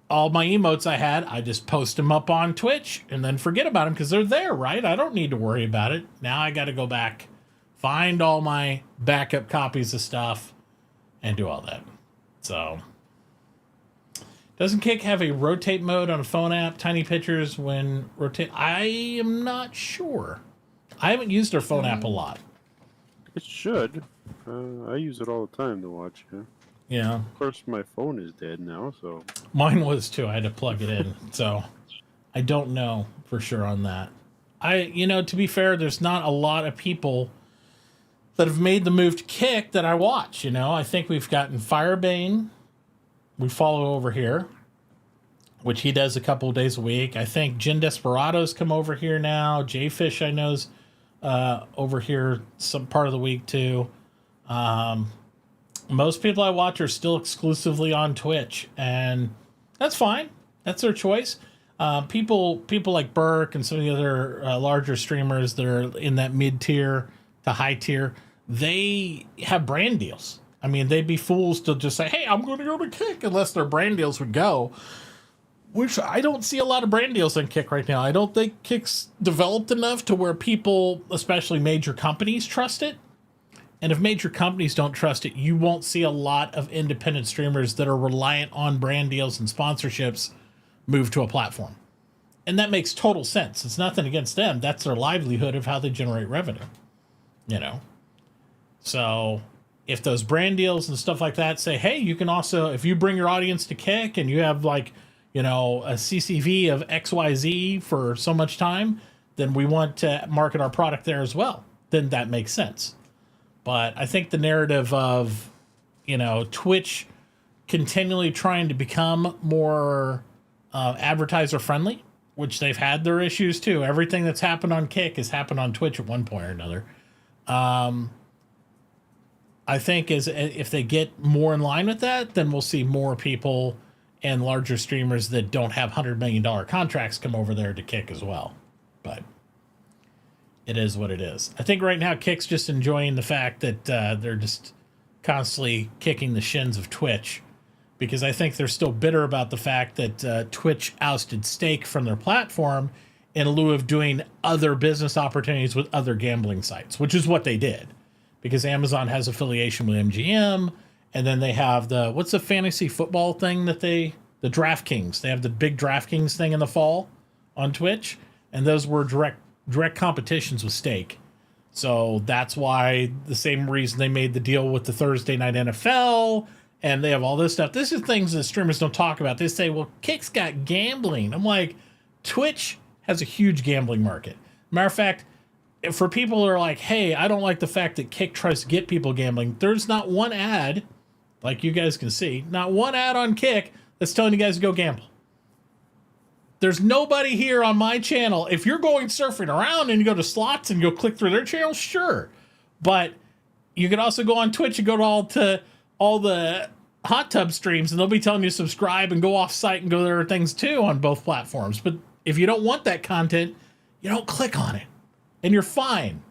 all my emotes I had, I just post them up on Twitch and then forget about them because they're there, right? I don't need to worry about it. Now I got to go back, find all my backup copies of stuff, and do all that. So, doesn't Kick have a rotate mode on a phone app? Tiny pictures when rotate? I am not sure. I haven't used their phone app a lot. It should. I use it all the time to watch. Yeah. Of course, my phone is dead now, so. Mine was too. I had to plug it in. So I don't know for sure on that. To be fair, there's not a lot of people that have made the move to Kick that I watch. I think we've gotten Firebane. We follow over here, which he does a couple of days a week. I think Jin Desperado's come over here now. Jfish, I know's over here some part of the week too. Most people I watch are still exclusively on Twitch, and that's fine. That's their choice. People like Burke and some of the other larger streamers that are in that mid-tier to high-tier, they have brand deals. I mean, they'd be fools to just say, hey, I'm going to go to Kick, unless their brand deals would go, which I don't see a lot of brand deals on Kick right now. I don't think Kick's developed enough to where people, especially major companies, trust it. And if major companies don't trust it, you won't see a lot of independent streamers that are reliant on brand deals and sponsorships move to a platform. And that makes total sense. It's nothing against them. That's their livelihood of how they generate revenue. So if those brand deals and stuff like that say, hey, you can also, if you bring your audience to Kick and you have a CCV of XYZ for so much time, then we want to market our product there as well. Then that makes sense. But I think the narrative of, Twitch continually trying to become more advertiser friendly, which they've had their issues too. Everything that's happened on Kick has happened on Twitch at one point or another. I think if they get more in line with that, then we'll see more people and larger streamers that don't have $100 million contracts come over there to Kick as well. But it is what it is. I think right now Kick's just enjoying the fact that they're just constantly kicking the shins of Twitch, because I think they're still bitter about the fact that Twitch ousted Stake from their platform in lieu of doing other business opportunities with other gambling sites, which is what they did, because Amazon has affiliation with MGM, and then they have what's the fantasy football thing that the DraftKings, they have the big DraftKings thing in the fall on Twitch, and those were direct competitions with Stake. So that's why the same reason they made the deal with the Thursday Night NFL, and they have all this stuff. This is things that streamers don't talk about. They say, well, Kick's got gambling. I'm like, Twitch has a huge gambling market. Matter of fact, for people who are like, hey, I don't like the fact that Kick tries to get people gambling, there's not one ad, like you guys can see, not one ad on Kick that's telling you guys to go gamble. There's nobody here on my channel. If you're going surfing around and you go to slots and go click through their channel, sure. But you can also go on Twitch and go to all the hot tub streams, and they'll be telling you to subscribe and go off site and go there are things too on both platforms. But if you don't want that content, you don't click on it and you're fine.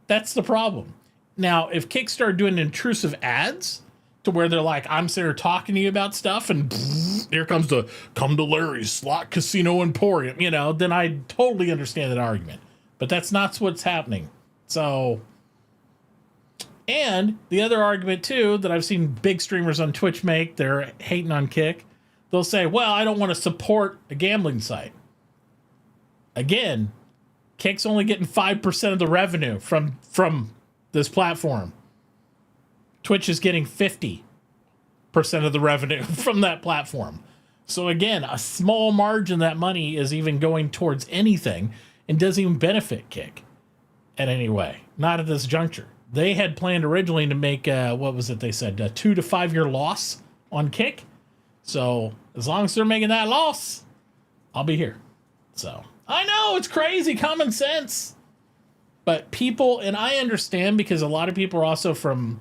That's the problem. Now, if Kick started doing intrusive ads to where they're like, I'm sitting here talking to you about stuff and here comes the come to Larry's Slot Casino Emporium, you know, then I totally understand that argument. But that's not what's happening. So, and the other argument too that I've seen big streamers on Twitch make, they're hating on Kick. They'll say, well, I don't want to support a gambling site. Again, Kick's only getting 5% of the revenue from this platform. Twitch is getting 50% of the revenue from that platform. So again, a small margin of that money is even going towards anything and doesn't even benefit Kick in any way. Not at this juncture. They had planned originally to make, what was it they said, a 2 to 5 year loss on Kick. So as long as they're making that loss, I'll be here. So I know it's crazy, common sense. But people, and I understand because a lot of people are also from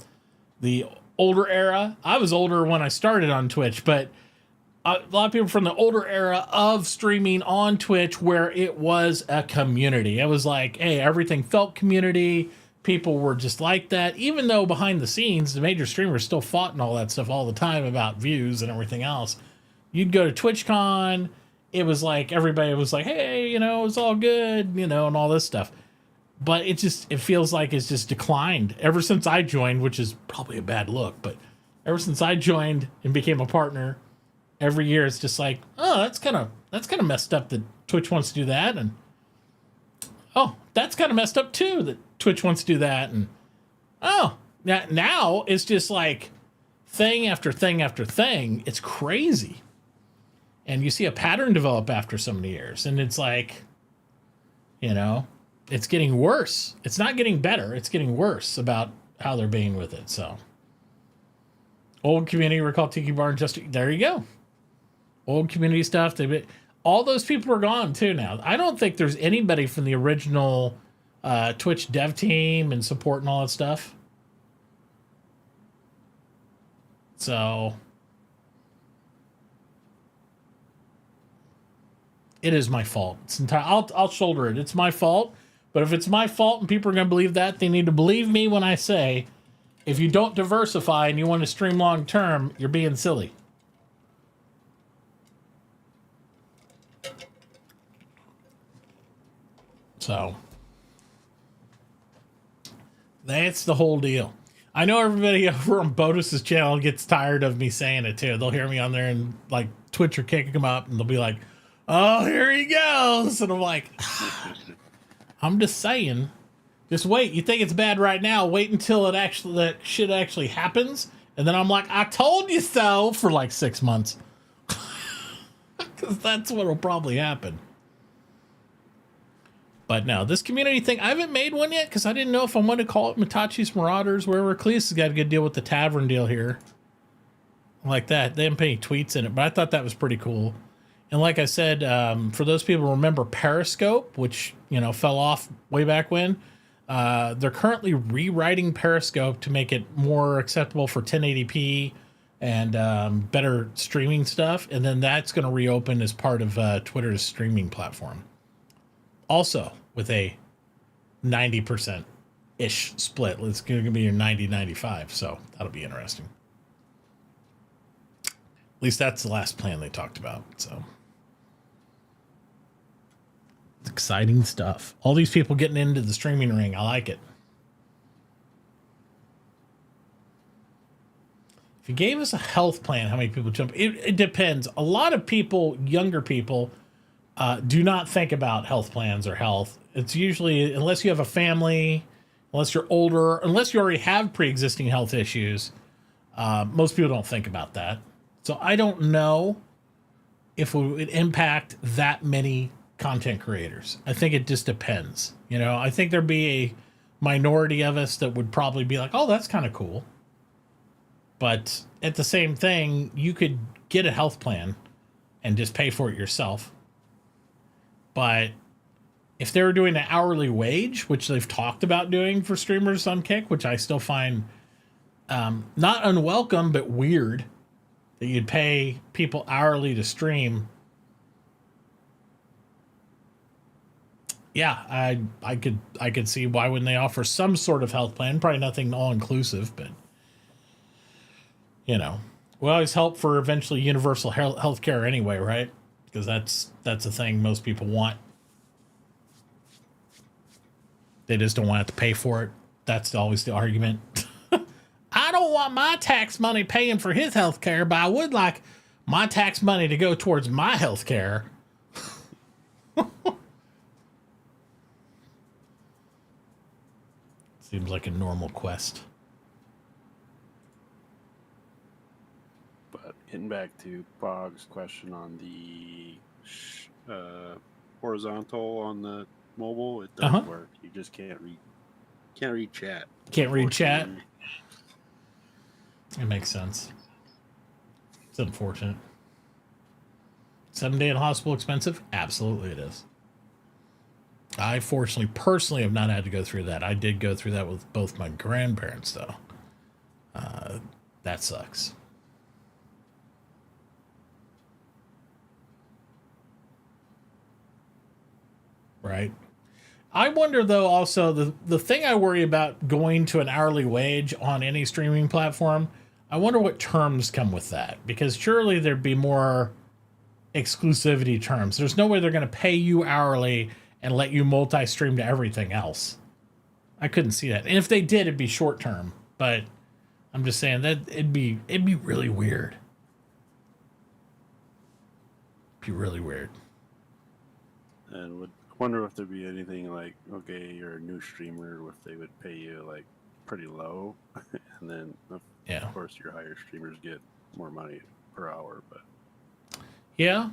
the older era. I was older when I started on Twitch, but a lot of people from the older era of streaming on Twitch where it was a community. It was like, hey, everything felt community. People were just like that. Even though behind the scenes, the major streamers still fought and all that stuff all the time about views and everything else. You'd go to TwitchCon. It was like everybody was like, hey, you know, it's all good, you know, and all this stuff. But it feels like it's just declined ever since I joined, which is probably a bad look, but ever since I joined and became a partner, every year it's just like, oh, that's kind of messed up that Twitch wants to do that, and oh, that's kind of messed up too that Twitch wants to do that, and oh, now it's just like thing after thing after thing. It's crazy, and you see a pattern develop after so many years, and it's like, you know. It's getting worse. It's not getting better. It's getting worse about how they're being with it. So, old community, recall Tiki Bar, just there you go. Old community stuff. All those people are gone too now. I don't think there's anybody from the original Twitch dev team and support and all that stuff. So, it is my fault. I'll shoulder it. It's my fault. But if it's my fault and people are going to believe that, they need to believe me when I say, if you don't diversify and you want to stream long term, you're being silly. So, that's the whole deal. I know everybody over on Bodus's channel gets tired of me saying it too. They'll hear me on there and like Twitch are kicking them up and they'll be like, oh, here he goes. And I'm like, I'm just saying, just wait. You think it's bad right now? Wait until that shit actually happens. And then I'm like, I told you so for like 6 months. Because that's what will probably happen. But no, this community thing, I haven't made one yet because I didn't know if I wanted to call it Mitachi's Marauders, wherever. Cleus has got a good deal with the tavern deal here. Like that. They haven't put any tweets in it, but I thought that was pretty cool. And like I said, for those people who remember Periscope, which, you know, fell off way back when, they're currently rewriting Periscope to make it more acceptable for 1080p and better streaming stuff. And then that's going to reopen as part of Twitter's streaming platform. Also with a 90%-ish split. It's going to be your 90-95. So that'll be interesting. At least that's the last plan they talked about. So. Exciting stuff. All these people getting into the streaming ring. I like it. If you gave us a health plan, how many people jump? It depends. A lot of people, younger people, do not think about health plans or health. It's usually, unless you have a family, unless you're older, unless you already have pre-existing health issues, most people don't think about that. So I don't know if it would impact that many content creators. I think it just depends. You know, I think there'd be a minority of us that would probably be like, oh, that's kind of cool. But at the same thing, you could get a health plan and just pay for it yourself. But if they were doing an hourly wage, which they've talked about doing for streamers on Kick, which I still find Not unwelcome, but weird that you'd pay people hourly to stream. Yeah, I could see why wouldn't they offer some sort of health plan? Probably nothing all inclusive, but you know, we always hope for eventually universal health care anyway, right? Because that's a thing most people want. They just don't want to have to pay for it. That's always the argument. I don't want my tax money paying for his health care, but I would like my tax money to go towards my health care. Seems like a normal quest. But getting back to Bog's question on the horizontal on the mobile, it doesn't work. You just can't read chat. Can't read chat. It makes sense. It's unfortunate. 7 day in hospital expensive? Absolutely it is. I fortunately, personally, have not had to go through that. I did go through that with both my grandparents, though. That sucks. Right? I wonder, though, also, the thing I worry about going to an hourly wage on any streaming platform, I wonder what terms come with that. Because surely there'd be more exclusivity terms. There's no way they're going to pay you hourly and let you multi-stream to everything else. I couldn't see that. And if they did, it'd be short term. But I'm just saying that it'd be really weird. It'd be really weird. And would wonder if there'd be anything like, okay, you're a new streamer, if they would pay you like pretty low, and then of course your higher streamers get more money per hour. But yeah.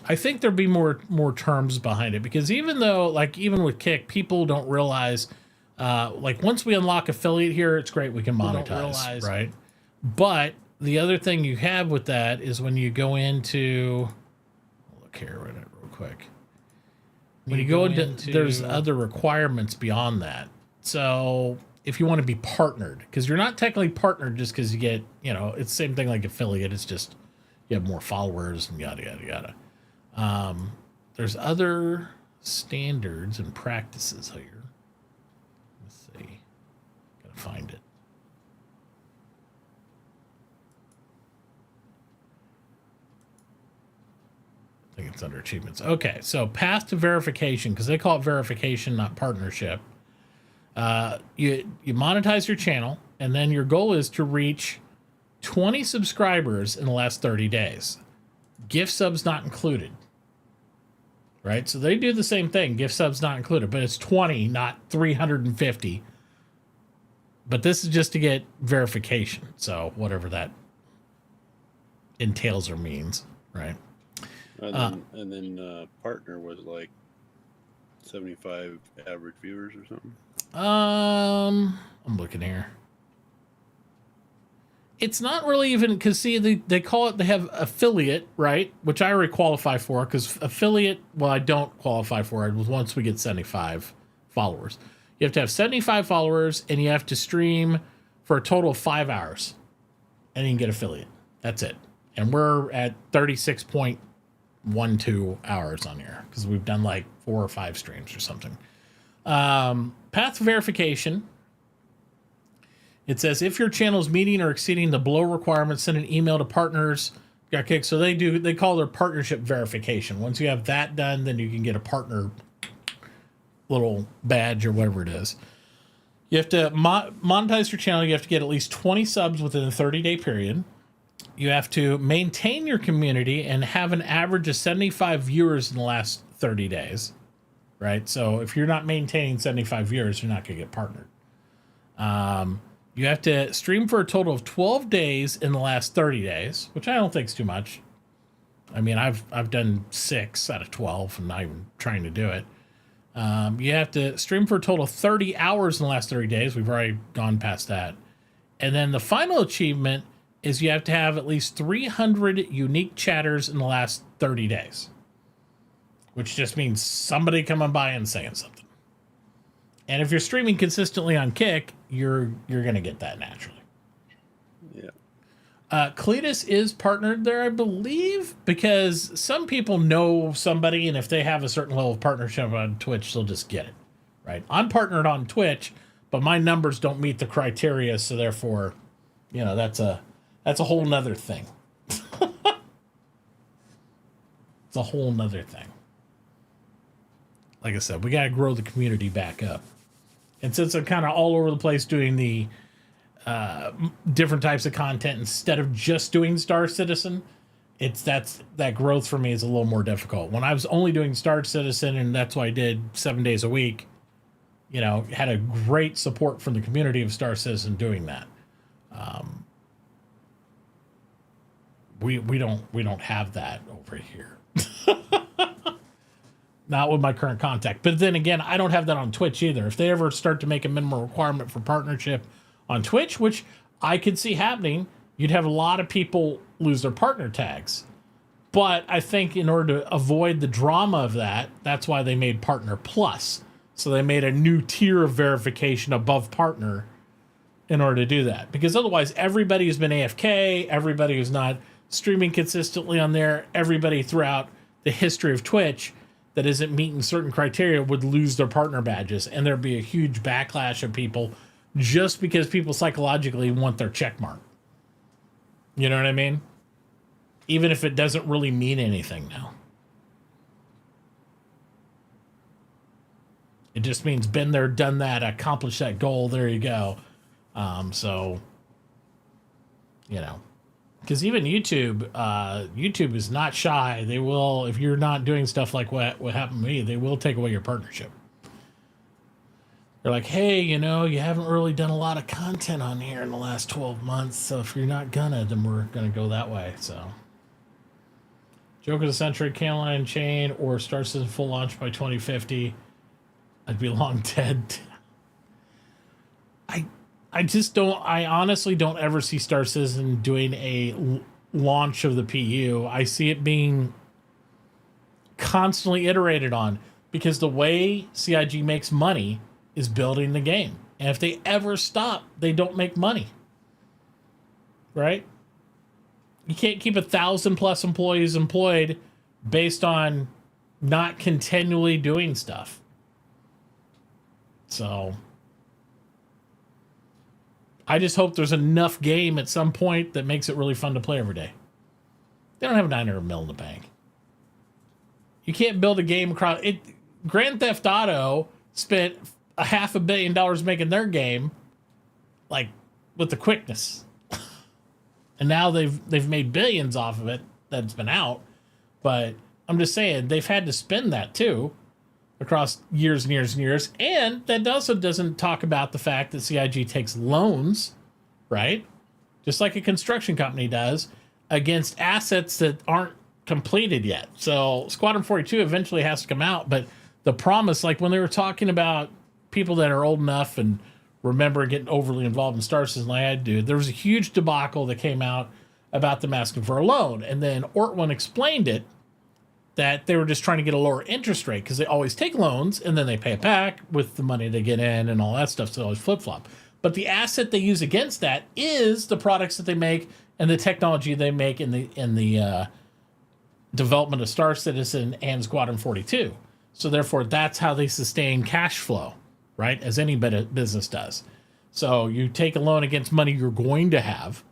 I think there'd be more terms behind it, because even though, like, even with Kick, people don't realize, like, once we unlock affiliate here, it's great, we can monetize, right? But the other thing you have with that is when you go into, look here, real quick. When you go into, there's other requirements beyond that. So if you want to be partnered, because you're not technically partnered just because you get, it's the same thing like affiliate. It's just you have more followers and yada, yada, yada. There's other standards and practices here. Let's see. Gotta find it. I think it's under achievements. Okay, so path to verification, because they call it verification, not partnership. You monetize your channel, and then your goal is to reach 20 subscribers in the last 30 days. Gift subs not included. Right? So they do the same thing. Gift subs not included, but it's 20, not 350. But this is just to get verification. So whatever that entails or means, right? and then partner was like 75 average viewers or something. I'm looking here. It's not really even, because see, they call it, they have affiliate, right? Which I already qualify for, because affiliate, well, I don't qualify for it once we get 75 followers. You have to have 75 followers, and you have to stream for a total of 5 hours, and you can get affiliate. That's it. And we're at 36.12 hours on here, because we've done like 4 or 5 streams or something. Path verification. It says if your channel is meeting or exceeding the below requirements, send an email to partners. Okay, so they call their partnership verification. Once you have that done, then you can get a partner little badge or whatever it is. You have to monetize your channel. You have to get at least 20 subs within a 30-day period. You have to maintain your community and have an average of 75 viewers in the last 30 days. Right? So if you're not maintaining 75 viewers, you're not going to get partnered. You have to stream for a total of 12 days in the last 30 days, which I don't think is too much. I mean, I've done 6 out of 12. I'm not even trying to do it. You have to stream for a total of 30 hours in the last 30 days. We've already gone past that. And then the final achievement is you have to have at least 300 unique chatters in the last 30 days, which just means somebody coming by and saying something. And if you're streaming consistently on Kick, you're going to get that naturally. Yeah. Cletus is partnered there, I believe, because some people know somebody, and if they have a certain level of partnership on Twitch, they'll just get it, right? I'm partnered on Twitch, but my numbers don't meet the criteria, so therefore, you know, that's a whole nother thing. It's a whole nother thing. Like I said, we got to grow the community back up. And since I'm kind of all over the place doing the different types of content instead of just doing Star Citizen, that growth for me is a little more difficult. When I was only doing Star Citizen, and that's what I did 7 days a week, you know, had a great support from the community of Star Citizen doing that. We don't have that over here. Not with my current contact. But then again, I don't have that on Twitch either. If they ever start to make a minimum requirement for partnership on Twitch, which I could see happening, you'd have a lot of people lose their partner tags. But I think in order to avoid the drama of that, that's why they made Partner Plus. So they made a new tier of verification above partner in order to do that. Because otherwise, everybody who's been AFK, everybody who's not streaming consistently on there, everybody throughout the history of Twitch that isn't meeting certain criteria would lose their partner badges, and there'd be a huge backlash of people just because people psychologically want their check mark. You know what I mean? Even if it doesn't really mean anything now. It just means been there, done that, accomplished that goal, there you go. So, you know. Because even YouTube is not shy. They will, if you're not doing stuff like what happened to me, they will take away your partnership. They're like, hey, you know, you haven't really done a lot of content on here in the last 12 months, so if you're not gonna, then we're gonna go that way. So, Joke of the Century, Caroline Chain, or Star Citizen full launch by 2050. I'd be long dead. I honestly don't ever see Star Citizen doing a launch of the PU. I see it being constantly iterated on because the way CIG makes money is building the game. And if they ever stop, they don't make money. Right? You can't keep 1,000+ employees employed based on not continually doing stuff. So I just hope there's enough game at some point that makes it really fun to play every day. They don't have $900 million in the bank. You can't build a game across it. Grand Theft Auto spent $500 million making their game, like with the quickness, and now they've made billions off of it that's been out. But I'm just saying they've had to spend that too across years and years and years. And that also doesn't talk about the fact that CIG takes loans, right? Just like a construction company does, against assets that aren't completed yet. So Squadron 42 eventually has to come out, but the promise, like when they were talking about people that are old enough and remember getting overly involved in Star Citizen like I do, there was a huge debacle that came out about them asking for a loan. And then Ortwin explained it, that they were just trying to get a lower interest rate because they always take loans and then they pay it back with the money they get in and all that stuff. So they always flip-flop. But the asset they use against that is the products that they make and the technology they make in the development of Star Citizen and Squadron 42. So therefore, that's how they sustain cash flow, right? As any business does. So you take a loan against money you're going to have.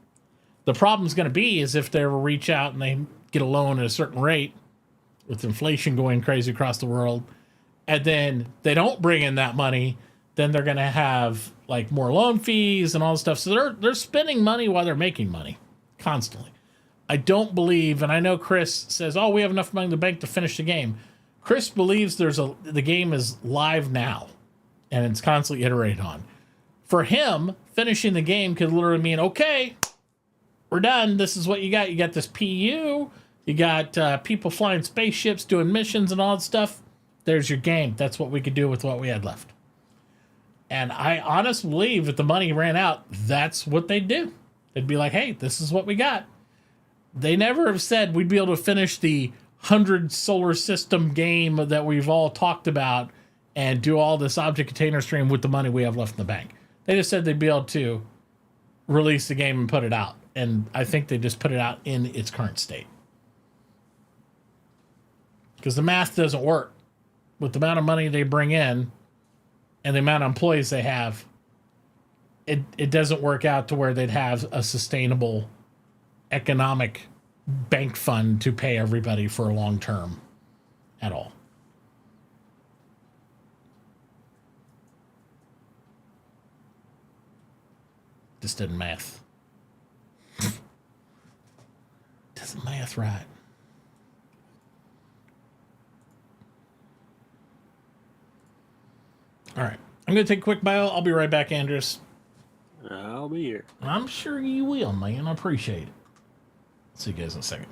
The problem's going to be is if they ever reach out and they get a loan at a certain rate, with inflation going crazy across the world, and then they don't bring in that money, then they're going to have like more loan fees and all this stuff. So they're spending money while they're making money constantly. I don't believe, and I know Chris says, oh, we have enough money in the bank to finish the game. Chris believes the game is live now and it's constantly iterated on. For him, finishing the game could literally mean, okay, we're done. This is what you got. You got this PU. You got people flying spaceships, doing missions and all that stuff. There's your game. That's what we could do with what we had left. And I honestly believe if the money ran out, that's what they'd do. They'd be like, hey, this is what we got. They never have said we'd be able to finish the 100 solar system game that we've all talked about and do all this object container stream with the money we have left in the bank. They just said they'd be able to release the game and put it out. And I think they just put it out in its current state. Because the math doesn't work. With the amount of money they bring in and the amount of employees they have, it doesn't work out to where they'd have a sustainable economic bank fund to pay everybody for a long term at all. Just didn't math. Doesn't math right. All right. I'm going to take a quick bio. I'll be right back, Andres. I'll be here. I'm sure you will, man. I appreciate it. See you guys in a second.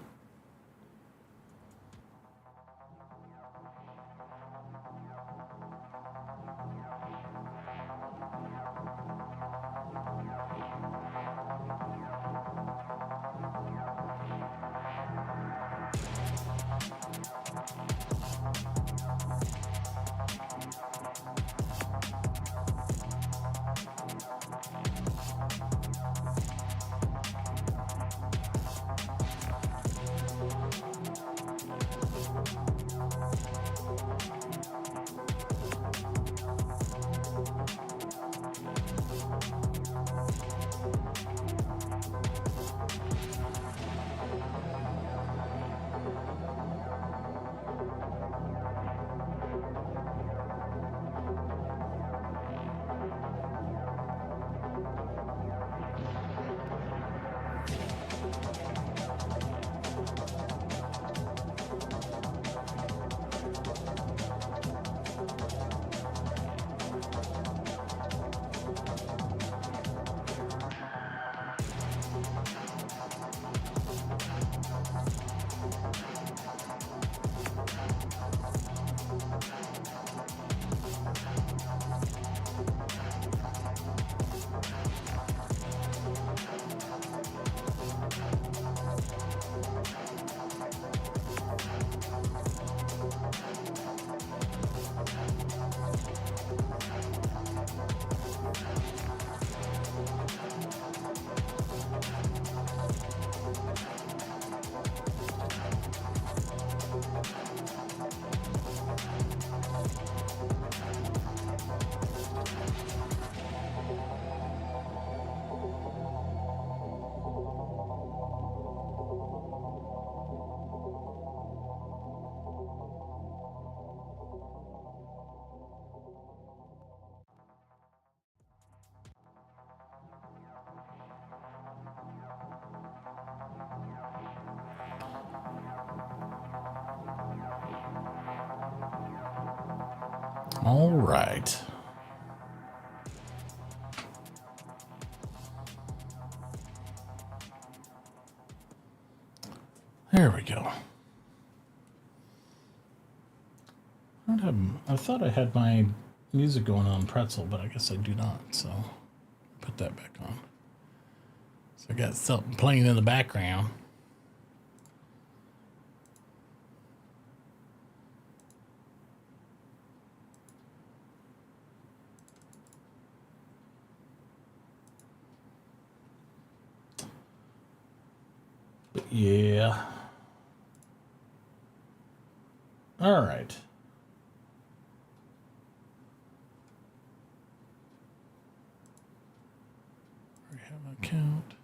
All right. There we go. I thought I had my music going on Pretzel, but I guess I do not. So put that back on. So I got something playing in the background. But yeah. All right. We have an account.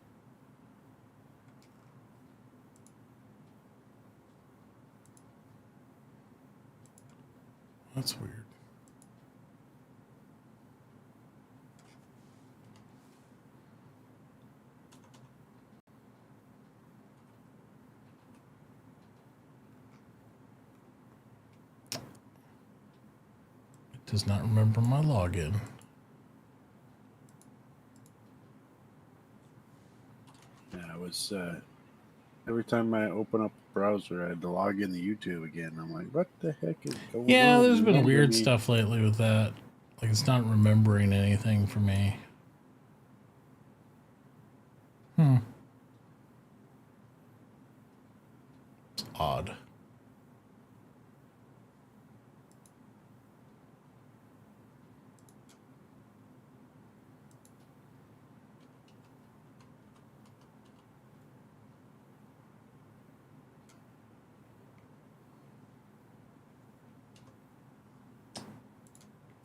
That's weird. It does not remember my login. Yeah, I was every time I open up the browser, I had to log into YouTube again. I'm like, what the heck is going on? Yeah, there's been Remember weird me? stuff lately with that. Like, it's not remembering anything for me. It's odd.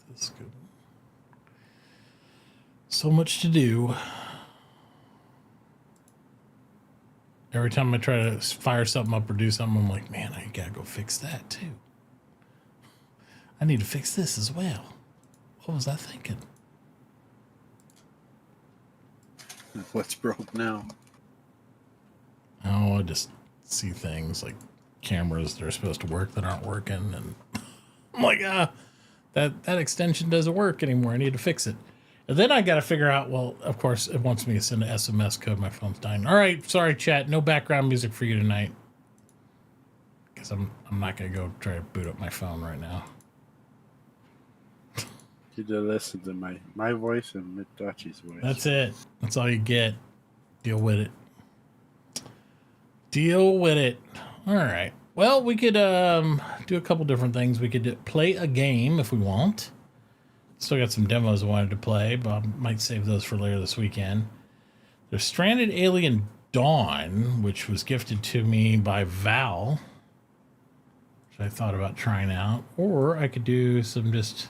This is good. So much to do. Every time I try to fire something up or do something, I'm like, man, I gotta go fix that too. I need to fix this as well. What was I thinking? What's broke now? Oh, I just see things like cameras that are supposed to work that aren't working, and I'm like, that extension doesn't work anymore. I need to fix it. And then I got to figure out, well, of course, it wants me to send an SMS code. My phone's dying. All right, sorry, chat. No background music for you tonight. Because I'm not going to go try to boot up my phone right now. You did listen to my voice and Mitdachi's voice. That's it. That's all you get. Deal with it. Deal with it. All right. Well, we could do a couple different things. We could play a game if we want. Still got some demos I wanted to play, but I might save those for later this weekend. There's Stranded Alien Dawn, which was gifted to me by Val, which I thought about trying out. Or I could do some just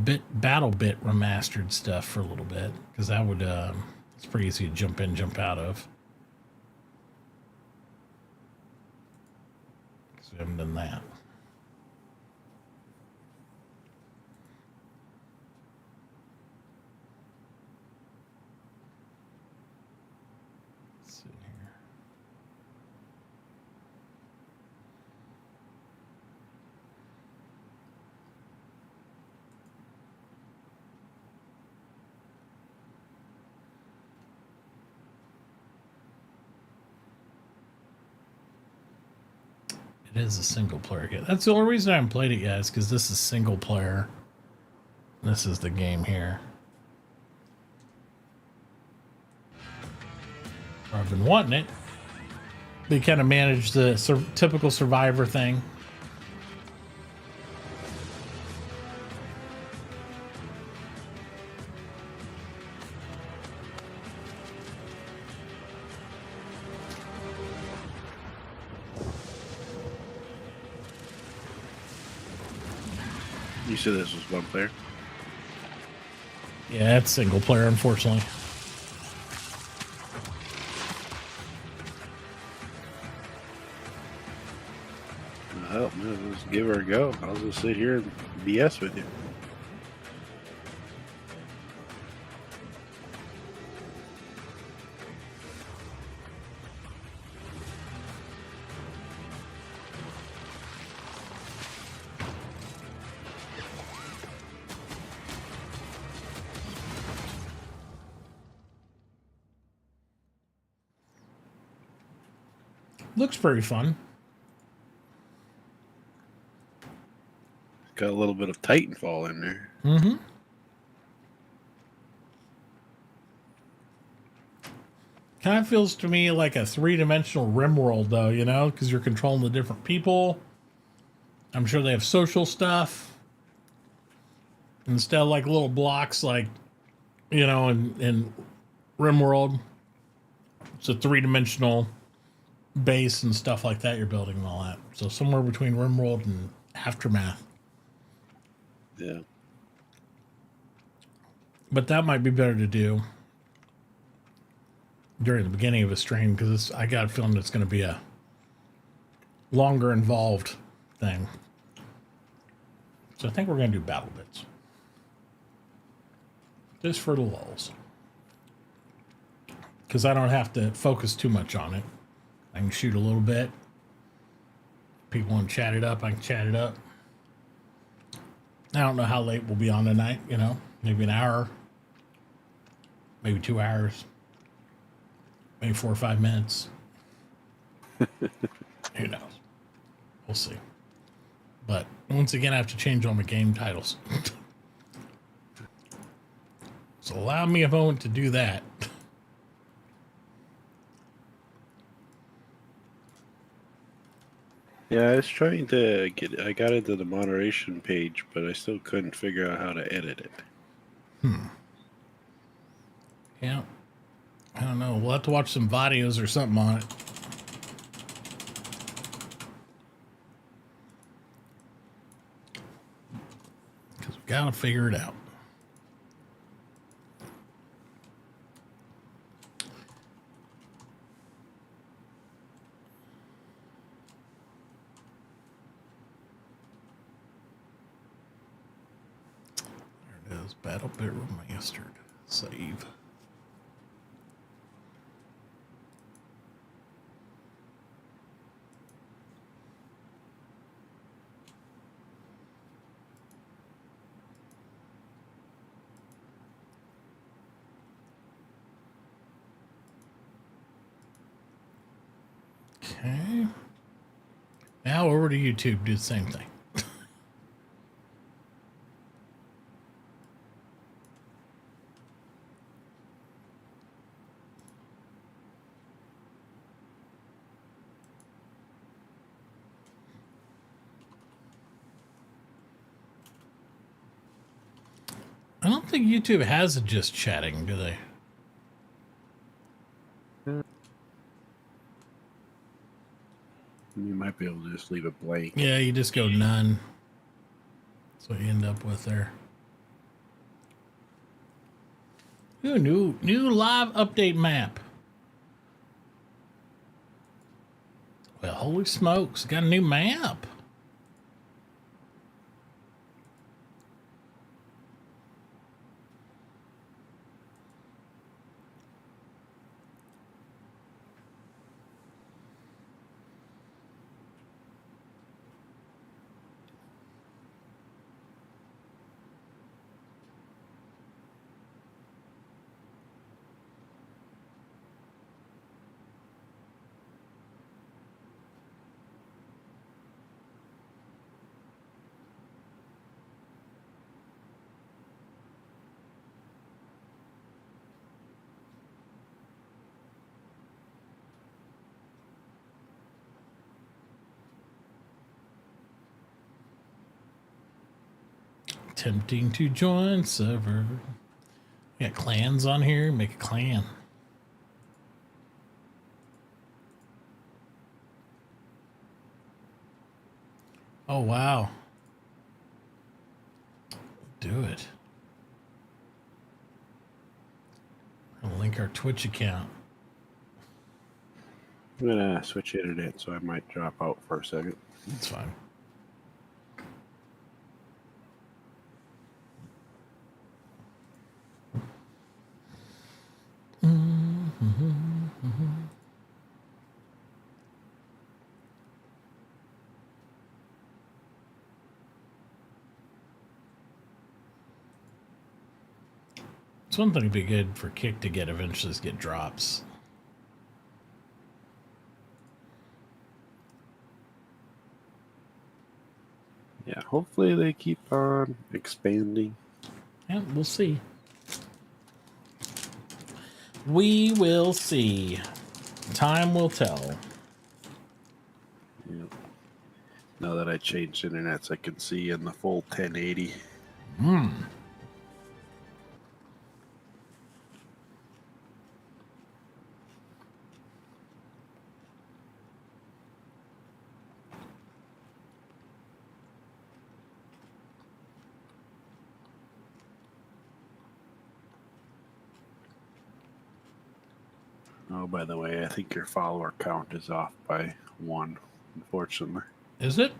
BattleBit remastered stuff for a little bit, because that would it's pretty easy to jump in, jump out of. Because we haven't done that. It is a single player game. That's the only reason I haven't played it yet, is because this is single player. This is the game here. I've been wanting it. They kind of manage the typical survivor thing. You said this was one player? Yeah, it's single player, unfortunately. Well, man, let's give her a go. I'll just sit here and BS with you. Looks pretty fun. Got a little bit of Titanfall in there. Mm-hmm. Kind of feels to me like a three-dimensional RimWorld, though, you know, because you're controlling the different people. I'm sure they have social stuff. Instead of like little blocks like, you know, in RimWorld, it's a three-dimensional base and stuff like that you're building and all that. So somewhere between RimWorld and Aftermath. Yeah. But that might be better to do during the beginning of a stream, because I got a feeling it's going to be a longer involved thing. So I think we're going to do BattleBits. Just for the lulz. Because I don't have to focus too much on it. I can shoot a little bit. People want to chat it up, I can chat it up. I don't know how late we'll be on tonight, you know. Maybe an hour. Maybe 2 hours. Maybe 4 or 5 minutes. Who knows? We'll see. But once again, I have to change all my game titles. So allow me a moment to do that. Yeah, I was trying to I got into the moderation page, but I still couldn't figure out how to edit it. Yeah. I don't know. We'll have to watch some videos or something on it. Because Gotta figure it out. There it is. BattleBit Remastered. Save. Okay. Now over to YouTube. Do the same thing. I don't think YouTube has it just chatting, do they? You might be able to just leave it blank. Yeah, you just go none. That's what you end up with there. Ooh, new live update map. Well, holy smokes, got a new map. Attempting to join server. Got clans on here. Make a clan. Oh, wow. Do it. I'll link our Twitch account. I'm gonna switch internet, so I might drop out for a second. That's fine. It's one thing to be good for Kick to get eventually is get drops. Yeah, hopefully they keep on expanding. Yeah, we'll see. We will see. Time will tell. Yeah. Now that I changed internets, I can see in the full 1080. Hmm. Oh, by the way, I think your follower count is off by 1, unfortunately. Is it?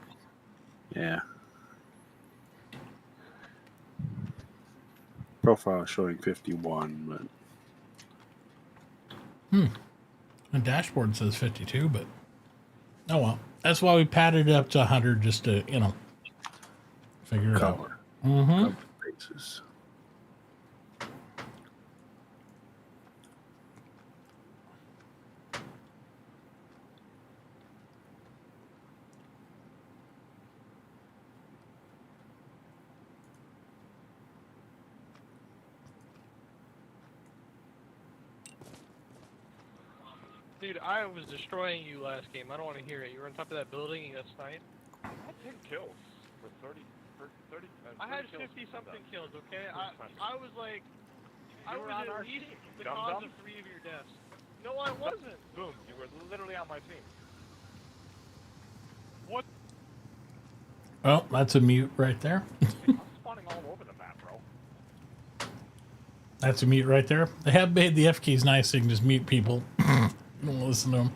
Yeah. Profile showing 51, but... The dashboard says 52, but... Oh, well. That's why we padded it up to 100 just to, you know, figure it out. Cover bases. Dude, I was destroying you last game. I don't want to hear it. You were on top of that building and you got sniped. I had 10 kills for 30. I had 50-something kills, okay? I was like... I was at least the cause of 3 of your deaths. No, I wasn't. Boom, you were literally on my team. What? Well, that's a mute right there. Spawning all over That's a mute right there. They have made the F keys nice so you can just mute people. You don't listen to them.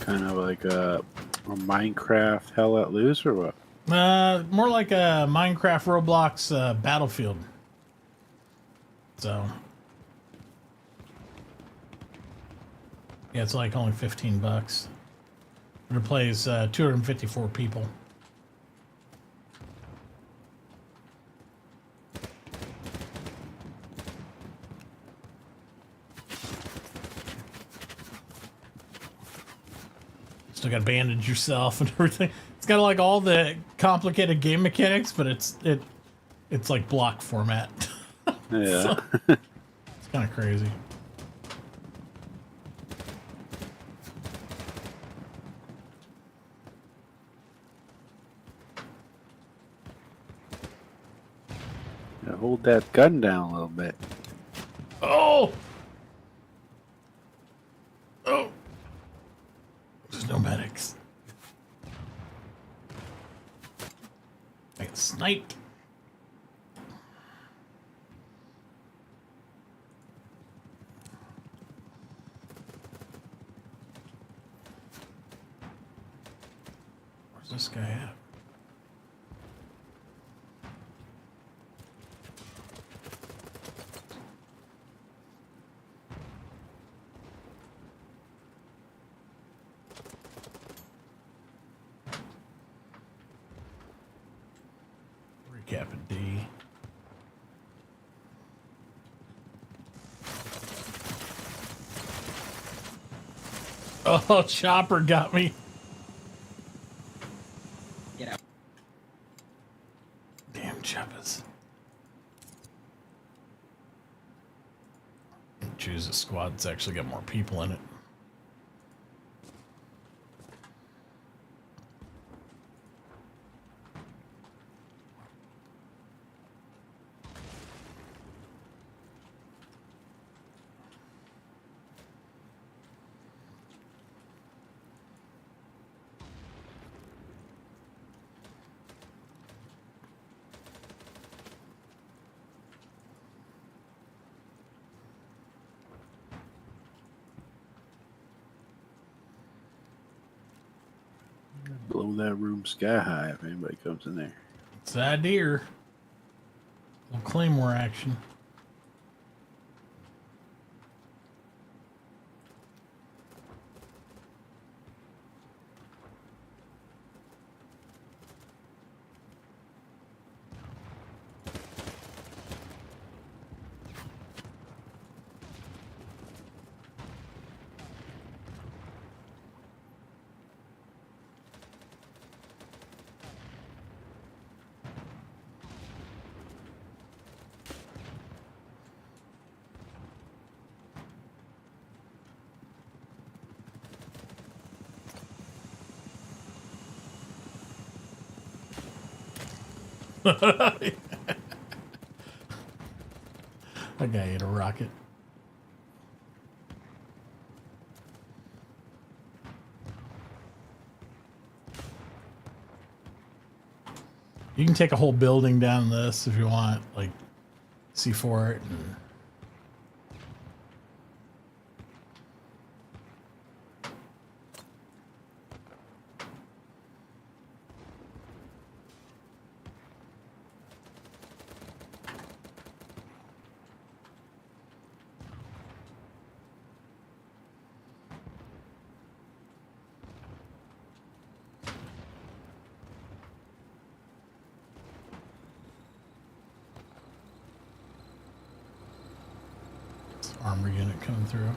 Kind of like a Minecraft Hell Let Loose or what? More like a Minecraft Roblox Battlefield. So yeah, it's like only $15. It plays 254 people. Still got to bandage yourself and everything. It's got like all the complicated game mechanics, but it's like block format. Yeah. So, it's kind of crazy. Yeah, hold that gun down a little bit. Oh! Oh! There's no medics. I get sniped. Where's this guy at? Recap a D. Oh, Chopper got me. Get out. Damn Choppers. Choose a squad that's actually got more people in it. Blow that room sky high if anybody comes in there. It's the idea. Little claymore action. That guy ate a rocket. You can take a whole building down this if you want, like C4 it. And armor unit coming through.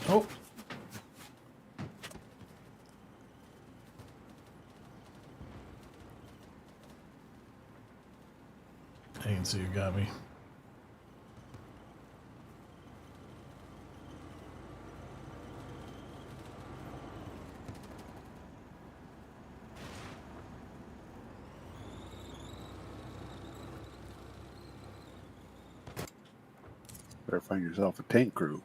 Oh. I can see you got me. Better find yourself a tank crew.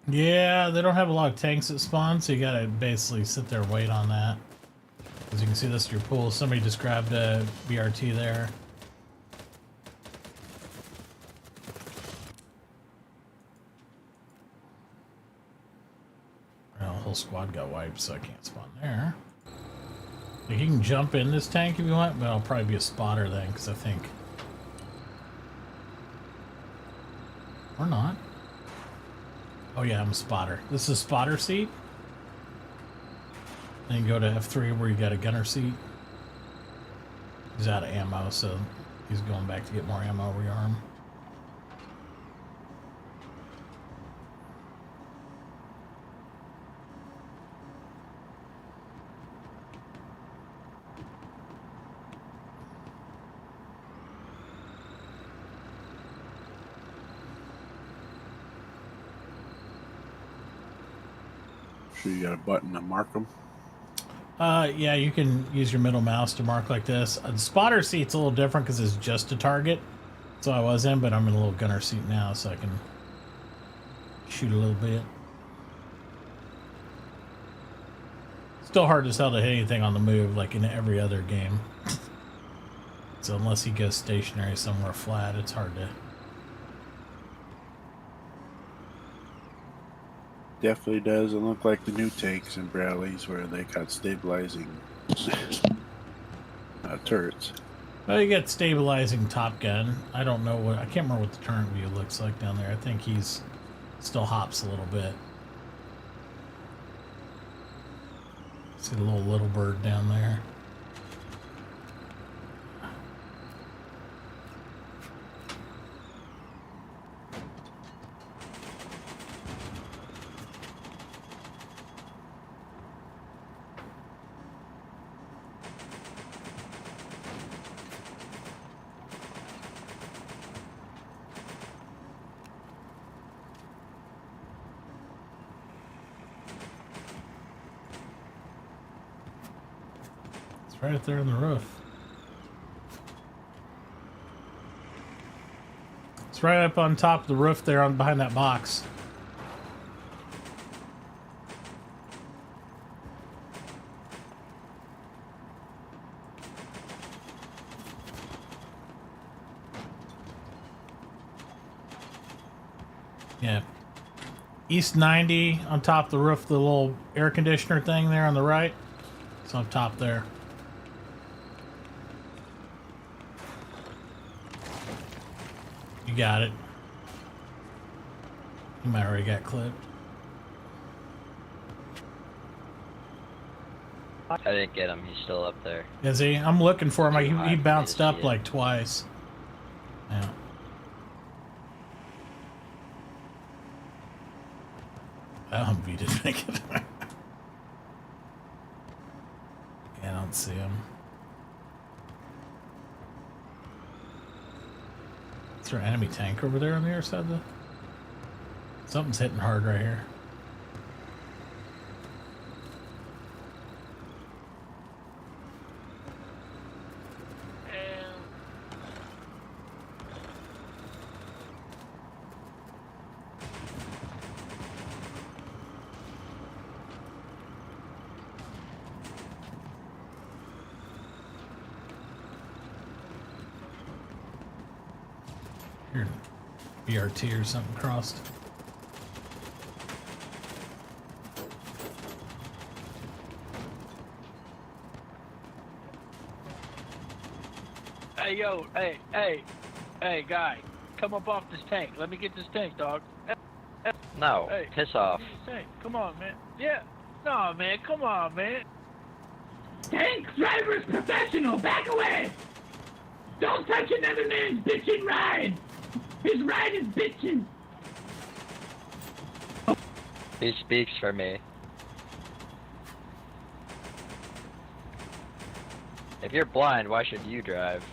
Yeah, they don't have a lot of tanks that spawn, so you gotta basically sit there and wait on that. As you can see, this is your pool. Somebody just grabbed a BRT there. Well, the whole squad got wiped, so I can't spawn there. Like, you can jump in this tank if you want, but I'll probably be a spotter then, because I think... Or not. Oh yeah, I'm a spotter. This is a spotter seat. Then you go to F3 where you got a gunner seat. He's out of ammo, so he's going back to get more ammo, rearm. Sure you got a button to mark them? Yeah, you can use your middle mouse to mark like this. The spotter seat's a little different because it's just a target. So I was in, but I'm in a little gunner seat now, so I can shoot a little bit. Still hard as hell to hit anything on the move, like in every other game. So unless he goes stationary somewhere flat, it's hard to... Definitely doesn't look like the new tanks in Bradley's where they got stabilizing turrets. Well, you got stabilizing Top Gun. I don't know what... I can't remember what the turret view looks like down there. I think he's still hops a little bit. See the little bird down there. Right up there on the roof. It's right up on top of the roof there on behind that box. Yeah. East 90 on top of the roof, the little air conditioner thing there on the right. It's on top there. Got it. He might already got clipped. I didn't get him. He's still up there. Is he? I'm looking for him. He bounced up like twice. Yeah. Oh, he didn't make it. Yeah, I don't see him. Is there an enemy tank over there on the other side of the... Something's hitting hard right here. BRT or something crossed. Hey, yo, hey, guy, come up off this tank. Let me get this tank, dog. No, Hey, piss off. tank. Come on, man. Yeah. No, man, come on, man. Tank driver's professional, back away! Don't touch another man's bitchin' ride! His ride is bitchin'! He speaks for me. If you're blind, why should you drive?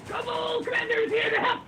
Trouble! Commander's here to help!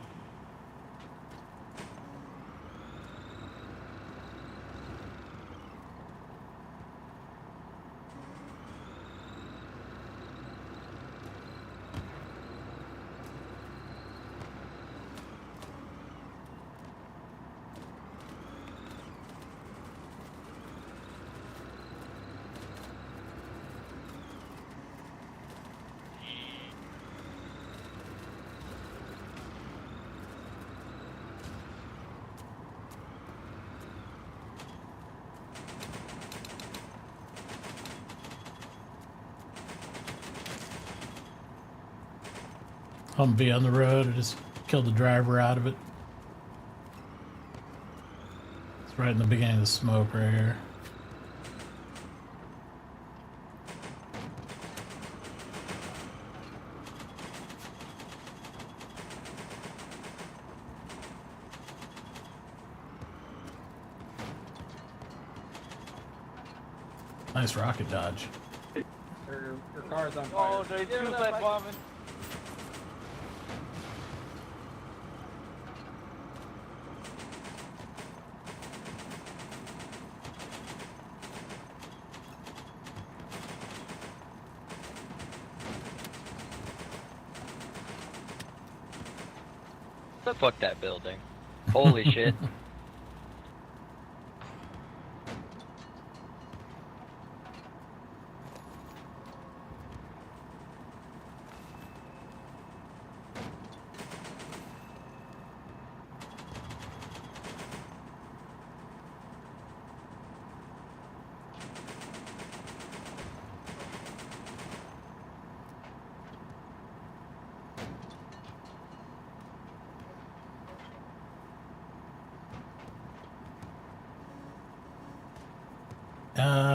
Humvee on the road. I just killed the driver out of it. It's right in the beginning of the smoke right here. Nice rocket dodge. Your car's on fire. Oh, they do that bombing. Fuck that building. Holy shit.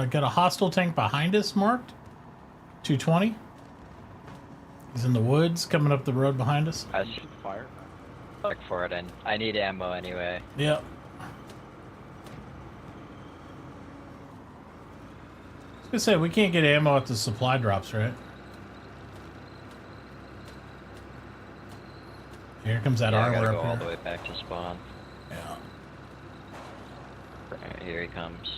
Got a hostile tank behind us marked. 220. He's in the woods coming up the road behind us. I should fire. Look for it, and I need ammo anyway. Yep. I was gonna say, we can't get ammo at the supply drops, right? Here comes that I armor gotta go up all here. the way back to spawn. Yeah. Right, here he comes.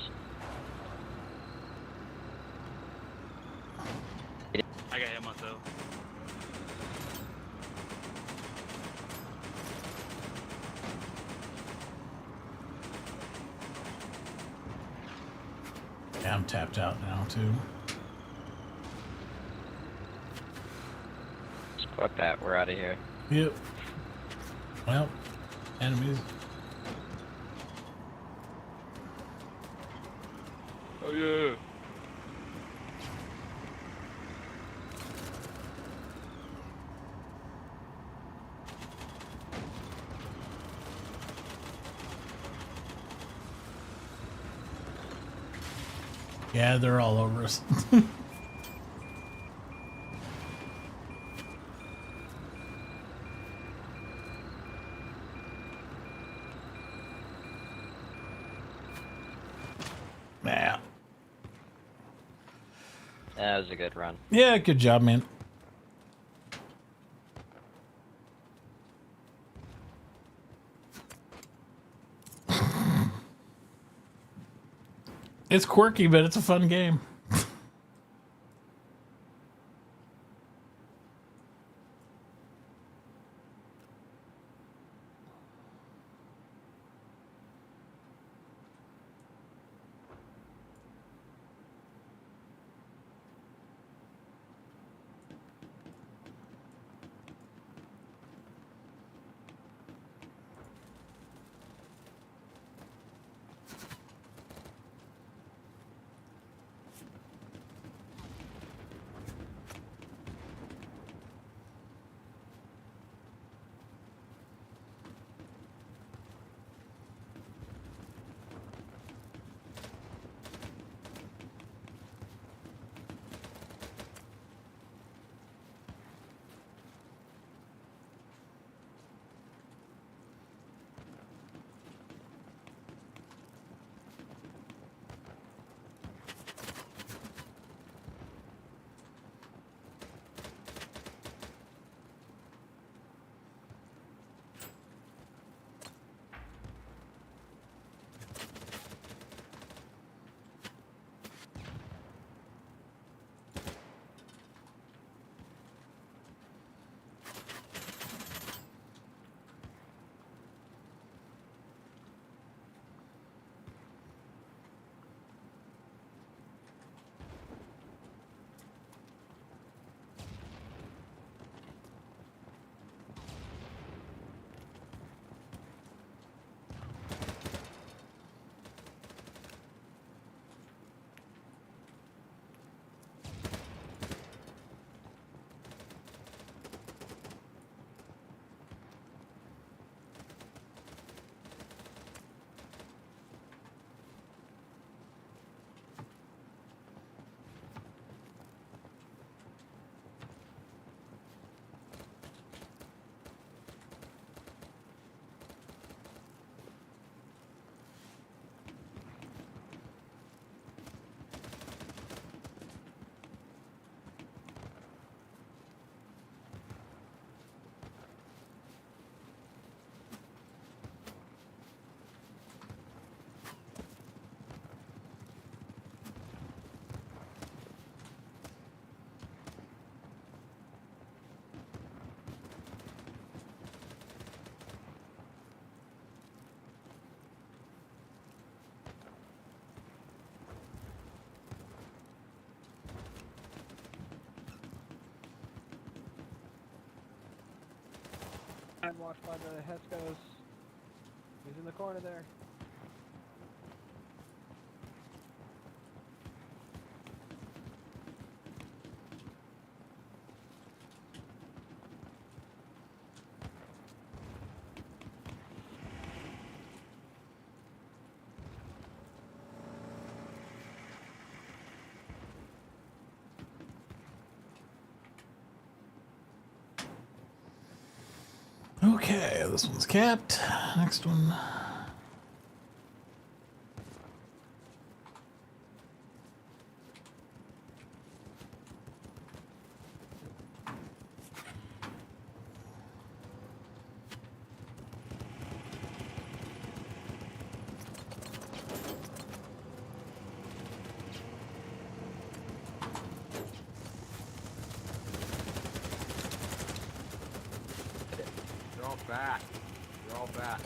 I got ammo though. Yeah, I'm tapped out now too. Fuck that, we're out of here. Yep. Well, enemies. Oh yeah. Yeah, they're all over us. That was a good run. Yeah, good job, man. It's quirky, but it's a fun game. I'm watched by the Heskos. He's in the corner there. Okay, this one's capped. Next one. You're all back. You're all back.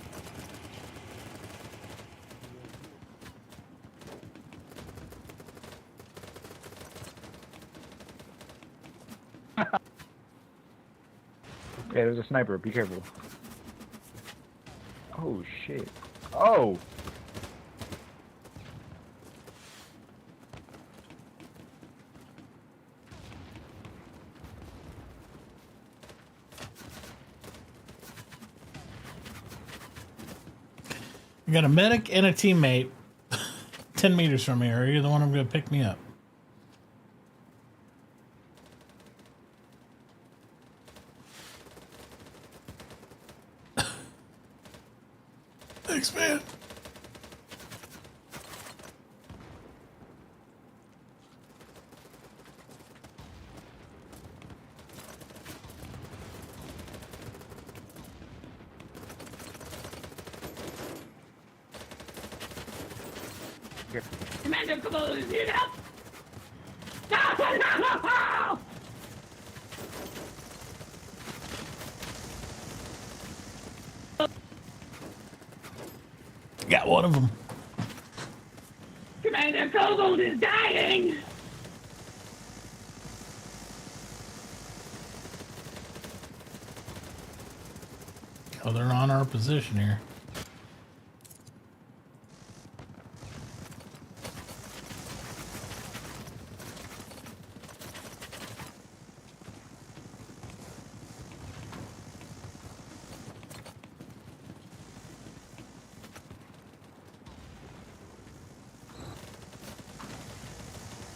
Yeah, there's a sniper. Be careful. Oh, shit. Oh! I got a medic and a teammate 10 meters from here. Are you the one who's going to pick me up? Thanks, man. careful. Commander, come on, is here now? No! Got one of them. Commander Kobold is dying! Oh, they're on our position here.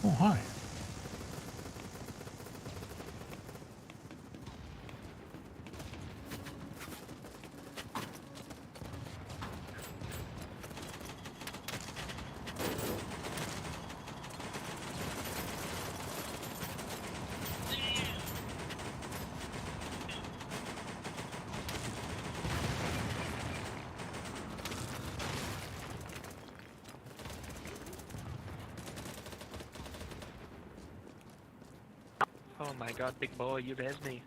Oh, hi. Oh my god, big boy, you res me.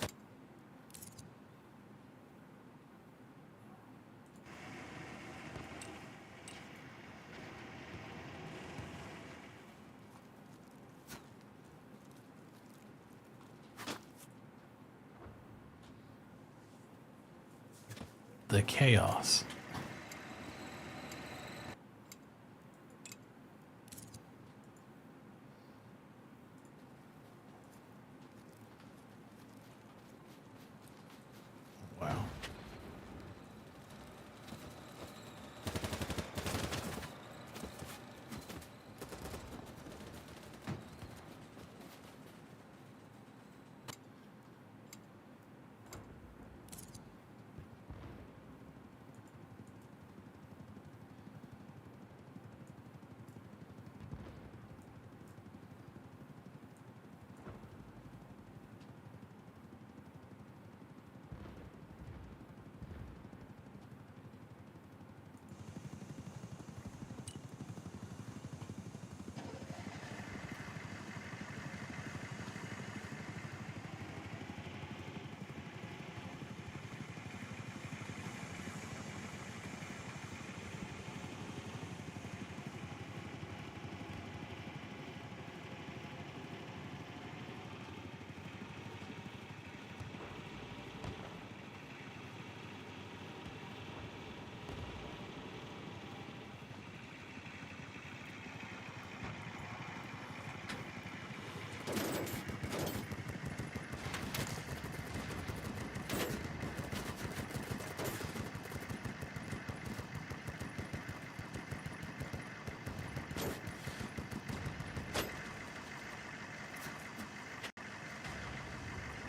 The chaos. Wow.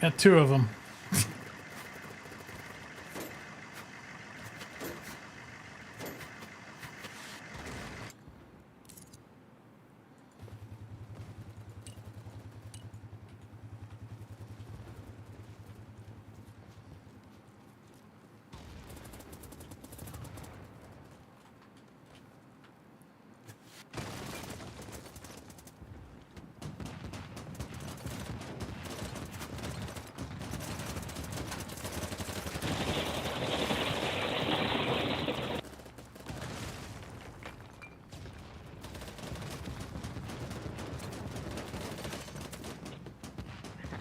Got two of them.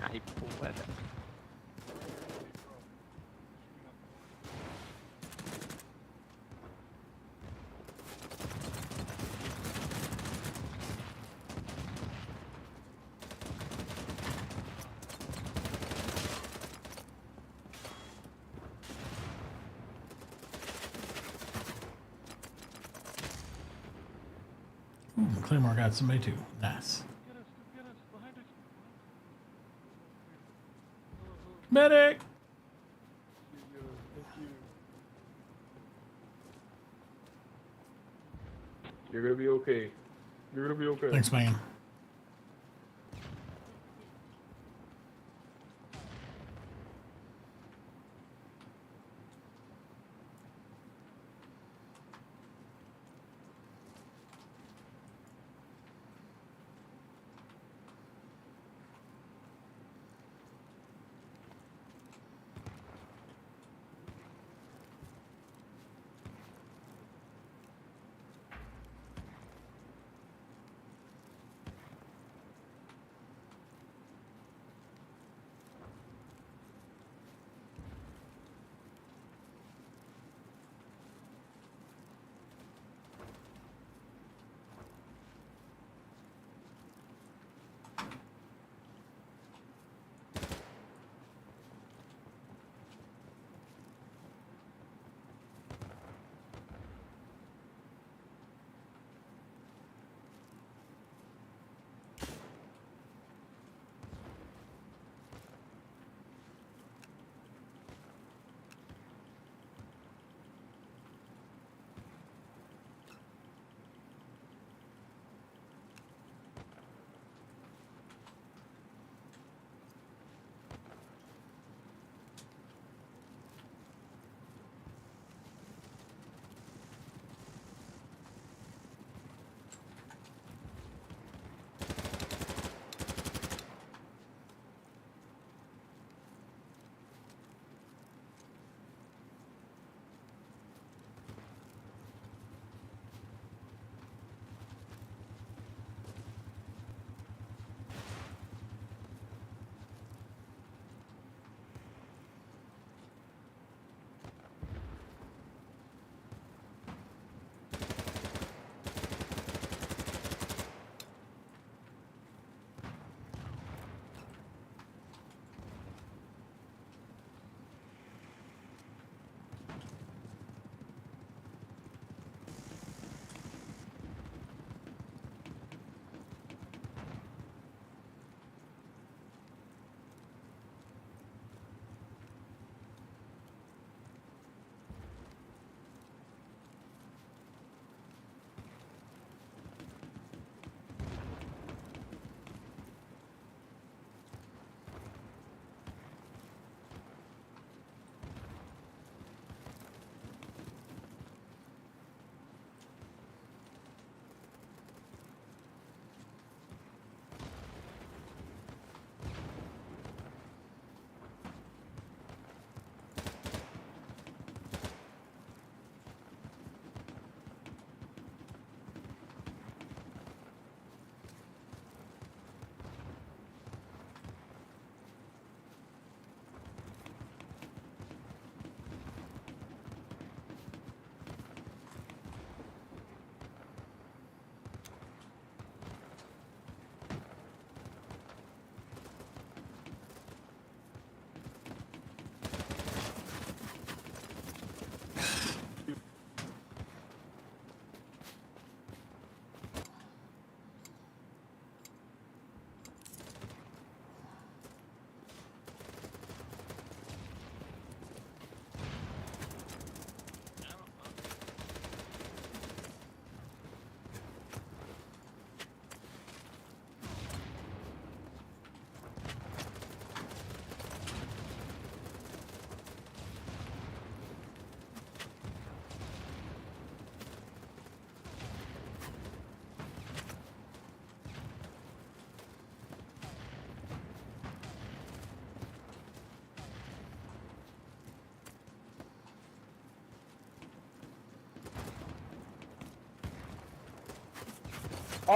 Ay, puta. Ooh, Claymore got somebody too. Nice. Medic! You're gonna be okay. You're gonna be okay. Thanks, man.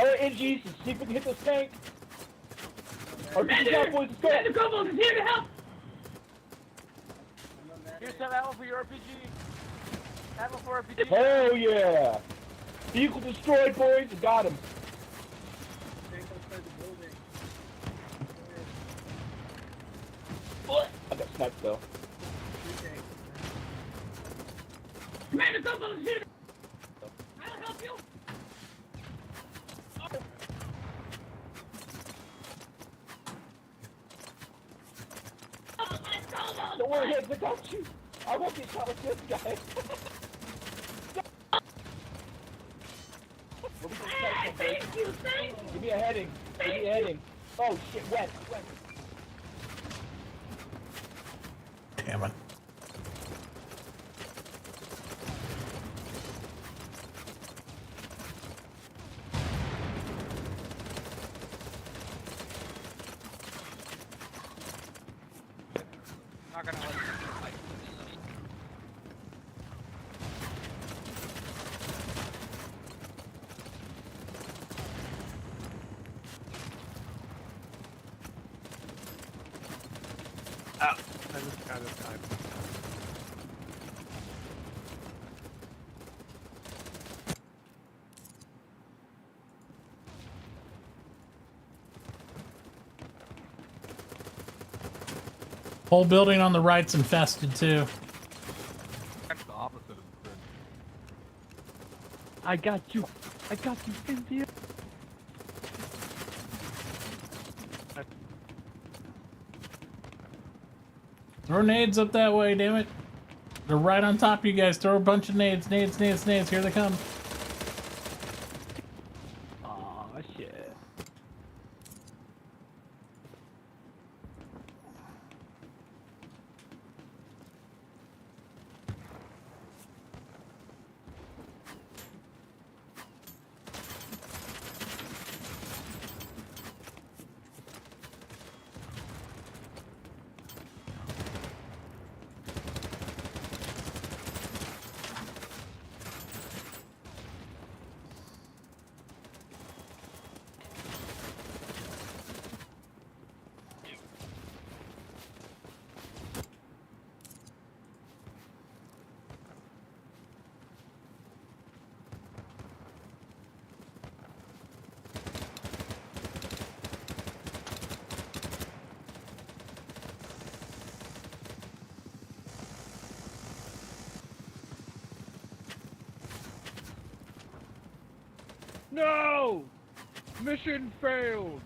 NGs, see if we can hit this tank. RPG down, boys, let's go. The Kobolds is here to help. Here's some ammo for your RPG. Ammo for RPG. Hell yeah. Vehicle destroyed, boys. Got him. I got sniped though. Commander Kobolds is here. I'll help you. Don't worry, Higgs, I got you. I won't get shot like this guy. Hey, thank you. Give me a heading. Give me a heading. Oh shit, wet. Damn it. Not gonna let you fight. I just got this time. Whole building on the right's infested too. That's the opposite of the grid. I got you, Cynthia. Throw nades up that way, damn it. They're right on top of you guys. Throw a bunch of nades. Here they come. Aw, shit. No! Mission failed!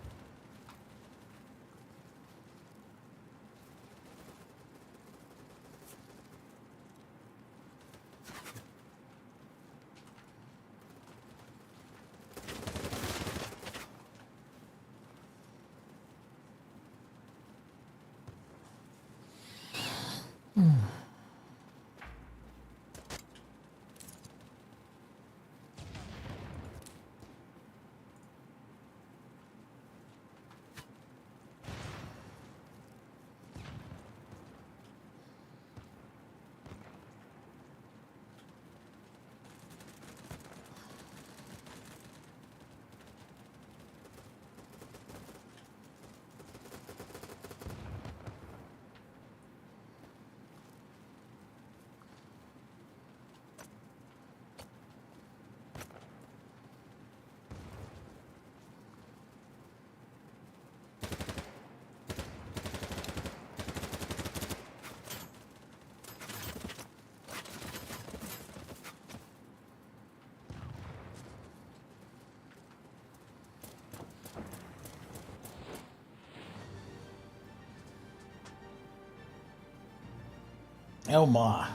Oh my.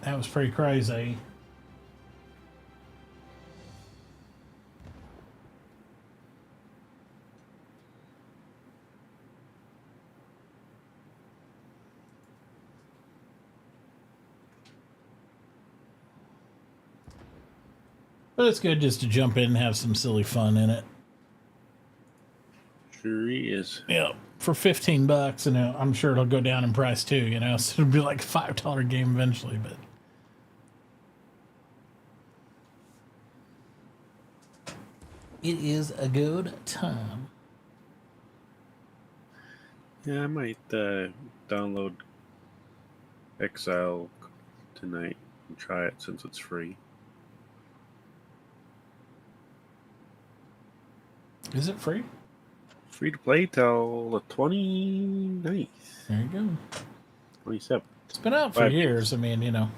That was pretty crazy. But it's good just to jump in and have some silly fun in it. Sure is. Yeah, for $15, and I'm sure it'll go down in price too. You know, so it'll be like a $5 game eventually. But It is a good time. Yeah, I might download Exile tonight and try it since it's free. Is it free? Free to play till the 29th. There you go. 27th. It's been out for 5 years. days. I mean, you know.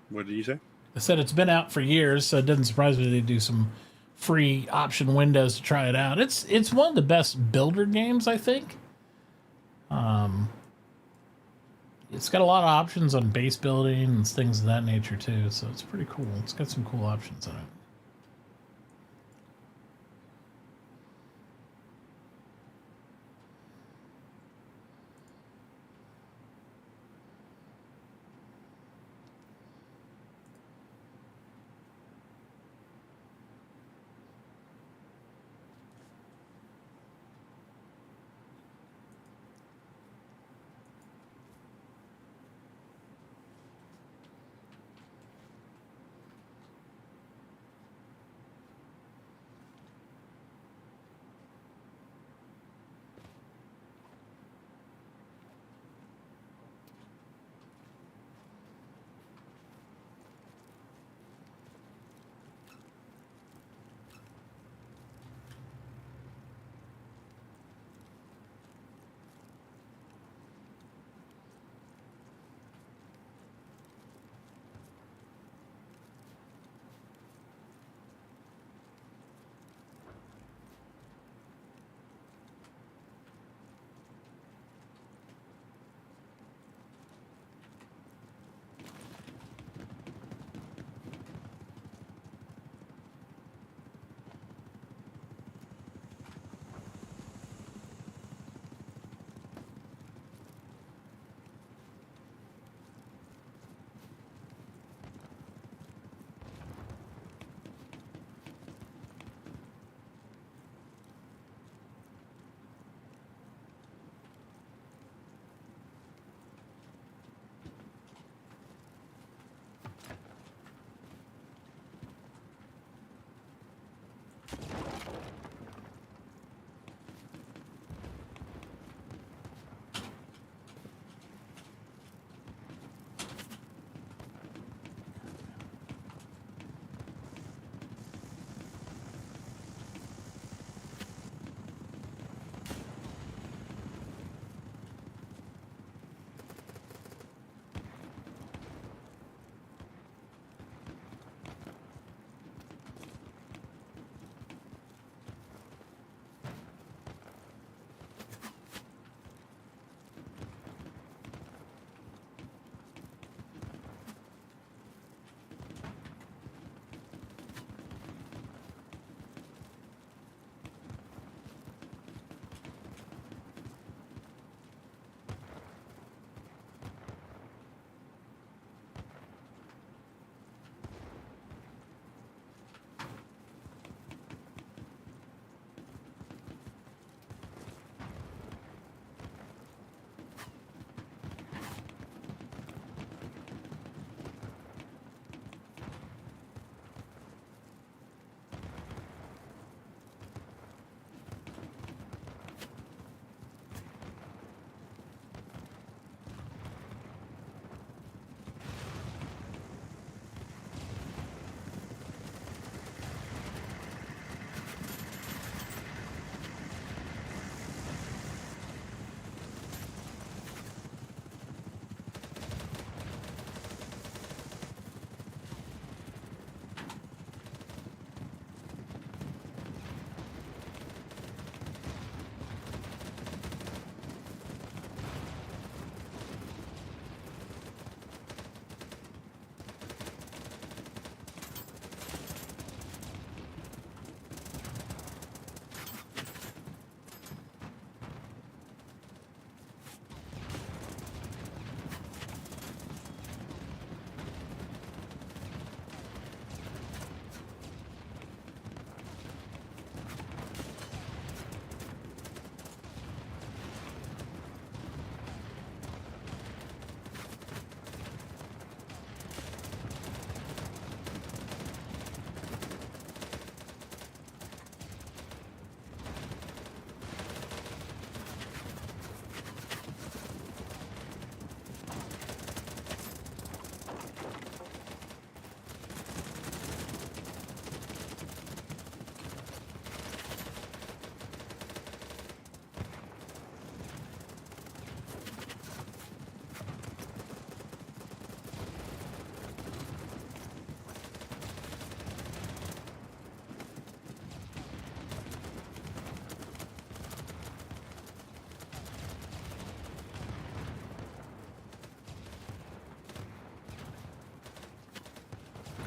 What did you say? I said it's been out for years, so it doesn't surprise me they do some free option windows to try it out. It's one of the best builder games, I think. It's got a lot of options on base building and things of that nature too, so it's pretty cool. It's got some cool options in it.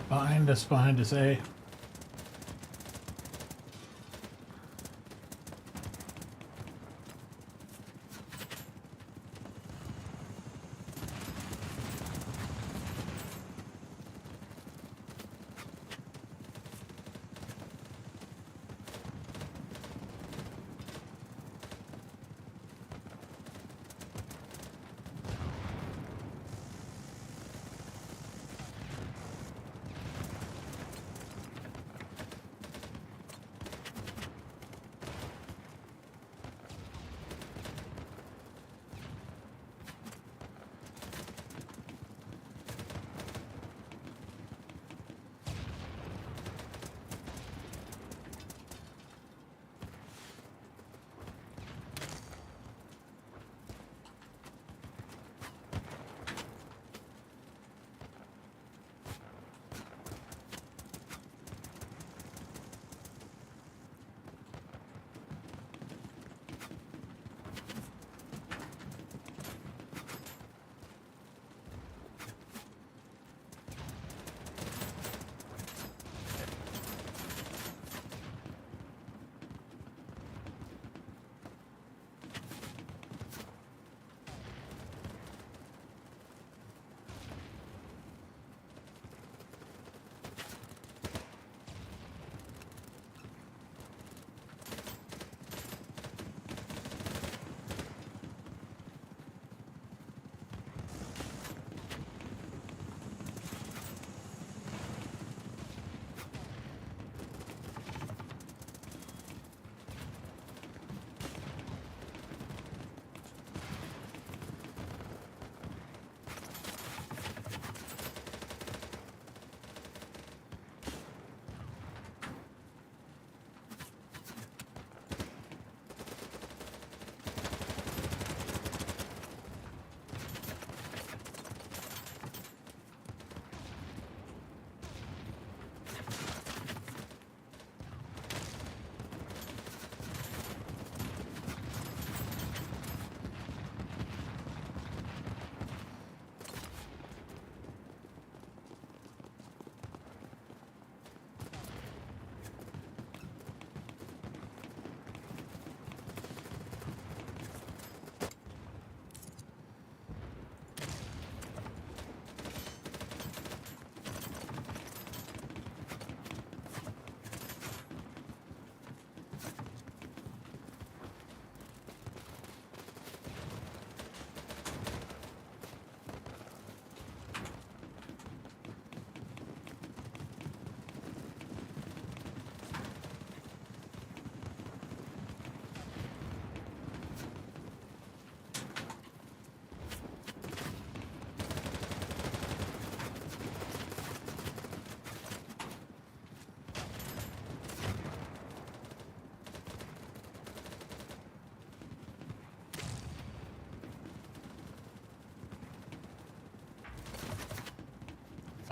Behind us, A.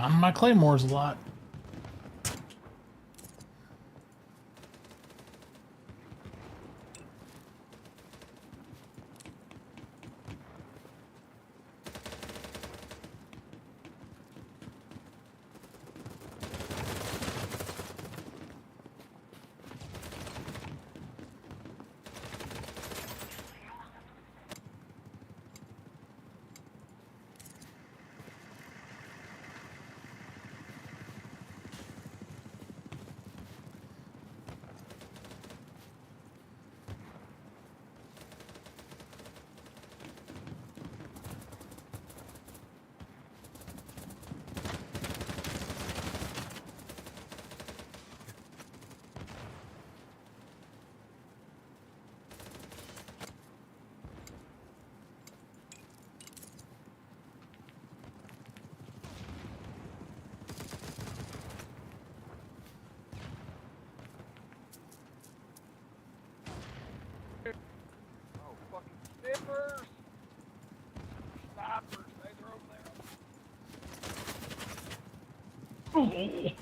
Found my claymores a lot. Oh, fucking snippers! Snipers, they're over there.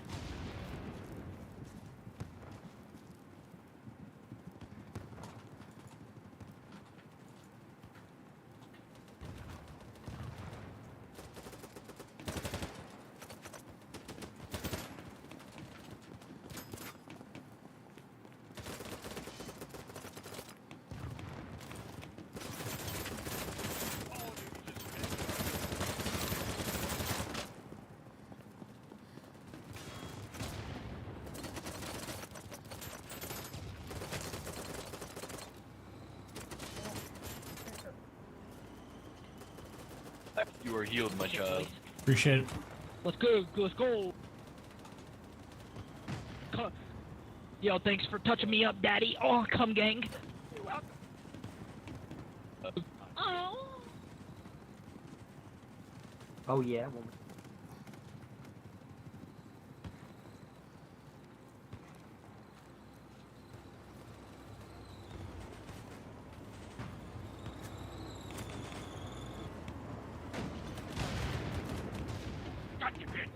You are healed, my child. Appreciate it. Let's go. Let's go. Yo, thanks for touching me up, Daddy. Oh, come gang. You're welcome. Oh yeah. Got you, bitch.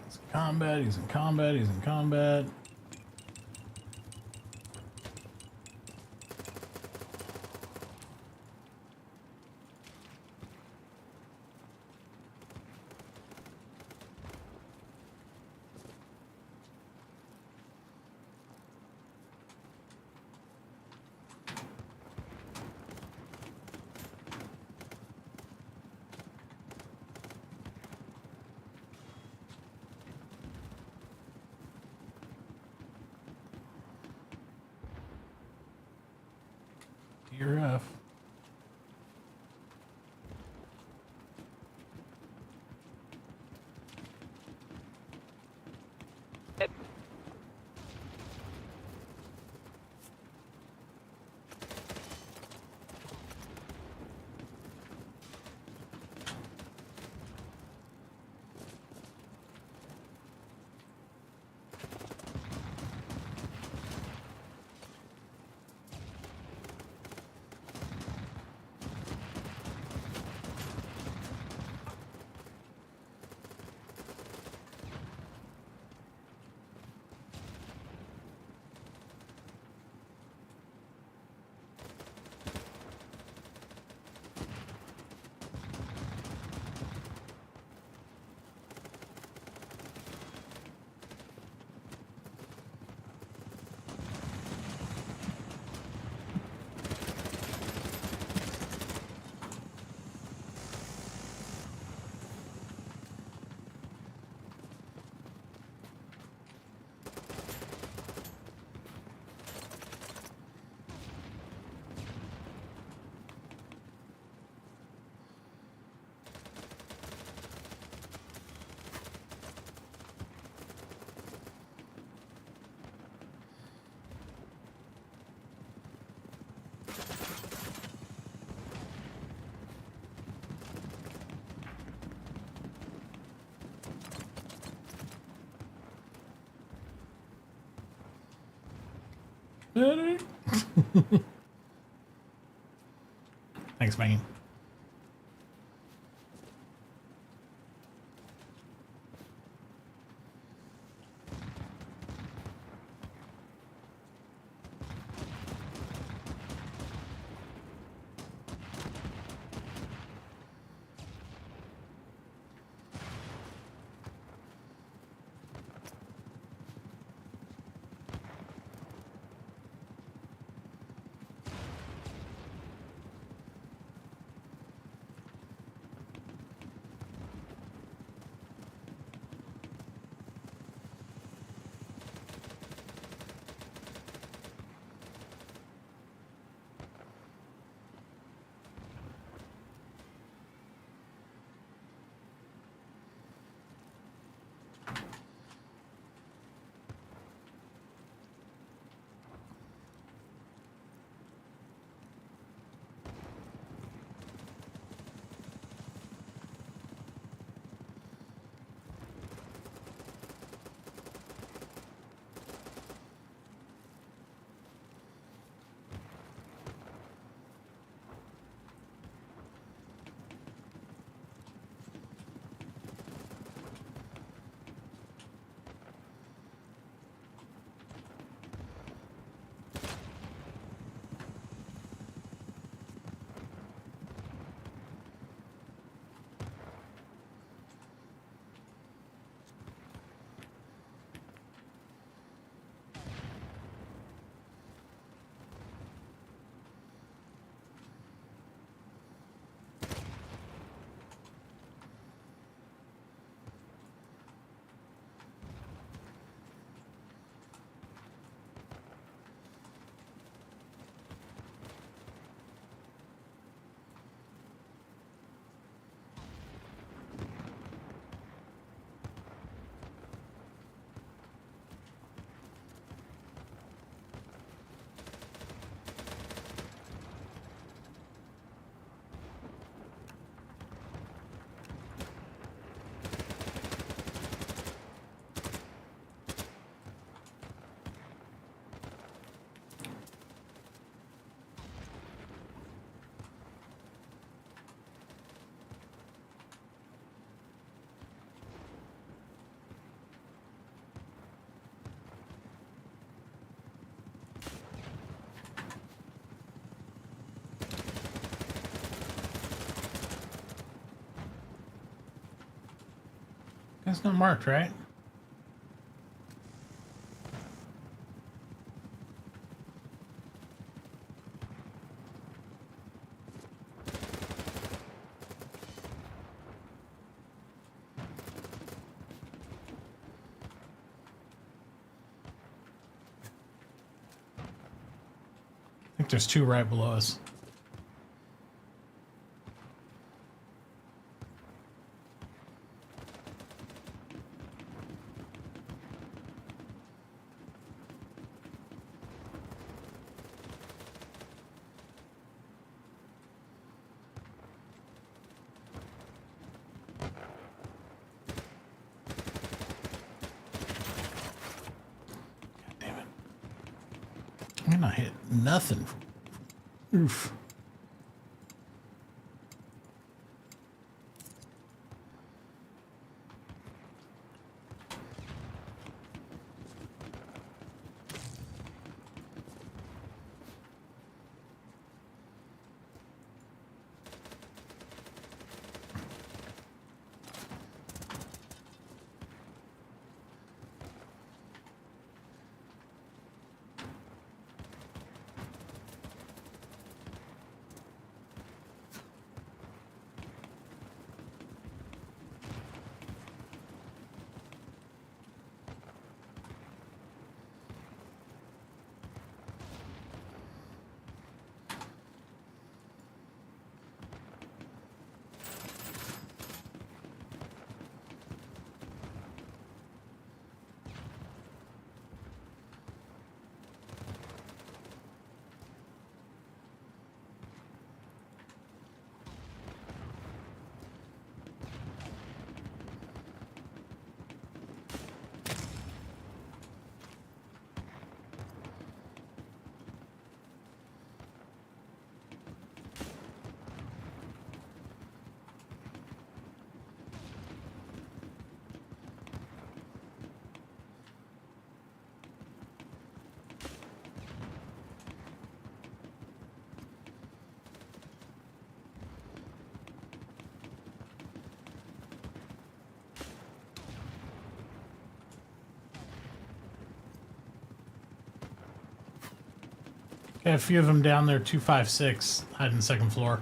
He's in combat, he's in combat, he's in combat. DRF. Thanks, Maggie. That's not marked, right? I think there's two right below us. I'm not hit nothing. Oof. Got a few of them down there, 256, hiding second floor.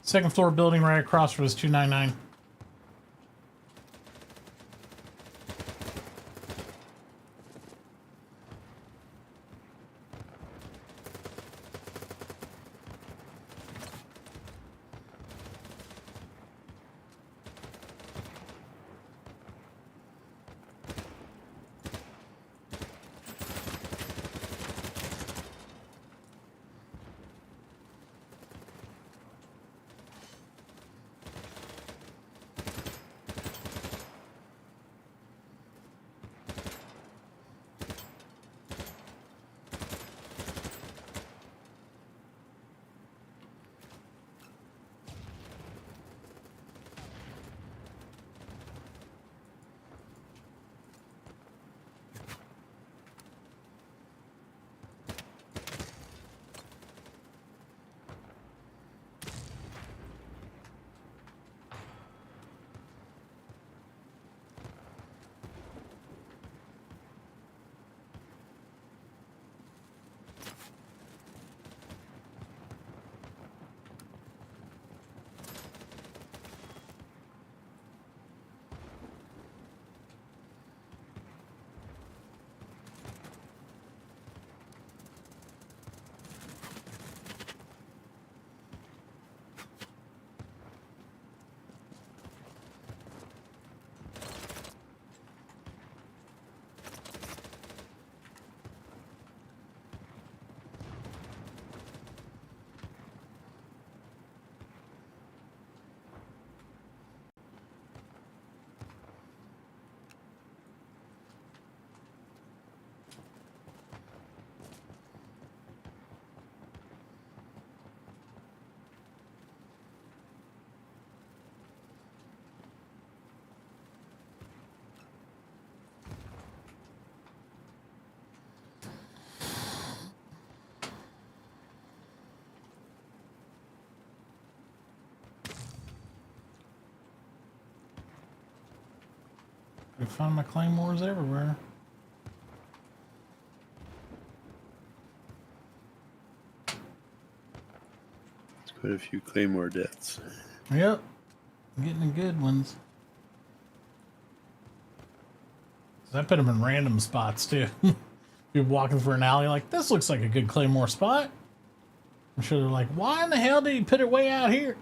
Second floor building right across from us, 299. I find my claymores everywhere. It's quite a few claymore deaths. Yep. I'm getting the good ones. I put them in random spots too. You're walking through an alley like, this looks like a good claymore spot. I'm sure they're like, why in the hell did he put it way out here?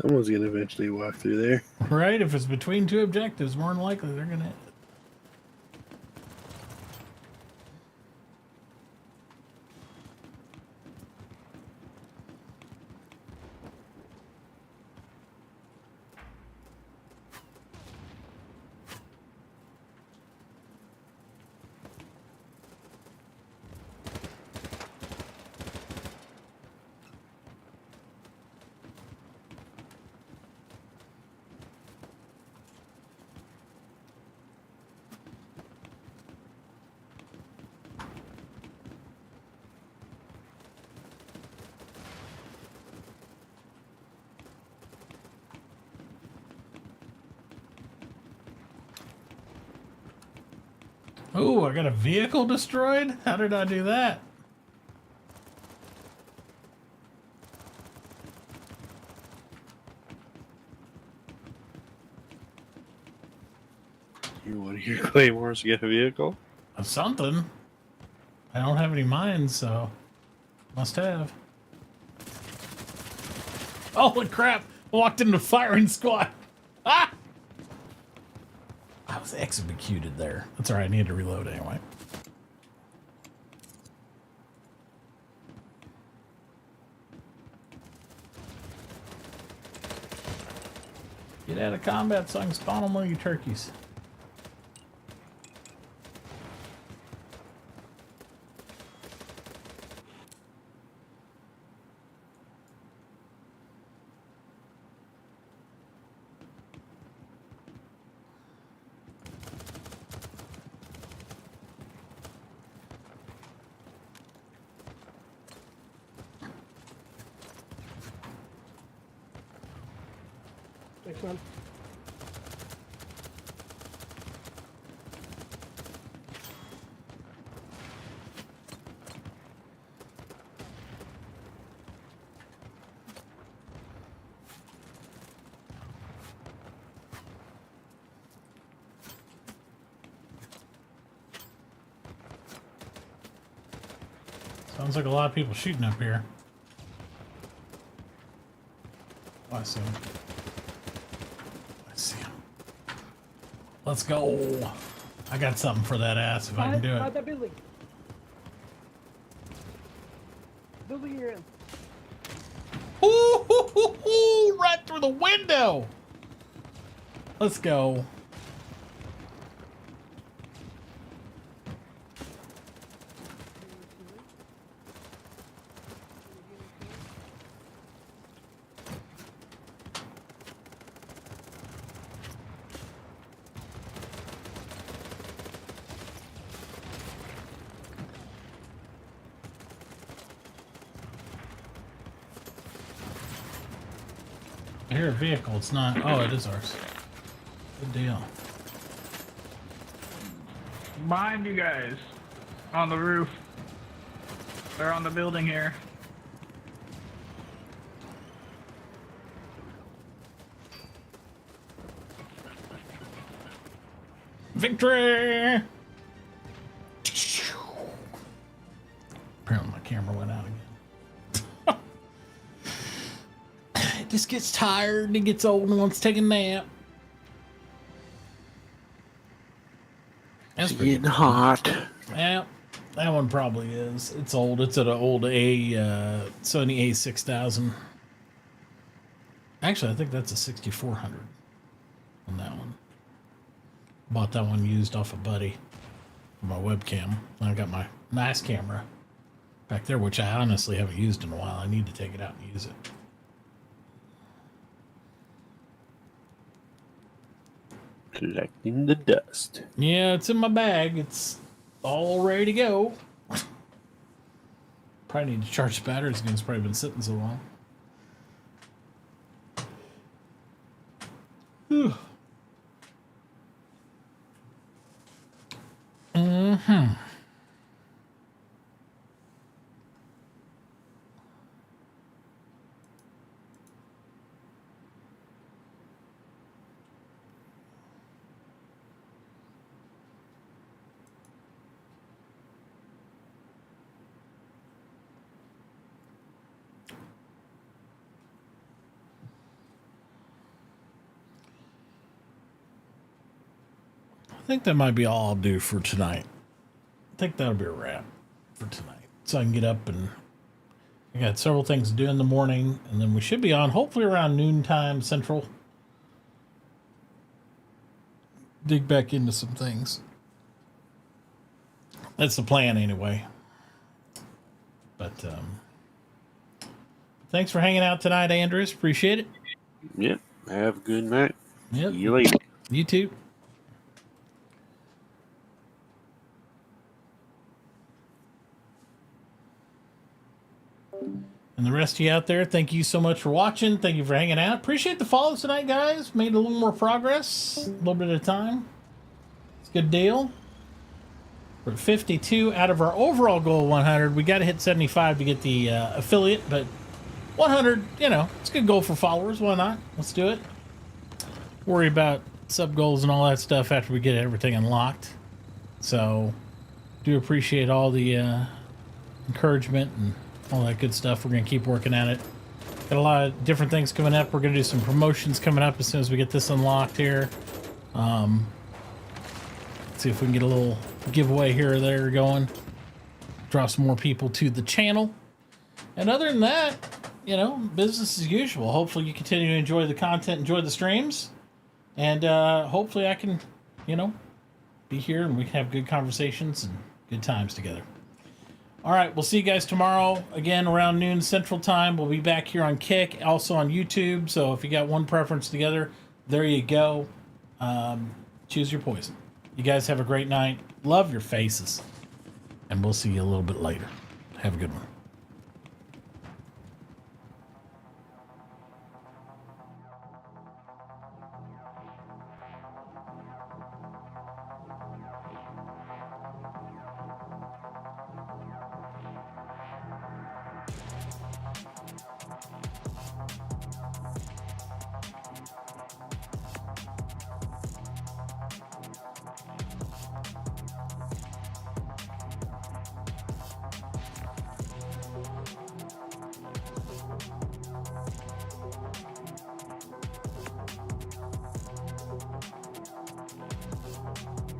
Someone's gonna eventually walk through there. Right? If it's between two objectives, more than likely they're gonna hit it. Oh, I got a vehicle destroyed? How did I do that? You want to hear claymores to get a vehicle? Something. I don't have any mines, so must have. Holy crap! I walked into firing squad. Ah! I was executed there. That's all right. I need to reload anyway. Get out of combat so I can spawn among you turkeys. Thanks, man. Sounds like a lot of people shooting up here. Oh, I see him. I see him. Let's go. I got something for that ass if I can do it. That building. Building you're in. Ooh, right through the window. Let's go. I hear a vehicle. It's not. Oh, it is ours. Good deal. Behind you guys. On the roof. They're on the building here. Victory! Apparently my camera went out again. It just gets tired and it gets old and wants to take a nap. It's getting hot. Yeah, that one probably is. It's old. It's an old Sony A6000. Actually, I think that's a 6400 on that one. Bought that one used off a buddy for my webcam. I got my nice camera back there, which I honestly haven't used in a while. I need to take it out and use it. Collecting the dust. Yeah, it's in my bag. It's all ready to go. Probably need to charge the batteries again. It's probably been sitting so long. Mm-hmm. I think that might be all I'll do for tonight. I think that'll be a wrap for tonight. So I can get up and I got several things to do in the morning, and then we should be on hopefully around noontime Central. Dig back into some things. That's the plan anyway. But thanks for hanging out tonight, Andrews. Appreciate it. Yep. Have a good night. Yep. See you later. You too. And the rest of you out there, thank you so much for watching. Thank you for hanging out. Appreciate the follows tonight, guys. Made a little more progress. A little bit at a time. It's a good deal. We're at 52 out of our overall goal of 100. We got to hit 75 to get the affiliate, but 100, you know, it's a good goal for followers. Why not? Let's do it. Worry about sub goals and all that stuff after we get everything unlocked. So, do appreciate all the encouragement and all that good stuff. We're going to keep working at it. Got a lot of different things coming up. We're going to do some promotions coming up as soon as we get this unlocked here. See if we can get a little giveaway here or there going. Draw some more people to the channel. And other than that, you know, business as usual. Hopefully you continue to enjoy the content, enjoy the streams. And hopefully I can, you know, be here and we can have good conversations and good times together. All right, we'll see you guys tomorrow, again, around noon Central Time. We'll be back here on Kick, also on YouTube. So if you got one preference together, there you go. Choose your poison. You guys have a great night. Love your faces. And we'll see you a little bit later. Have a good one.